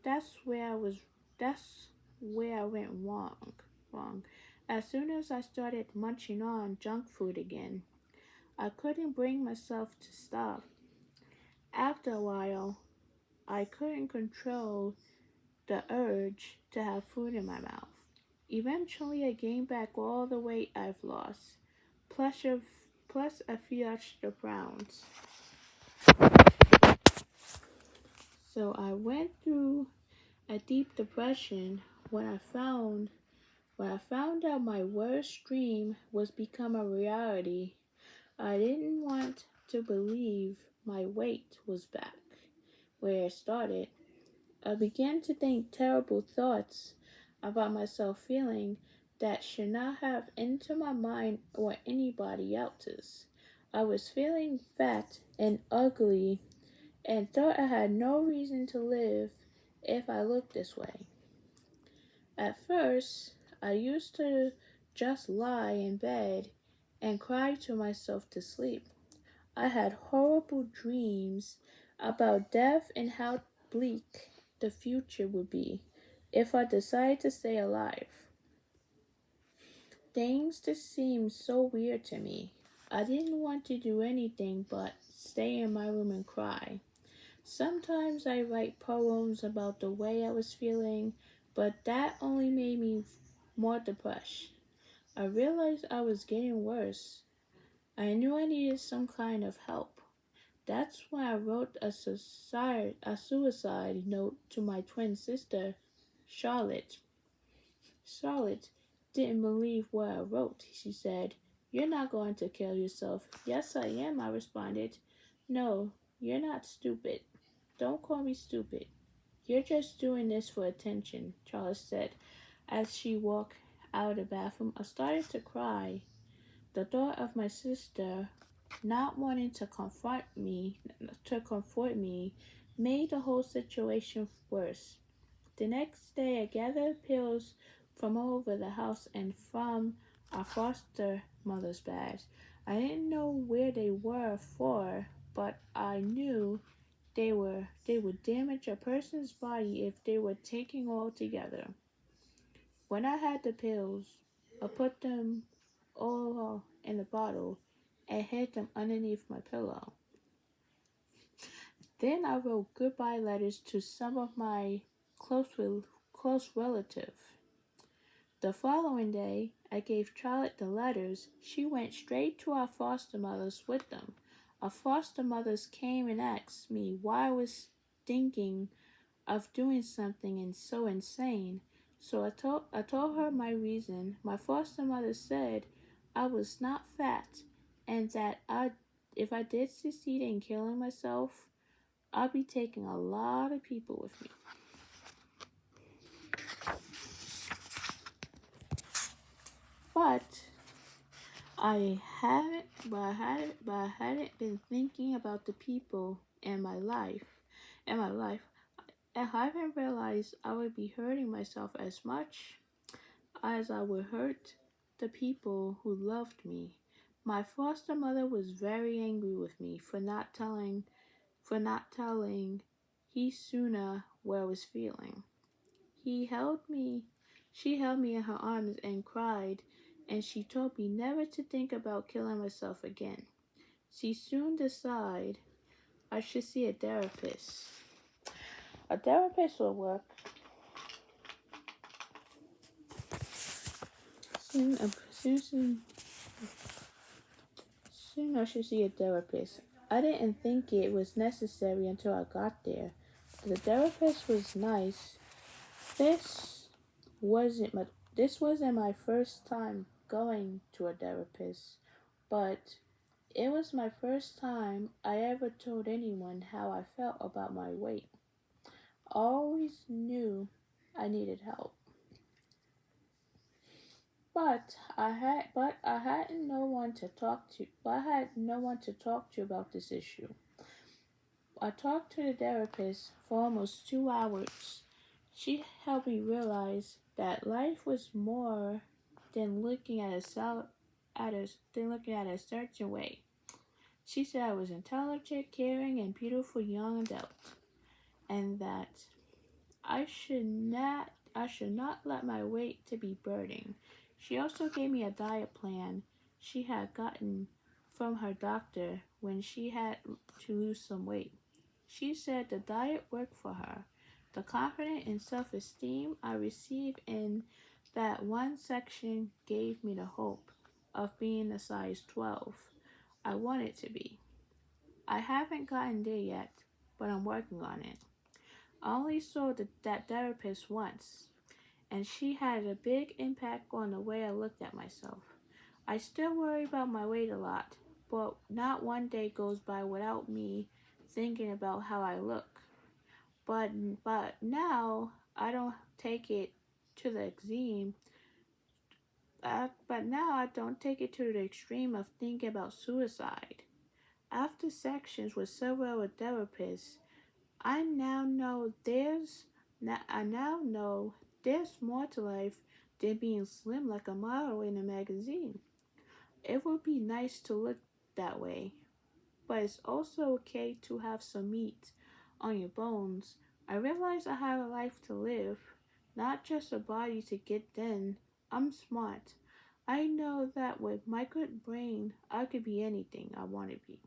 A: that's where I was, that's where I went wrong. As soon as I started munching on junk food again, I couldn't bring myself to stop. After a while, I couldn't control the urge to have food in my mouth. Eventually, I gained back all the weight I've lost, plus a few extra pounds. So I went through a deep depression when I found out my worst dream was become a reality. I didn't want to believe my weight was back where it started. I began to think terrible thoughts about myself feeling that should not have entered my mind or anybody else's. I was feeling fat and ugly and thought I had no reason to live if I looked this way. At first, I used to just lie in bed and cry to myself to sleep. I had horrible dreams about death and how bleak the future would be if I decided to stay alive. Things just seemed so weird to me. I didn't want to do anything but stay in my room and cry. Sometimes I write poems about the way I was feeling, but that only made me more depressed. I realized I was getting worse. I knew I needed some kind of help. That's why I wrote a suicide note to my twin sister, Charlotte. Charlotte didn't believe what I wrote. She said, "You're not going to kill yourself." "Yes, I am," I responded. "No, you're not stupid. Don't call me stupid. You're just doing this for attention," Charlotte said as she walked out of the bathroom. I started to cry. The thought of my sister not wanting to comfort me, made the whole situation worse. The next day, I gathered pills from all over the house and from our foster mother's bags. I didn't know where they were for, but I knew they would damage a person's body if they were taken all together. When I had the pills, I put them all in a bottle and hid them underneath my pillow. Then I wrote goodbye letters to some of my close relatives. The following day, I gave Charlotte the letters. She went straight to our foster mothers with them. Our foster mothers came and asked me why I was thinking of doing something and so insane. So I told her my reason. My foster mother said I was not fat and that if I did succeed in killing myself, I'd be taking a lot of people with me. But I hadn't been thinking about the people in my life. I haven't realized I would be hurting myself as much as I would hurt the people who loved me. My foster mother was very angry with me for not telling he sooner what I was feeling. He held me she held me in her arms and cried, and she told me never to think about killing myself again. She soon decided I should see a therapist. A therapist will work. Soon, soon I should see a therapist. I didn't think it was necessary until I got there. The therapist was nice. This wasn't my this wasn't my first time going to a therapist, but it was my first time I ever told anyone how I felt about my weight. I always knew I needed help. But I had no one to talk to. But I had no one to talk to about this issue. I talked to the therapist for almost 2 hours. She helped me realize that life was more than looking at a certain way. She said I was intelligent, caring, and beautiful young adult, and that I should not let my weight to be burden. She also gave me a diet plan she had gotten from her doctor when she had to lose some weight. She said the diet worked for her. The confidence and self-esteem I received in that one section gave me the hope of being a size 12 I wanted to be. I haven't gotten there yet, but I'm working on it. I only saw that therapist once, and she had a big impact on the way I looked at myself. I still worry about my weight a lot, but not one day goes by without me thinking about how I look. But but now I don't take it to the extreme. But now I don't take it to the extreme of thinking about suicide. After sections with several therapists, I now know there's more to life than being slim like a model in a magazine. It would be nice to look that way, but it's also okay to have some meat on your bones. I realize I have a life to live, not just a body to get thin. I'm smart. I know that with my good brain, I could be anything I want to be.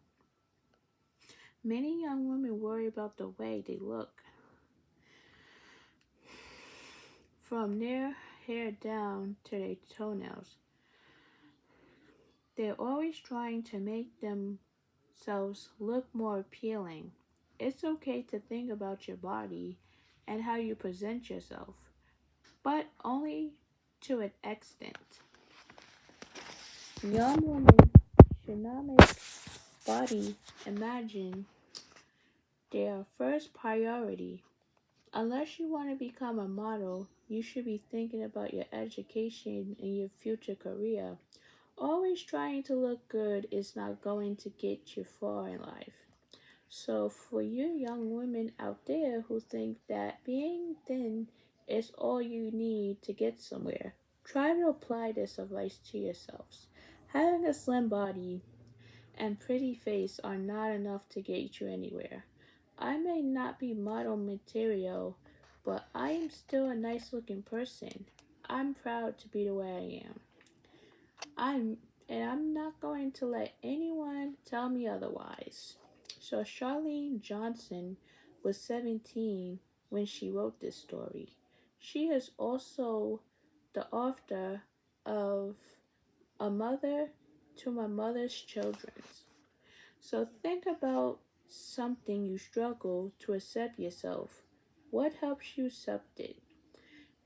A: Many young women worry about the way they look, from their hair down to their toenails. They're always trying to make themselves look more appealing. It's okay to think about your body and how you present yourself, but only to an extent. Young women should not make body imagine their first priority. Unless you want to become a model, you should be thinking about your education and your future career. Always trying to look good is not going to get you far in life. So, for you young women out there who think that being thin is all you need to get somewhere, try to apply this advice to yourselves. Having a slim body and pretty face are not enough to get you anywhere. I may not be model material, but I am still a nice looking person. I'm proud to be the way I am. I'm and I'm not going to let anyone tell me otherwise. So Charlene Johnson was 17 when she wrote this story. She is also the author of A Mother to My Mother's Children. So think about something you struggle to accept yourself. What helps you accept it?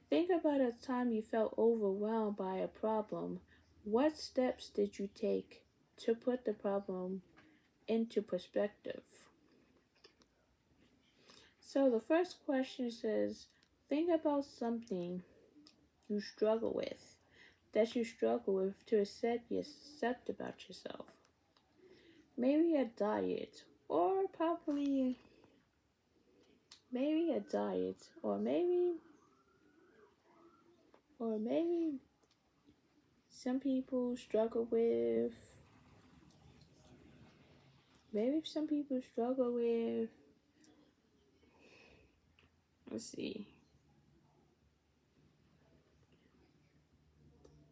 A: Think about a time you felt overwhelmed by a problem. What steps did you take to put the problem into perspective? So the first question says, think about something you struggle with, to accept about yourself. Maybe a diet, or probably maybe a diet, or maybe some people struggle with maybe some people struggle with let's see.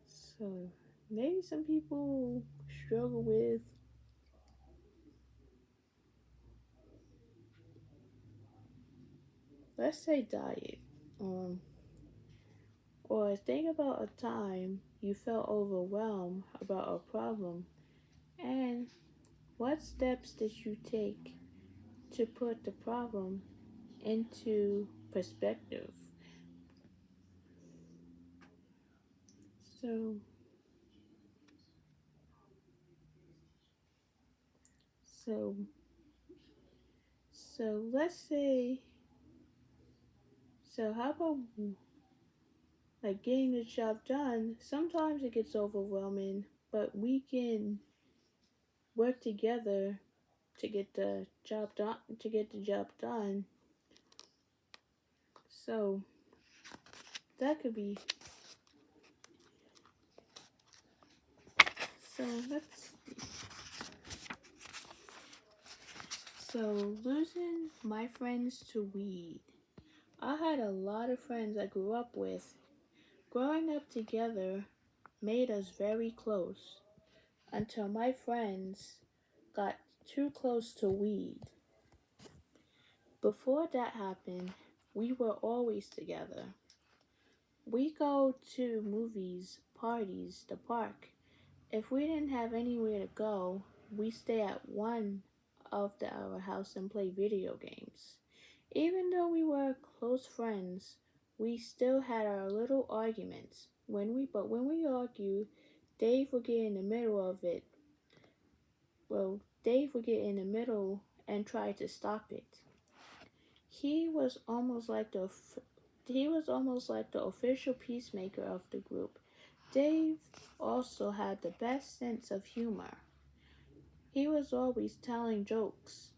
A: So maybe some people struggle with, let's say, diet. Um, or think about a time you felt overwhelmed about a problem, and what steps did you take to put the problem into perspective? So, so, so let's say, so how about like getting the job done? Sometimes it gets overwhelming, but we can work together to get the job done. So that could be. So let's. So losing my friends to weed. I had a lot of friends I grew up with. Growing up together made us very close until my friends got too close to weed. Before that happened, we were always together. We go to movies, parties, the park. If we didn't have anywhere to go, we stay at one of our house and play video games. Even though we were close friends, we still had our little arguments. When we argue, Dave would get in the middle of it. Well, Dave would get in the middle and try to stop it. He was almost like the official peacemaker of the group. Dave also had the best sense of humor. He was always telling jokes.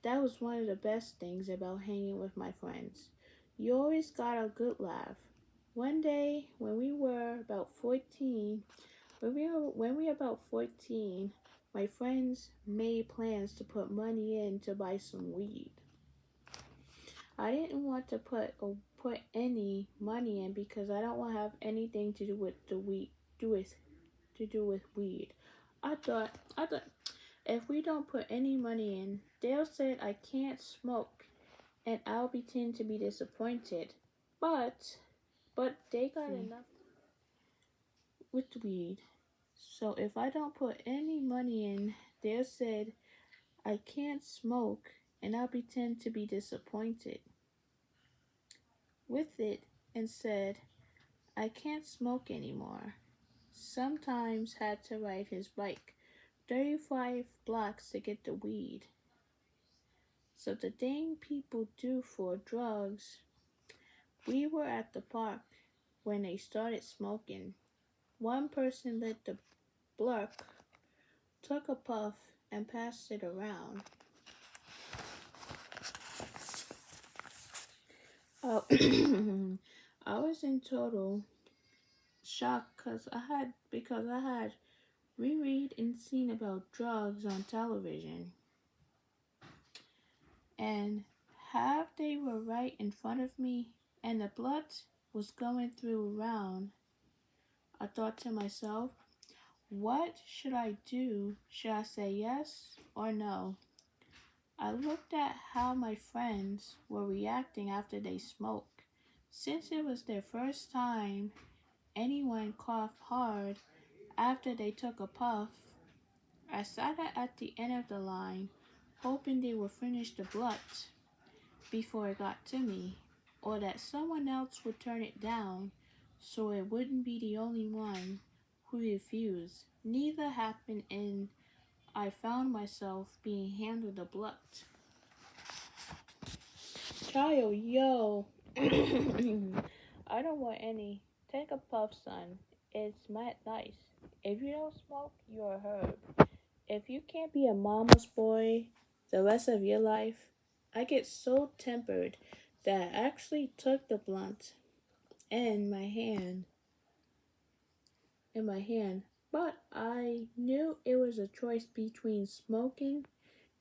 A: That was one of the best things about hanging with my friends. You always got a good laugh. One day, when we were about 14, my friends made plans to put money in to buy some weed. I didn't want to put any money in because I don't want to have anything to do with the weed weed. I thought if we don't put any money in, Dale said I can't smoke and I'll pretend to be disappointed. But they got enough with the weed. So if I don't put any money in, Dale said I can't smoke and I'll pretend to be disappointed with it and said I can't smoke anymore. Sometimes had to ride his bike 35 blocks to get the weed. So the thing people do for drugs, we were at the park when they started smoking. One person lit the blunt, took a puff, and passed it around. Uh, I was in total shock because I had reread and seen about drugs on television, and half they were right in front of me, and the blood was going through around. I thought to myself, what should I do? Should I say yes or no? I looked at how my friends were reacting after they smoked. Since it was their first time anyone coughed hard after they took a puff, I sat at the end of the line, hoping they would finish the blunt before it got to me, or that someone else would turn it down so it wouldn't be the only one who refused. Neither happened, and I found myself being handed a blunt. Child, yo. I don't want any. Take a puff, son. It's mad nice. If you don't smoke, you're a herb. If you can't be a mama's boy the rest of your life, I get so tempered that I actually took the blunt in my hand, but I knew it was a choice between smoking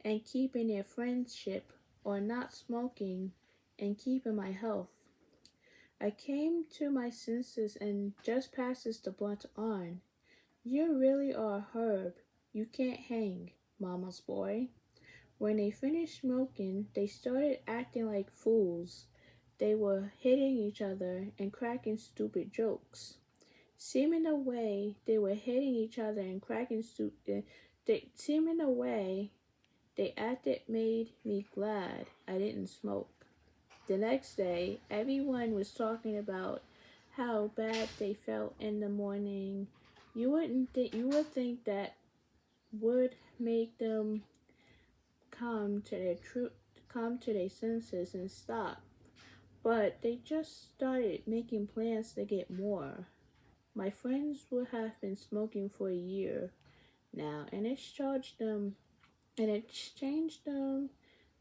A: and keeping their friendship or not smoking and keeping my health. I came to my senses and just passes the blunt on. You really are a herb. You can't hang, mama's boy. When they finished smoking, they started acting like fools. They were hitting each other and cracking stupid jokes. Seeming the way they were hitting each other and cracking stupid, seeming the way they acted made me glad I didn't smoke. The next day, everyone was talking about how bad they felt in the morning. You would think that would make them come to their true come to their senses and stop. But they just started making plans to get more. My friends would have been smoking for a year now, and it's changed them.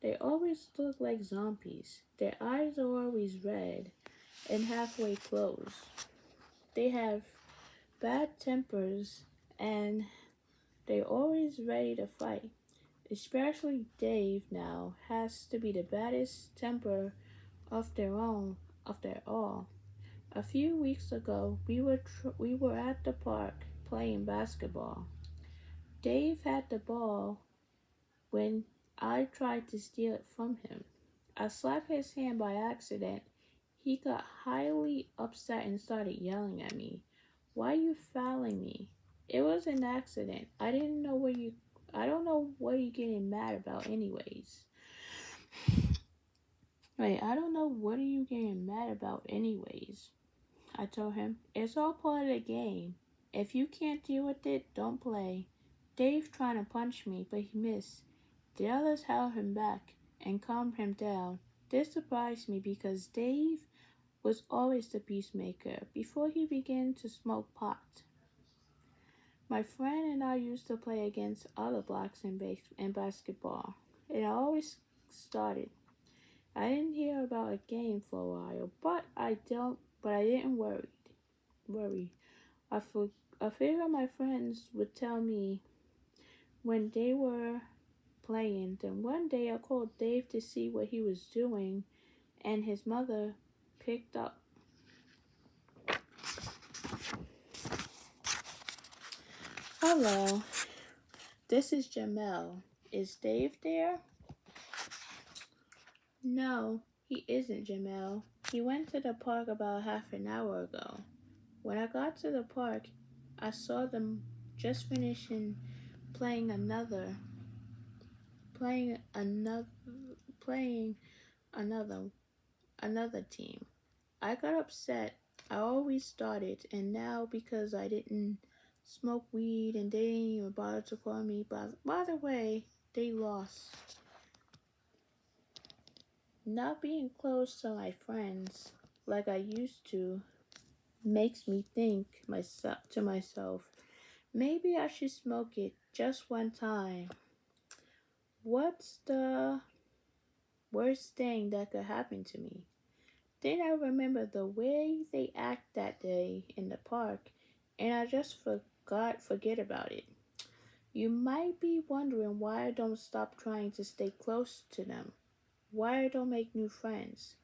A: They always look like zombies. Their eyes are always red and halfway closed. They have bad tempers and they're always ready to fight. Especially Dave now has to be the baddest temper of their all. A few weeks ago, we were at the park playing basketball. Dave had the ball when I tried to steal it from him. I slapped his hand by accident. He got highly upset and started yelling at me. Why are you fouling me? It was an accident. I don't know what you're getting mad about anyways. Wait, I don't know what are you getting mad about anyways. I told him, it's all part of the game. If you can't deal with it, don't play. Dave tried to punch me, but he missed. The others held him back and calmed him down. This surprised me because Dave was always the peacemaker before he began to smoke pot. My friend and I used to play against other blacks in basketball. It always started. I didn't hear about a game for a while, but I didn't worry. I, for, I figured my friends would tell me when they were playing. Then one day I called Dave to see what he was doing, and his mother picked up. Hello, this is Jamel. Is Dave there? No, he isn't, Jamel. He went to the park about half an hour ago. When I got to the park, I saw them just finishing playing another, playing another, playing another, another team. I got upset. I always started, and now because I didn't smoke weed and they didn't even bother to call me, but by the way, they lost. Not being close to my friends like I used to makes me think to myself, maybe I should smoke it just one time. What's the worst thing that could happen to me? Then I remember the way they act that day in the park, and I just forget about it. You might be wondering why I don't stop trying to stay close to them, why I don't make new friends.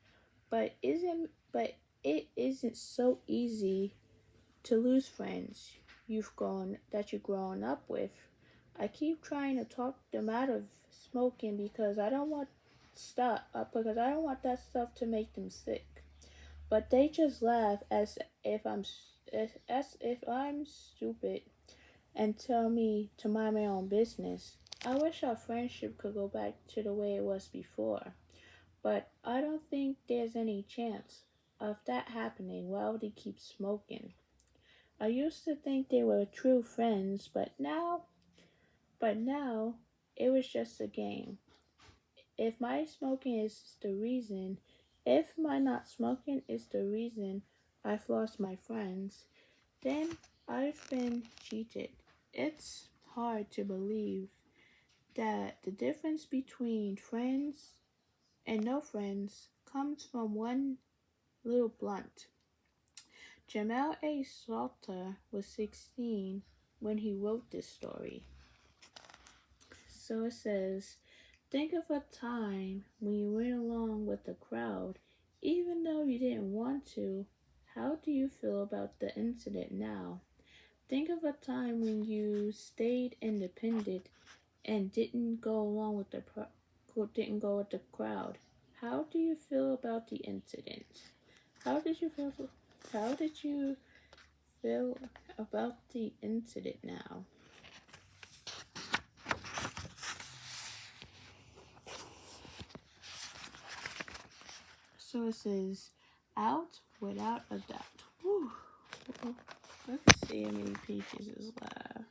A: But it isn't so easy to lose friends you've grown up with. I keep trying to talk them out of smoking because I don't want that stuff to make them sick. But they just laugh as if I'm stupid and tell me to mind my own business. I wish our friendship could go back to the way it was before, but I don't think there's any chance of that happening while they keep smoking. I used to think they were true friends, but now it was just a game. If my smoking is the reason, if my not smoking is the reason I've lost my friends, then I've been cheated. It's hard to believe that the difference between friends and no friends comes from one little blunt. Jamal A. Salter was 16 when he wrote this story. So it says, think of a time when you went along with the crowd, even though you didn't want to. How do you feel about the incident now? Think of a time when you stayed independent and didn't go with the crowd. How do you feel about the incident? How did you feel? How did you feel about the incident now? So it says, out without a doubt. Whew. Let's see how many pages is left.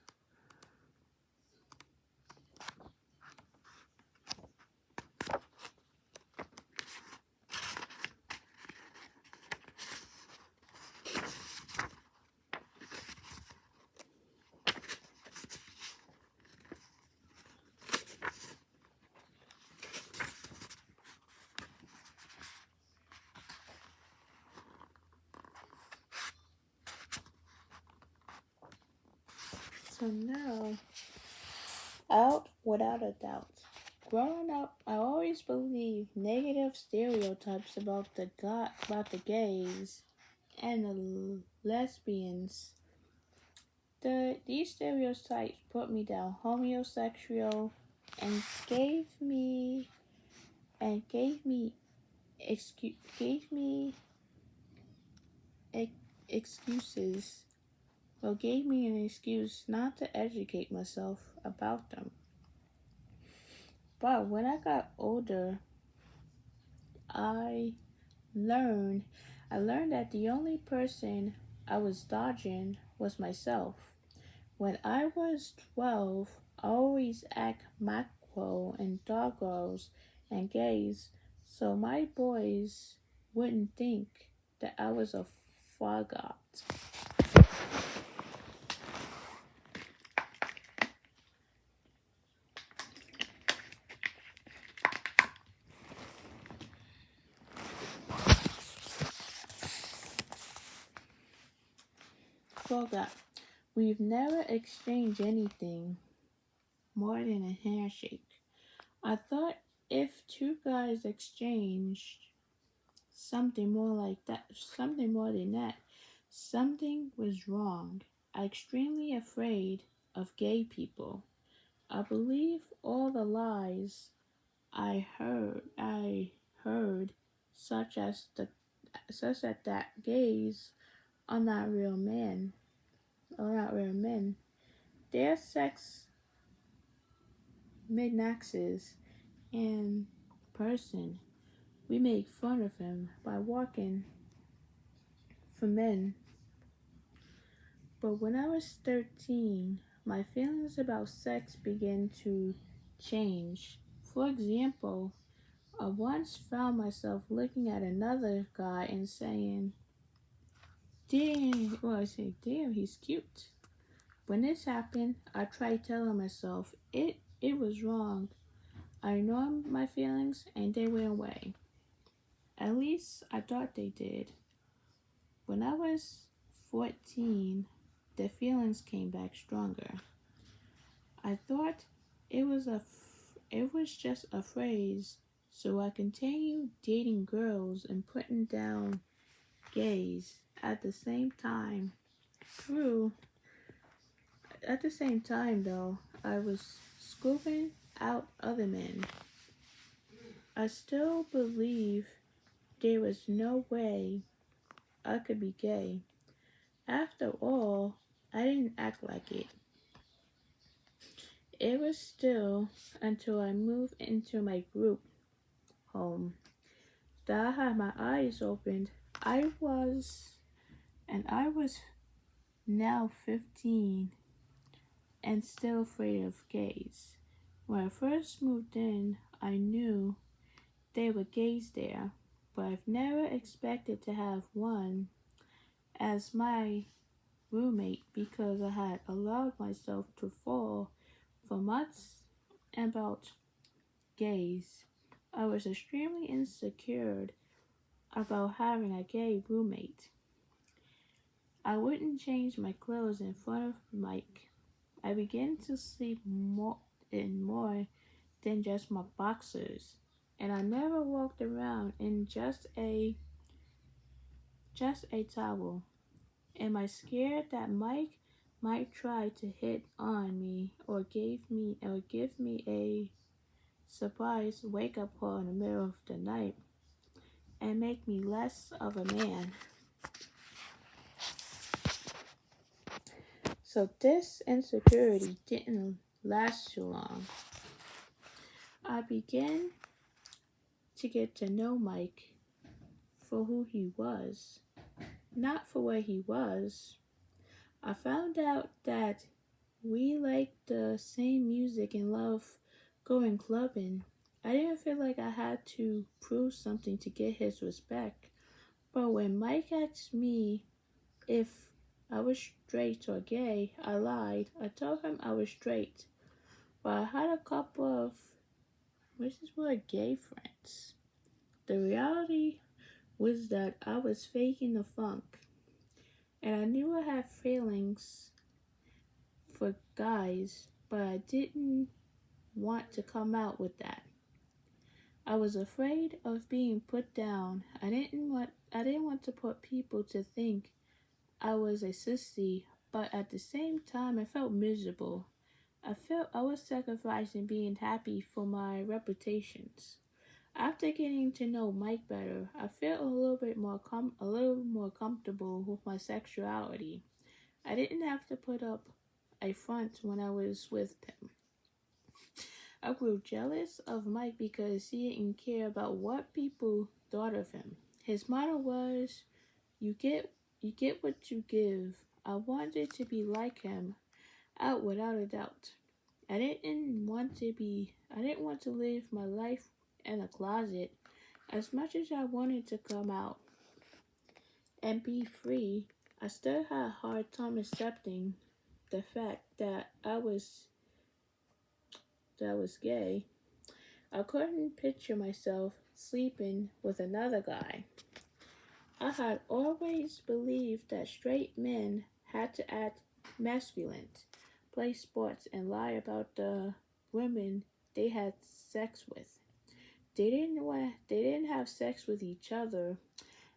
A: So now, out without a doubt. Growing up, I always believed negative stereotypes about the gays and the lesbians. These stereotypes put me down homosexual and gave me excuses. Well, gave me an excuse not to educate myself about them. But when I got older, I learned I learned that the only person I was dodging was myself. When I was 12, I always act macro and doggos and gays, so my boys wouldn't think that I was a fagot. Fagot. We've never exchanged anything more than a handshake. I thought if two guys exchanged something more than that, something was wrong. I'm extremely afraid of gay people. I believe all the lies I heard, such as that gays are not real men, are not real men. They're sex midnaxes in person. We make fun of him by walking for men. But when I was 13, my feelings about sex began to change. For example, I once found myself looking at another guy and saying, damn, he's cute. When this happened, I tried telling myself it was wrong. I ignored my feelings and they went away. At least I thought they did. When I was 14, the feelings came back stronger. I thought it was just a phrase, so I continued dating girls and putting down gays. True. At the same time, though, I was scooping out other men. I still believe there was no way I could be gay. After all, I didn't act like it. It was still until I moved into my group home that I had my eyes opened. I was now 15 and still afraid of gays. When I first moved in, I knew there were gays there, but I've never expected to have one as my roommate because I had allowed myself to fall for months about gays. I was extremely insecure about having a gay roommate. I wouldn't change my clothes in front of Mike. I began to sleep more in more than just my boxers, and I never walked around in just a towel. Am I scared that Mike might try to hit on me or give me a surprise wake up call in the middle of the night and make me less of a man? So this insecurity didn't last too long. I began to get to know Mike for who he was, not for where he was. I found out that we liked the same music and love going clubbing. I didn't feel like I had to prove something to get his respect. But when Mike asked me if I was straight or gay, I lied. I told him I was straight. But I had a couple of, what's this word, gay friends. The reality was that I was faking the funk. And I knew I had feelings for guys, but I didn't want to come out with that. I was afraid of being put down. I didn't want to put people to think I was a sissy, but at the same time I felt miserable. I felt I was sacrificing being happy for my reputations. After getting to know Mike better, I felt a little more comfortable with my sexuality. I didn't have to put up a front when I was with him. I grew jealous of Mike because he didn't care about what people thought of him. His motto was, "You get what you give." I wanted to be like him, out without a doubt. I didn't want to live my life in a closet. As much as I wanted to come out and be free, I still had a hard time accepting the fact that I was gay. I couldn't picture myself sleeping with another guy. I had always believed that straight men had to act masculine, play sports, and lie about the women they had sex with. They didn't have sex with each other.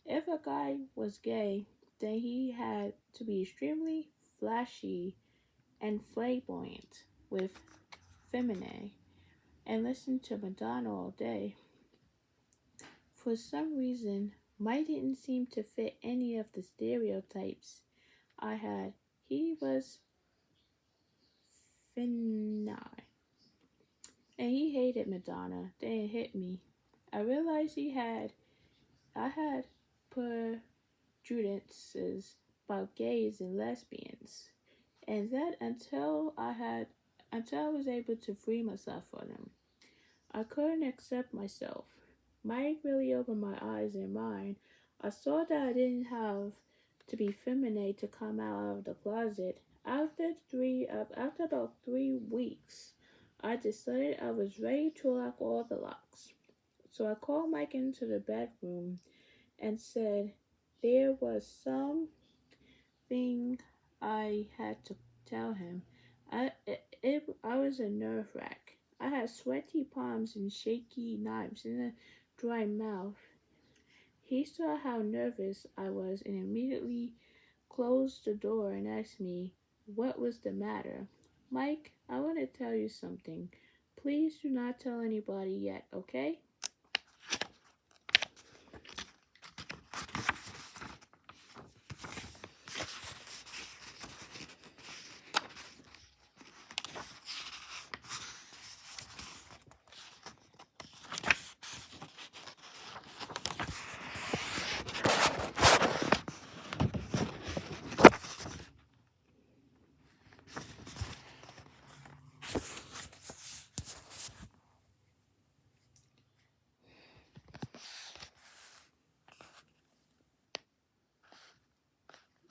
A: If a guy was gay, then he had to be extremely flashy and flamboyant with feminine and listen to Madonna all day. For some reason, Mike didn't seem to fit any of the stereotypes I had. He was feminine, and he hated Madonna. Then it hit me. I realized I had prejudices about gays and lesbians, and that until I was able to free myself from them, I couldn't accept myself. Mike really opened my eyes and mind. I saw that I didn't have to be feminine to come out of the closet. After about 3 weeks, I decided I was ready to lock all the locks. So I called Mike into the bedroom and said there was something I had to tell him. I was a nerve wrack. I had sweaty palms and shaky knives and a dry mouth. He saw how nervous I was and immediately closed the door and asked me what was the matter. Mike, I want to tell you something. Please do not tell anybody yet, okay?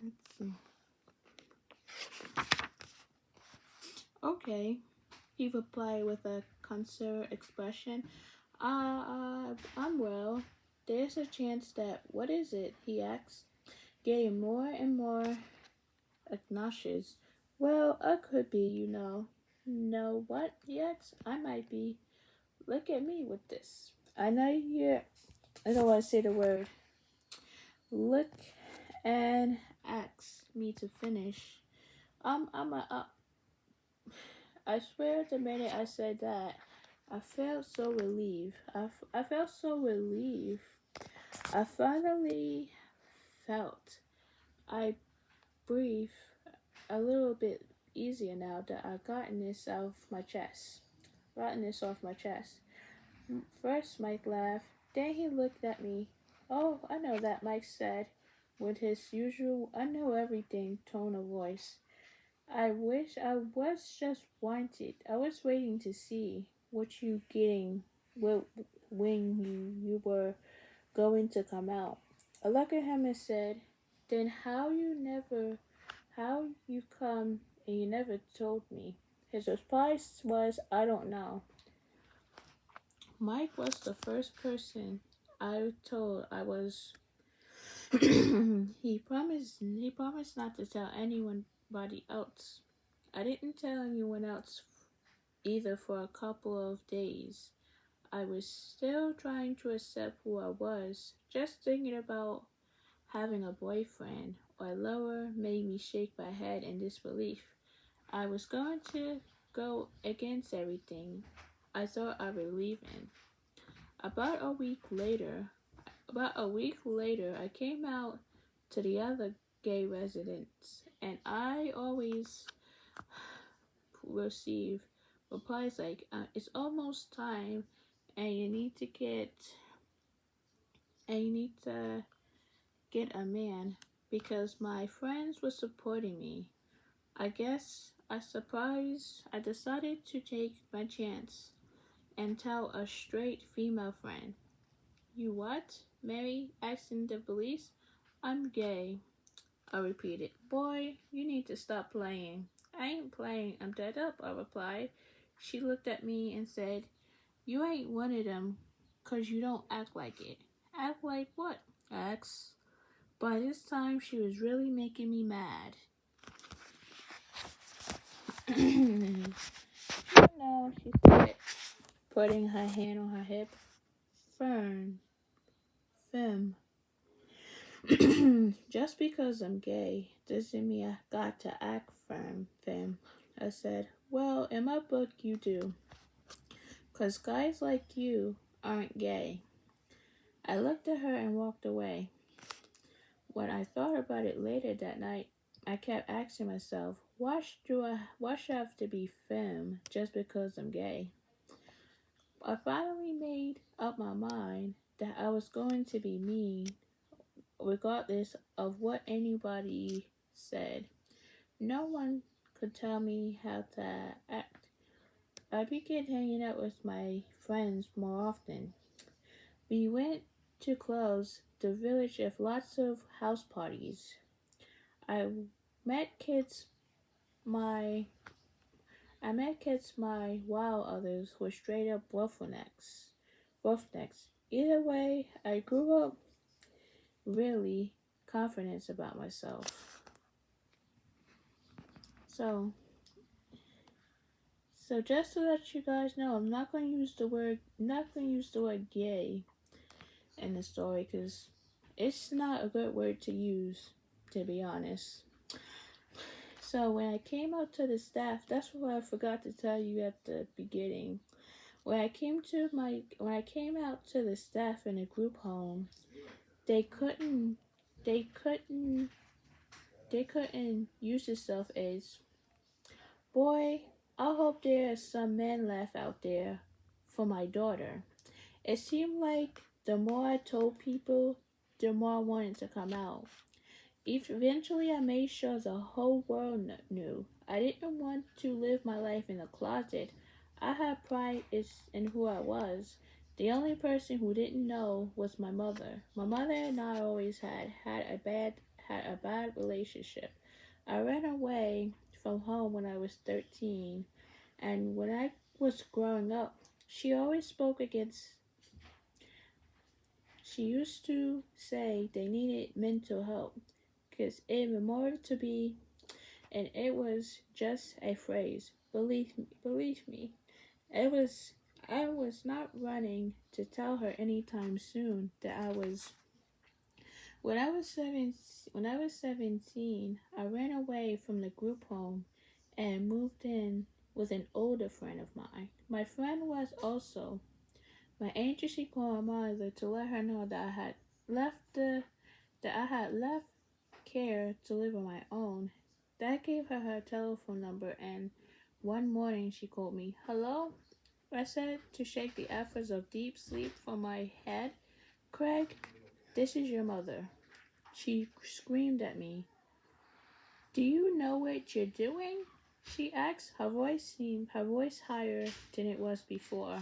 A: Let's see. Okay, he replied with a concerned expression. I'm well. There's a chance that. What is it? He asked, getting more and more obnoxious. Well, I could be, you know. No, what? He asked. I might be. Look at me with this. I know you're. I don't want to say the word. Look and ask me to finish. I'm a. I swear the minute I said that, I felt so relieved. I felt so relieved. I finally felt I breathe a little bit easier now that I gotten this off my chest. Gotten this off my chest. First, Mike laughed. Then he looked at me. Oh, I know that, Mike said, with his usual I know everything tone of voice. I wish I was just wanted. I was waiting to see what you getting when you were going to come out. I looked at him and said, then how you come and you never told me? His response was, I don't know. Mike was the first person I told I was he promised not to tell anybody else. I didn't tell anyone else either for a couple of days. I was still trying to accept who I was. Just thinking about having a boyfriend or lover made me shake my head in disbelief. I was going to go against everything I thought I believed in. About a week later, I came out to the other gay residents, and I always receive replies like, "It's almost time, and you need to get a man," because my friends were supporting me. I guess I decided to take my chance and tell a straight female friend. You what? Mary asking the police. I'm gay. I repeated. Boy, you need to stop playing. I ain't playing. I'm dead up, I replied. She looked at me and said, you ain't one of them 'cause you don't act like it. Act like what? I asked. By this time, she was really making me mad. No, she said, putting her hand on her hip. Fern. Fem. Just because I'm gay doesn't mean I got to act firm, femme. I said, well, in my book, you do. 'Cause guys like you aren't gay. I looked at her and walked away. When I thought about it later that night, I kept asking myself, why should I have to be femme just because I'm gay? I finally made up my mind that I was going to be mean regardless of what anybody said. No one could tell me how to act. I began hanging out with my friends more often. We went to clubs, the village of lots of house parties. I met kids my while others were straight up bottlenecks. both next. Either way, I grew up really confident about myself. So, so just to let you guys know, I'm not gonna use the word, not gonna use the word gay in the story because it's not a good word to use, to be honest. So when I came out to the staff, that's what I forgot to tell you at the beginning. When I came out to the staff in a group home, they couldn't they couldn't they couldn't use the stuff as, boy, I hope there's some man laugh out there for my daughter. It seemed like the more I told people, the more I wanted to come out. Eventually, I made sure the whole world knew. I didn't want to live my life in a closet. I had pride in who I was. The only person who didn't know was my mother. My mother and I always had a bad relationship. I ran away from home when I was 13, and when I was growing up, she always spoke against. She used to say they needed mental help because it was more to be, and it was just a phrase. Believe me, it was. I was not running to tell her anytime soon that I was. When I was 17, I ran away from the group home and moved in with an older friend of mine. My friend was also my agency called my mother to let her know that I had left care to live on my own. That gave her her telephone number, and one morning she called me. Hello? I said to shake the efforts of deep sleep from my head. Craig, this is your mother. She screamed at me. Do you know what you're doing? She asked. Her voice higher than it was before.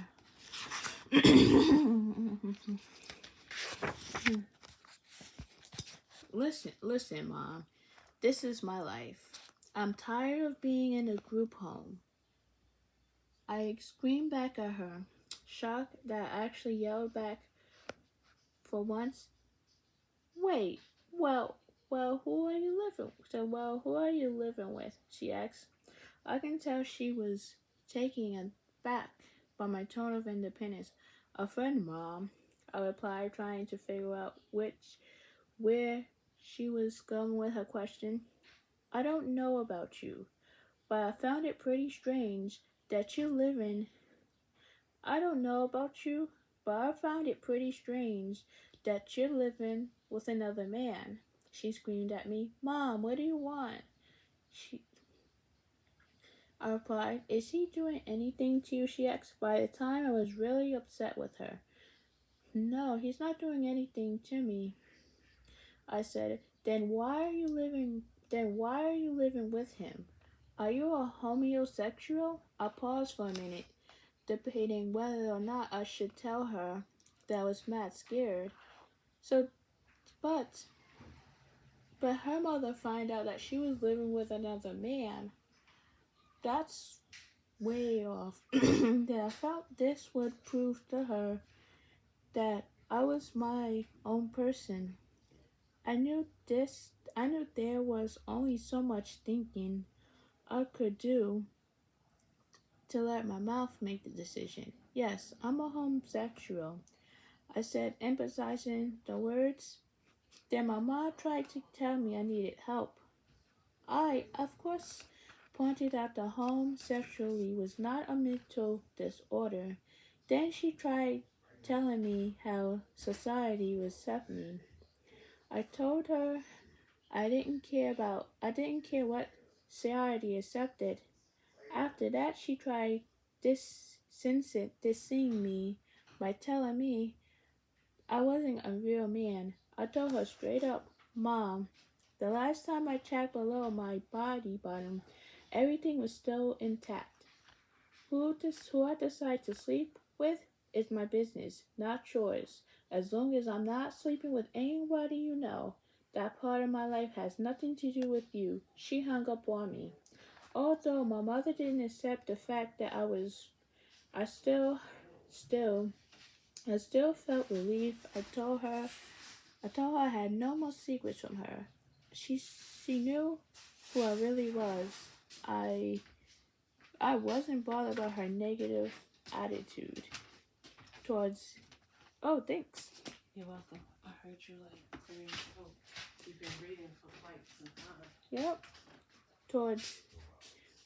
A: Listen, Mom. This is my life. I'm tired of being in a group home. I screamed back at her, shocked that I actually yelled back for once. Wait, who are you living with? Who are you living with? She asked. I can tell she was taken aback by my tone of independence. A friend, Mom, I replied, trying to figure out where she was going with her question. I don't know about you, but I found it pretty strange that you live in. I don't know about you, but I found it pretty strange that you're living with another man. She screamed at me. Mom, what do you want? She, I replied. Is he doing anything to you? She asked. By the time I was really upset with her. No, he's not doing anything to me. I said. Then why are you living with him? Are you a homosexual? I paused for a minute, debating whether or not I should tell her that I was mad scared. So, but, but her mother found out that she was living with another man. That's way off. That I felt this would prove to her that I was my own person. I knew this. I knew there was only so much thinking I could do to let my mouth make the decision. Yes, I'm a homosexual, I said, emphasizing the words. Then my mom tried to tell me I needed help. I, of course, pointed out that homosexuality was not a mental disorder. Then she tried telling me how society was accepting. I told her I didn't care what society accepted. After that she tried dissing me by telling me I wasn't a real man. I told her straight up, Mom, the last time I checked below my body bottom, everything was still intact. Who I decide to sleep with is my business, not yours. As long as I'm not sleeping with anybody you know, that part of my life has nothing to do with you. She hung up on me. Although my mother didn't accept the fact that I still I still felt relief. I told her I had no more secrets from her. She knew who I really was. I I wasn't bothered by her negative attitude towards. Oh, thanks.
B: You're welcome. I heard you like clearing your throat. You've been reading for quite some time.
A: Yep. Towards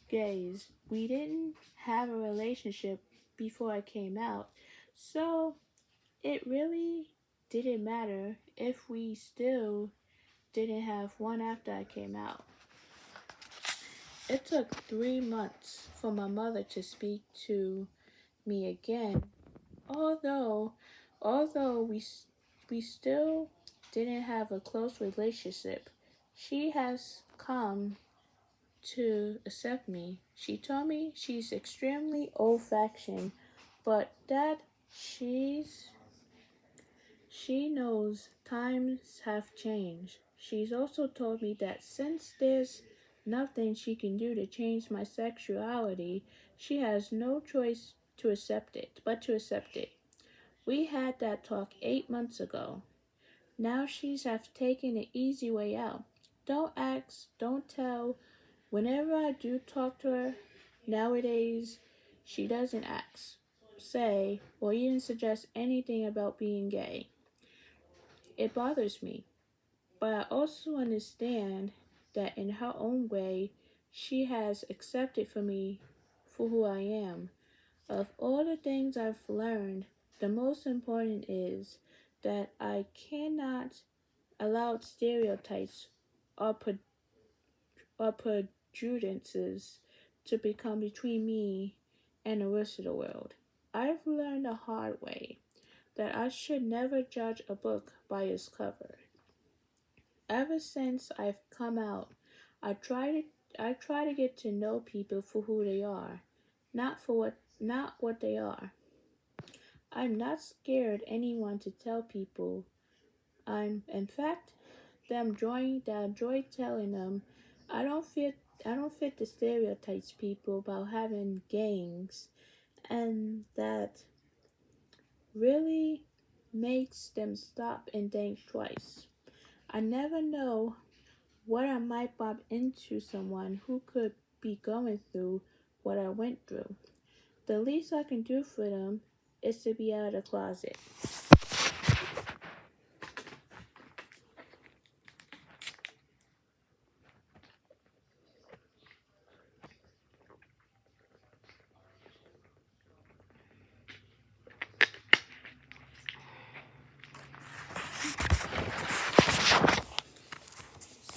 A: gays. We didn't have a relationship before I came out, so it really didn't matter if we still didn't have one after I came out. It took 3 months for my mother to speak to me again, although we still didn't have a close relationship. She has come to accept me. She told me she's extremely old-fashioned, but that she knows times have changed. She's also told me that since there's nothing she can do to change my sexuality, she has no choice but to accept it. We had that talk 8 months ago. Now she's have taken the easy way out. Don't ask, don't tell. Whenever I do talk to her, nowadays, she doesn't ask, say, or even suggest anything about being gay. It bothers me, but I also understand that in her own way, she has accepted for me for who I am. Of all the things I've learned, the most important is that I cannot allow stereotypes or, or prejudices to become between me and the rest of the world. I've learned the hard way that I should never judge a book by its cover. Ever since I've come out, I try to get to know people for who they are, not what they are. I'm not scared anyone to tell people. I'm in fact that enjoy telling them I don't fit the stereotypes people about having gangs, and that really makes them stop and think twice. I never know what I might bump into someone who could be going through what I went through. The least I can do for them is to be out of the closet.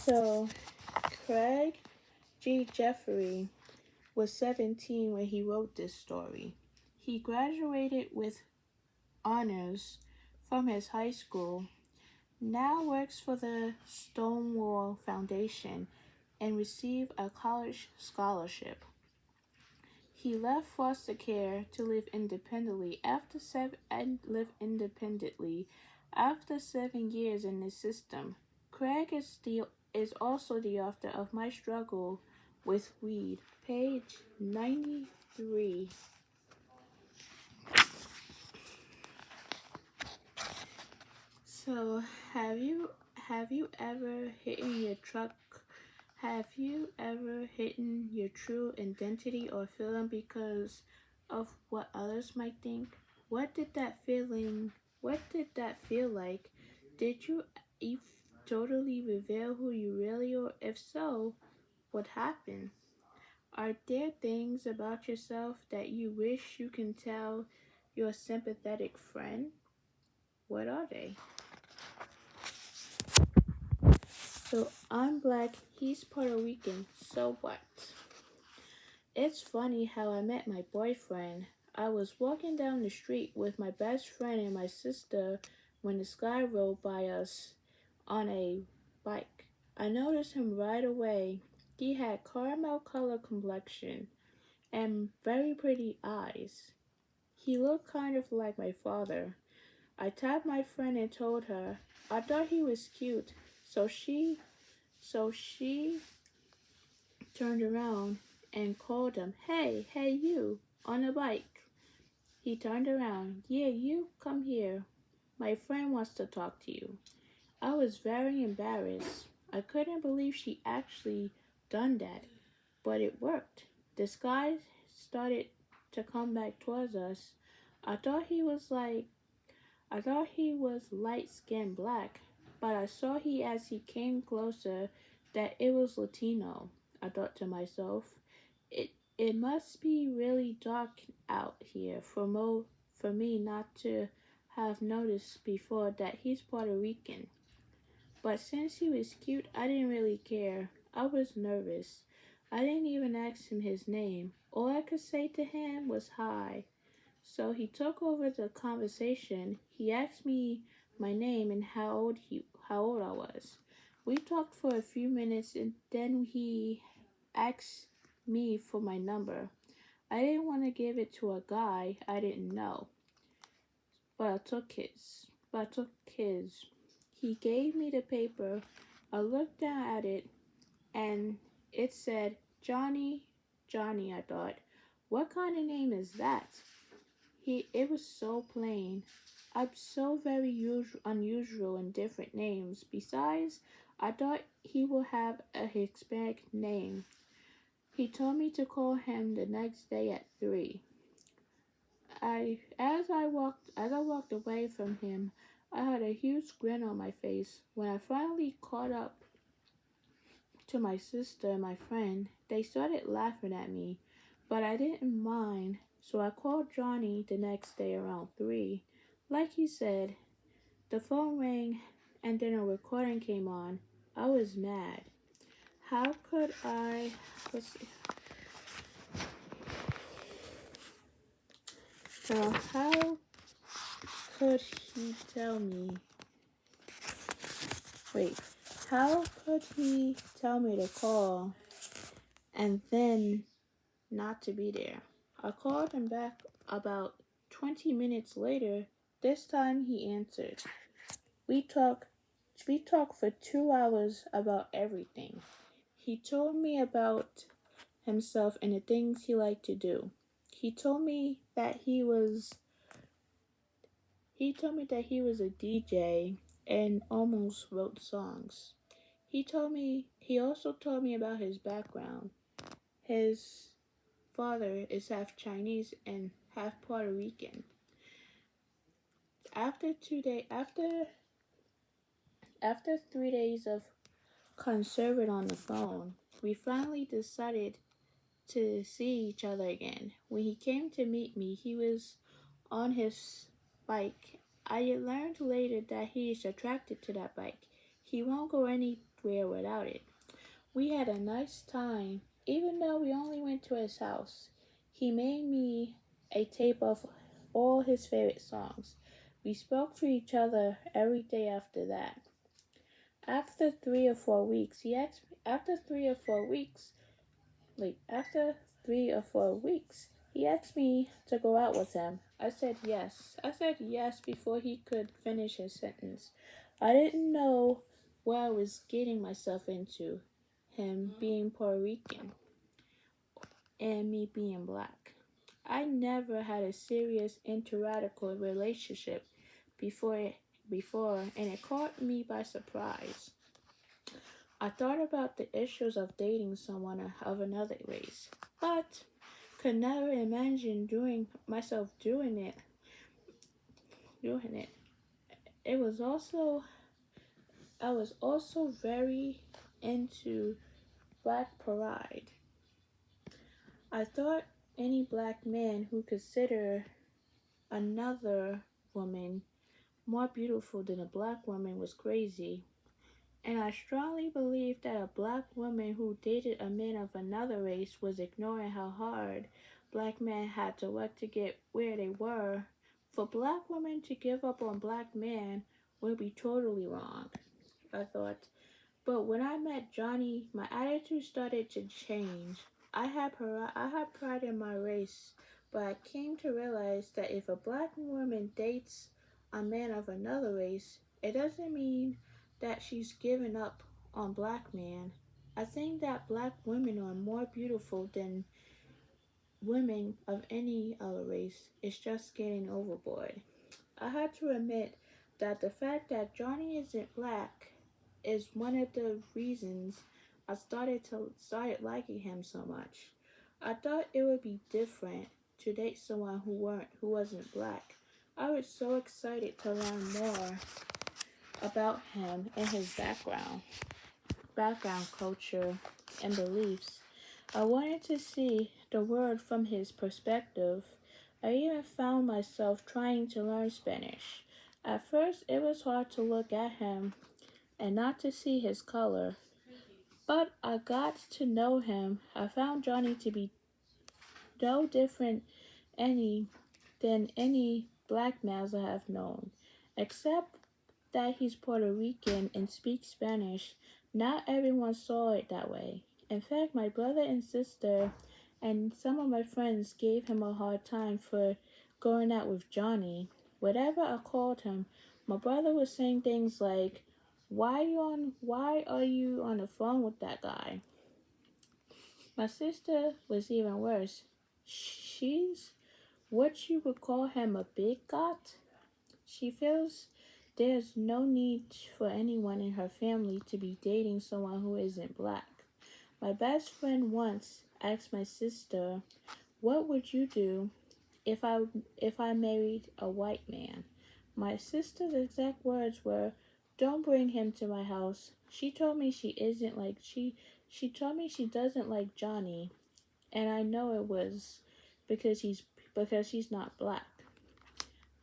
A: So, Craig G. Jeffrey was 17 when he wrote this story. He graduated with honors from his high school, now works for the Stonewall Foundation, and received a college scholarship. He left foster care to live independently after 7 years in the system. Craig is also the author of My Struggle with Weed, page 93. So, have you ever hidden your truck? Have you ever hidden your true identity or feeling because of what others might think? What did that feeling? What did that feel like? Did you totally reveal who you really are? If so, what happened? Are there things about yourself that you wish you can tell your sympathetic friend? What are they? So I'm black, he's Puerto Rican, so what? It's funny how I met my boyfriend. I was walking down the street with my best friend and my sister when this guy rode by us on a bike. I noticed him right away. He had caramel color complexion and very pretty eyes. He looked kind of like my father. I tapped my friend and told her I thought he was cute, so she turned around and called him, hey, you, on a bike. He turned around. Yeah, you come here. My friend wants to talk to you. I was very embarrassed. I couldn't believe she actually done that, but it worked. The sky started to come back towards us. I thought he was like I thought he was light skinned black, but I saw he as he came closer that it was Latino. I thought to myself, it must be really dark out here for me not to have noticed before that he's Puerto Rican. But since he was cute, I didn't really care. I was nervous. I didn't even ask him his name. All I could say to him was hi. So he took over the conversation. He asked me my name and how old I was. We talked for a few minutes and then he asked me for my number. I didn't want to give it to a guy I didn't know, but I took his. He gave me the paper. I looked down at it and it said Johnny. Johnny, I thought. What kind of name is that? It was so plain. I'm so very unusual in different names. Besides, I thought he would have a Hispanic name. He told me to call him the next day at 3. As I walked away from him, I had a huge grin on my face. When I finally caught up to my sister and my friend, they started laughing at me, but I didn't mind, so I called Johnny the next day around 3. Like he said, the phone rang and then a recording came on. I was mad. How could I. Let's see. How could he tell me. Wait. How could he tell me to call and then not to be there? I called him back about 20 minutes later. This time he answered. We talked we talked for 2 hours about everything. He told me about himself and the things he liked to do. He told me that he was a DJ and almost wrote songs. He also told me about his background. His father is half Chinese and half Puerto Rican. After 2 day after 3 days of conserving on the phone, we finally decided to see each other again. When he came to meet me, he was on his bike. I learned later that he is attracted to that bike. He won't go anywhere without it. We had a nice time, even though we only went to his house. He made me a tape of all his favorite songs. We spoke to each other every day after that. After 3 or 4 weeks, he asked me, after 3 or 4 weeks, he asked me to go out with him. I said yes. I said yes before he could finish his sentence. I didn't know what I was getting myself into, him being Puerto Rican and me being black. I never had a serious interradical relationship before and it caught me by surprise. I thought about the issues of dating someone of another race, but could never imagine doing it. Doing it. It was also I was also very into black pride. I thought any black man who considered another woman more beautiful than a black woman was crazy. And I strongly believe that a black woman who dated a man of another race was ignoring how hard black men had to work to get where they were. For black women to give up on black men would be totally wrong, I thought. But when I met Johnny, my attitude started to change. I had pride in my race, but I came to realize that if a black woman dates a man of another race, it doesn't mean that she's given up on black men. I think that black women are more beautiful than women of any other race is just getting overboard. I had to admit that the fact that Johnny isn't black is one of the reasons I started liking him so much. I thought it would be different to date someone who wasn't black. I was so excited to learn more about him and his background, culture, and beliefs. I wanted to see the world from his perspective. I even found myself trying to learn Spanish. At first, it was hard to look at him and not to see his color, but I got to know him. I found Johnny to be no different any than any black males I have known, except that he's Puerto Rican and speaks Spanish. Not everyone saw it that way. In fact, my brother and sister and some of my friends gave him a hard time for going out with Johnny. Whatever I called him, my brother was saying things like, why are you on the phone with that guy? My sister was even worse. She's what you would call him a big got. She feels there's no need for anyone in her family to be dating someone who isn't black. My best friend once asked my sister, "What would you do if I married a white man?" My sister's exact words were, "Don't bring him to my house." She told me she doesn't like Johnny, and I know it was because he's not black.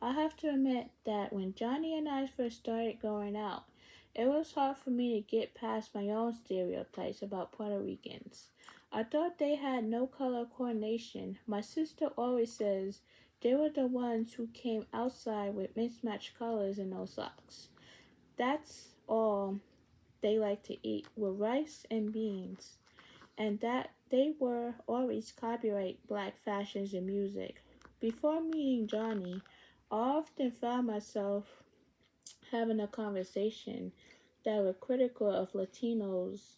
A: I have to admit that when Johnny and I first started going out, it was hard for me to get past my own stereotypes about Puerto Ricans. I thought they had no color coordination. My sister always says they were the ones who came outside with mismatched colors and no socks. That's all they like to eat were rice and beans, and that they were always copyright black fashions and music. Before meeting Johnny, I often found myself having a conversation that were critical of Latinos.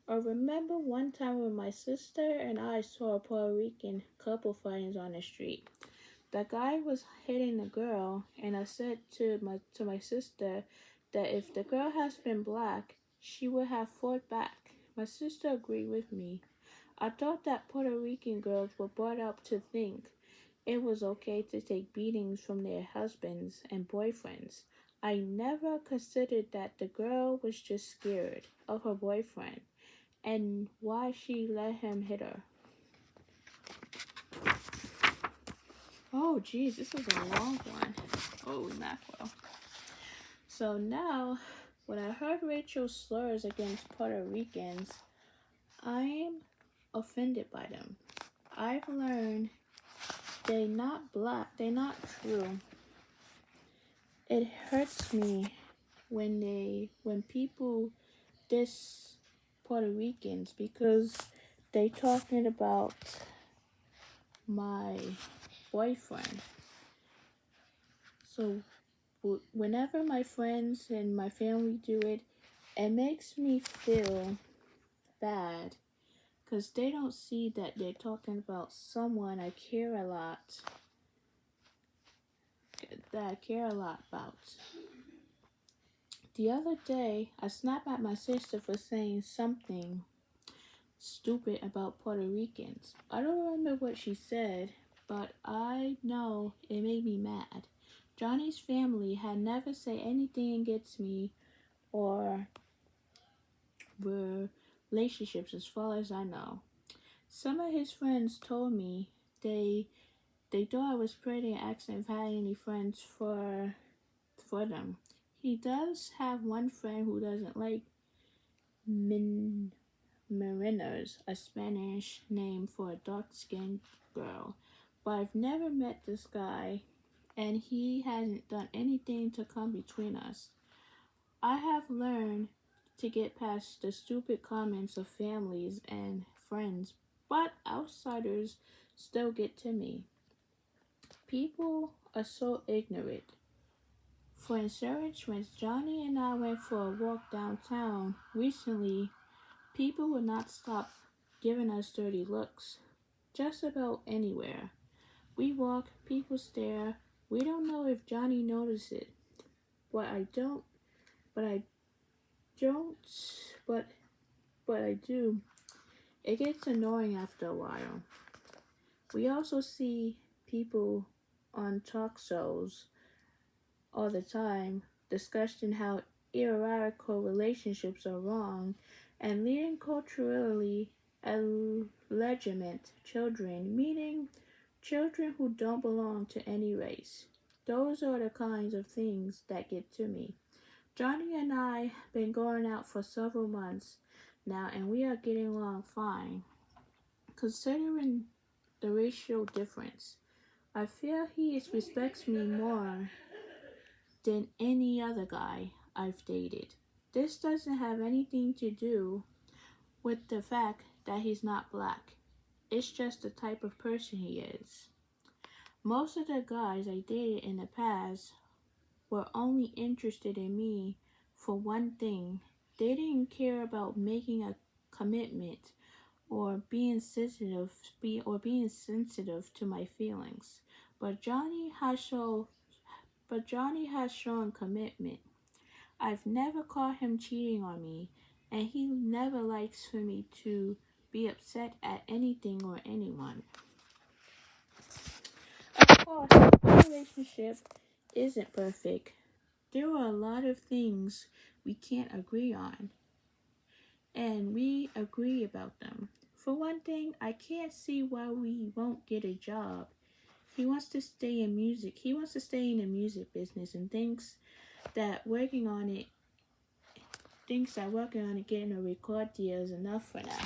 A: I remember one time when my sister and I saw a Puerto Rican couple fighting on the street. The guy was hitting the girl, and I said to my sister that if the girl has been black, she would have fought back. My sister agreed with me. I thought that Puerto Rican girls were brought up to think it was okay to take beatings from their husbands and boyfriends. I never considered that the girl was just scared of her boyfriend and why she let him hit her. Oh, geez, this is a long one. Holy mackerel. So now, when I heard Rachel's slurs against Puerto Ricans, I'm offended by them. I've learned they're not black, they're not true. It hurts me when people diss Puerto Ricans because they talking about my boyfriend. So whenever my friends and my family do it, it makes me feel bad because they don't see that they're talking about someone I care a lot about. The other day, I snapped at my sister for saying something stupid about Puerto Ricans. I don't remember what she said, but I know it made me mad. Johnny's family had never said anything against me or relationships as far as I know. Some of his friends told me they thought I was pretty and asked if I had any friends for them. He does have one friend who doesn't like Marinos, a Spanish name for a dark-skinned girl. But I've never met this guy, and he hasn't done anything to come between us. I have learned to get past the stupid comments of families and friends, but outsiders still get to me. People are so ignorant. For instance, when Johnny and I went for a walk downtown recently, people would not stop giving us dirty looks. just about anywhere. We walk, people stare. We don't know if Johnny noticed it, but but I don't, but, but I do. It gets annoying after a while. We also see people on talk shows all the time discussing how hierarchical relationships are wrong and leading culturally illegitimate children, meaning children who don't belong to any race. Those are the kinds of things that get to me. Johnny and I been going out for several months now and we are getting along fine. Considering the racial difference, I feel he respects me more than any other guy I've dated. This doesn't have anything to do with the fact that he's not black. It's just the type of person he is. Most of the guys I dated in the past were only interested in me for one thing. They didn't care about making a commitment or being sensitive to my feelings. But Johnny has shown commitment. I've never caught him cheating on me, and he never likes for me to be upset at anything or anyone. Of course, our relationship isn't perfect. There are a lot of things we can't agree on, and we agree about them. For one thing, I can't see why we won't get a job. He wants to stay in music. He wants to stay in the music business and that working on it thinks that working on it getting a record deal is enough for now.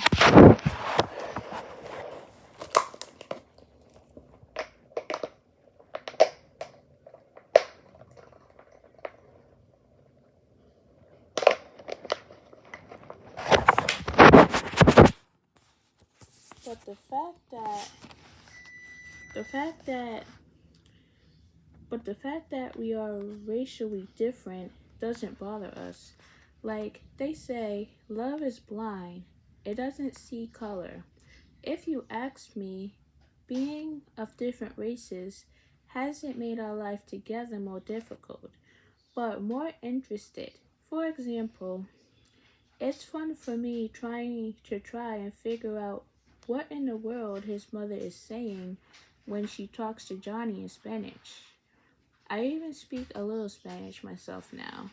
A: But the fact that we are racially different doesn't bother us. Like they say, love is blind. It doesn't see color. If you ask me, being of different races hasn't made our life together more difficult, but more interested. For example, it's fun for me try and figure out what in the world his mother is saying when she talks to Johnny in Spanish. I even speak a little Spanish myself now.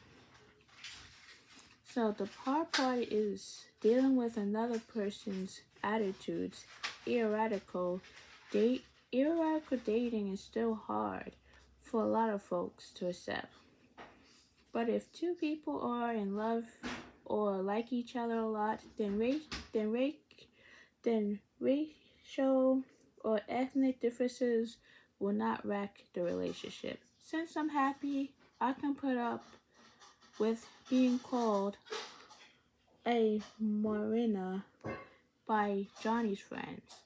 A: So the hard part is dealing with another person's attitudes. Irradical dating is still hard for a lot of folks to accept. But if two people are in love or like each other a lot, then racial or ethnic differences will not wreck the relationship. Since I'm happy, I can put up with being called a morena by Johnny's friends.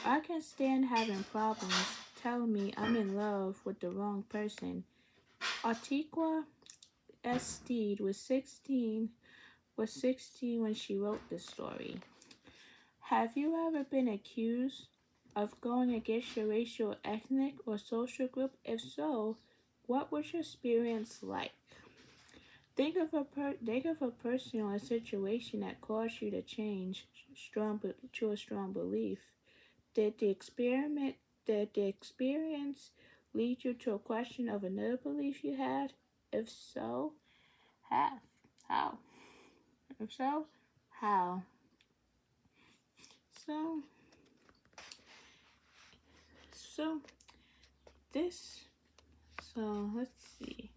A: I can stand having problems telling me I'm in love with the wrong person. Antigua Estede was 16 when she wrote this story. Have you ever been accused of going against your racial, ethnic, or social group? If so, what was your experience like? Think of a person or a situation that caused you to change to a strong belief. Did the experience lead you to a question of another belief you had? If so, how? How? If so, how? So, so this. So let's see.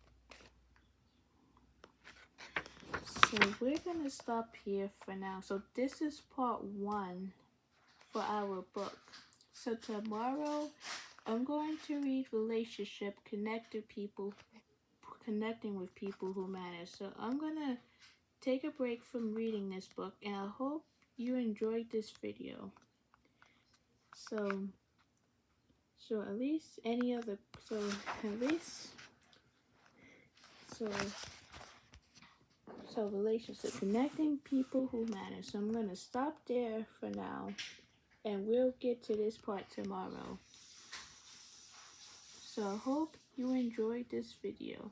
A: So we're gonna stop here for now. So this is part 1 for our book. So tomorrow I'm going to read connecting with people who matter. So I'm gonna take a break from reading this book, and I hope you enjoyed this video. So at least any other so at least so relationship connecting people who matter. So I'm gonna stop there for now. and we'll get to this part tomorrow. So I hope you enjoyed this video.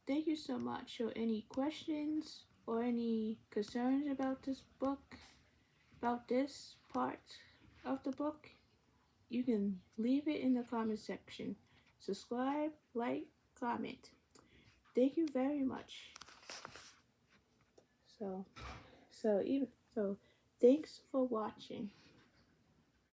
A: Thank you so much. So any questions or any concerns about this book, about this part of the book, you can leave it in the comment section. Subscribe, like, comment. Thank you very much. So thanks for watching.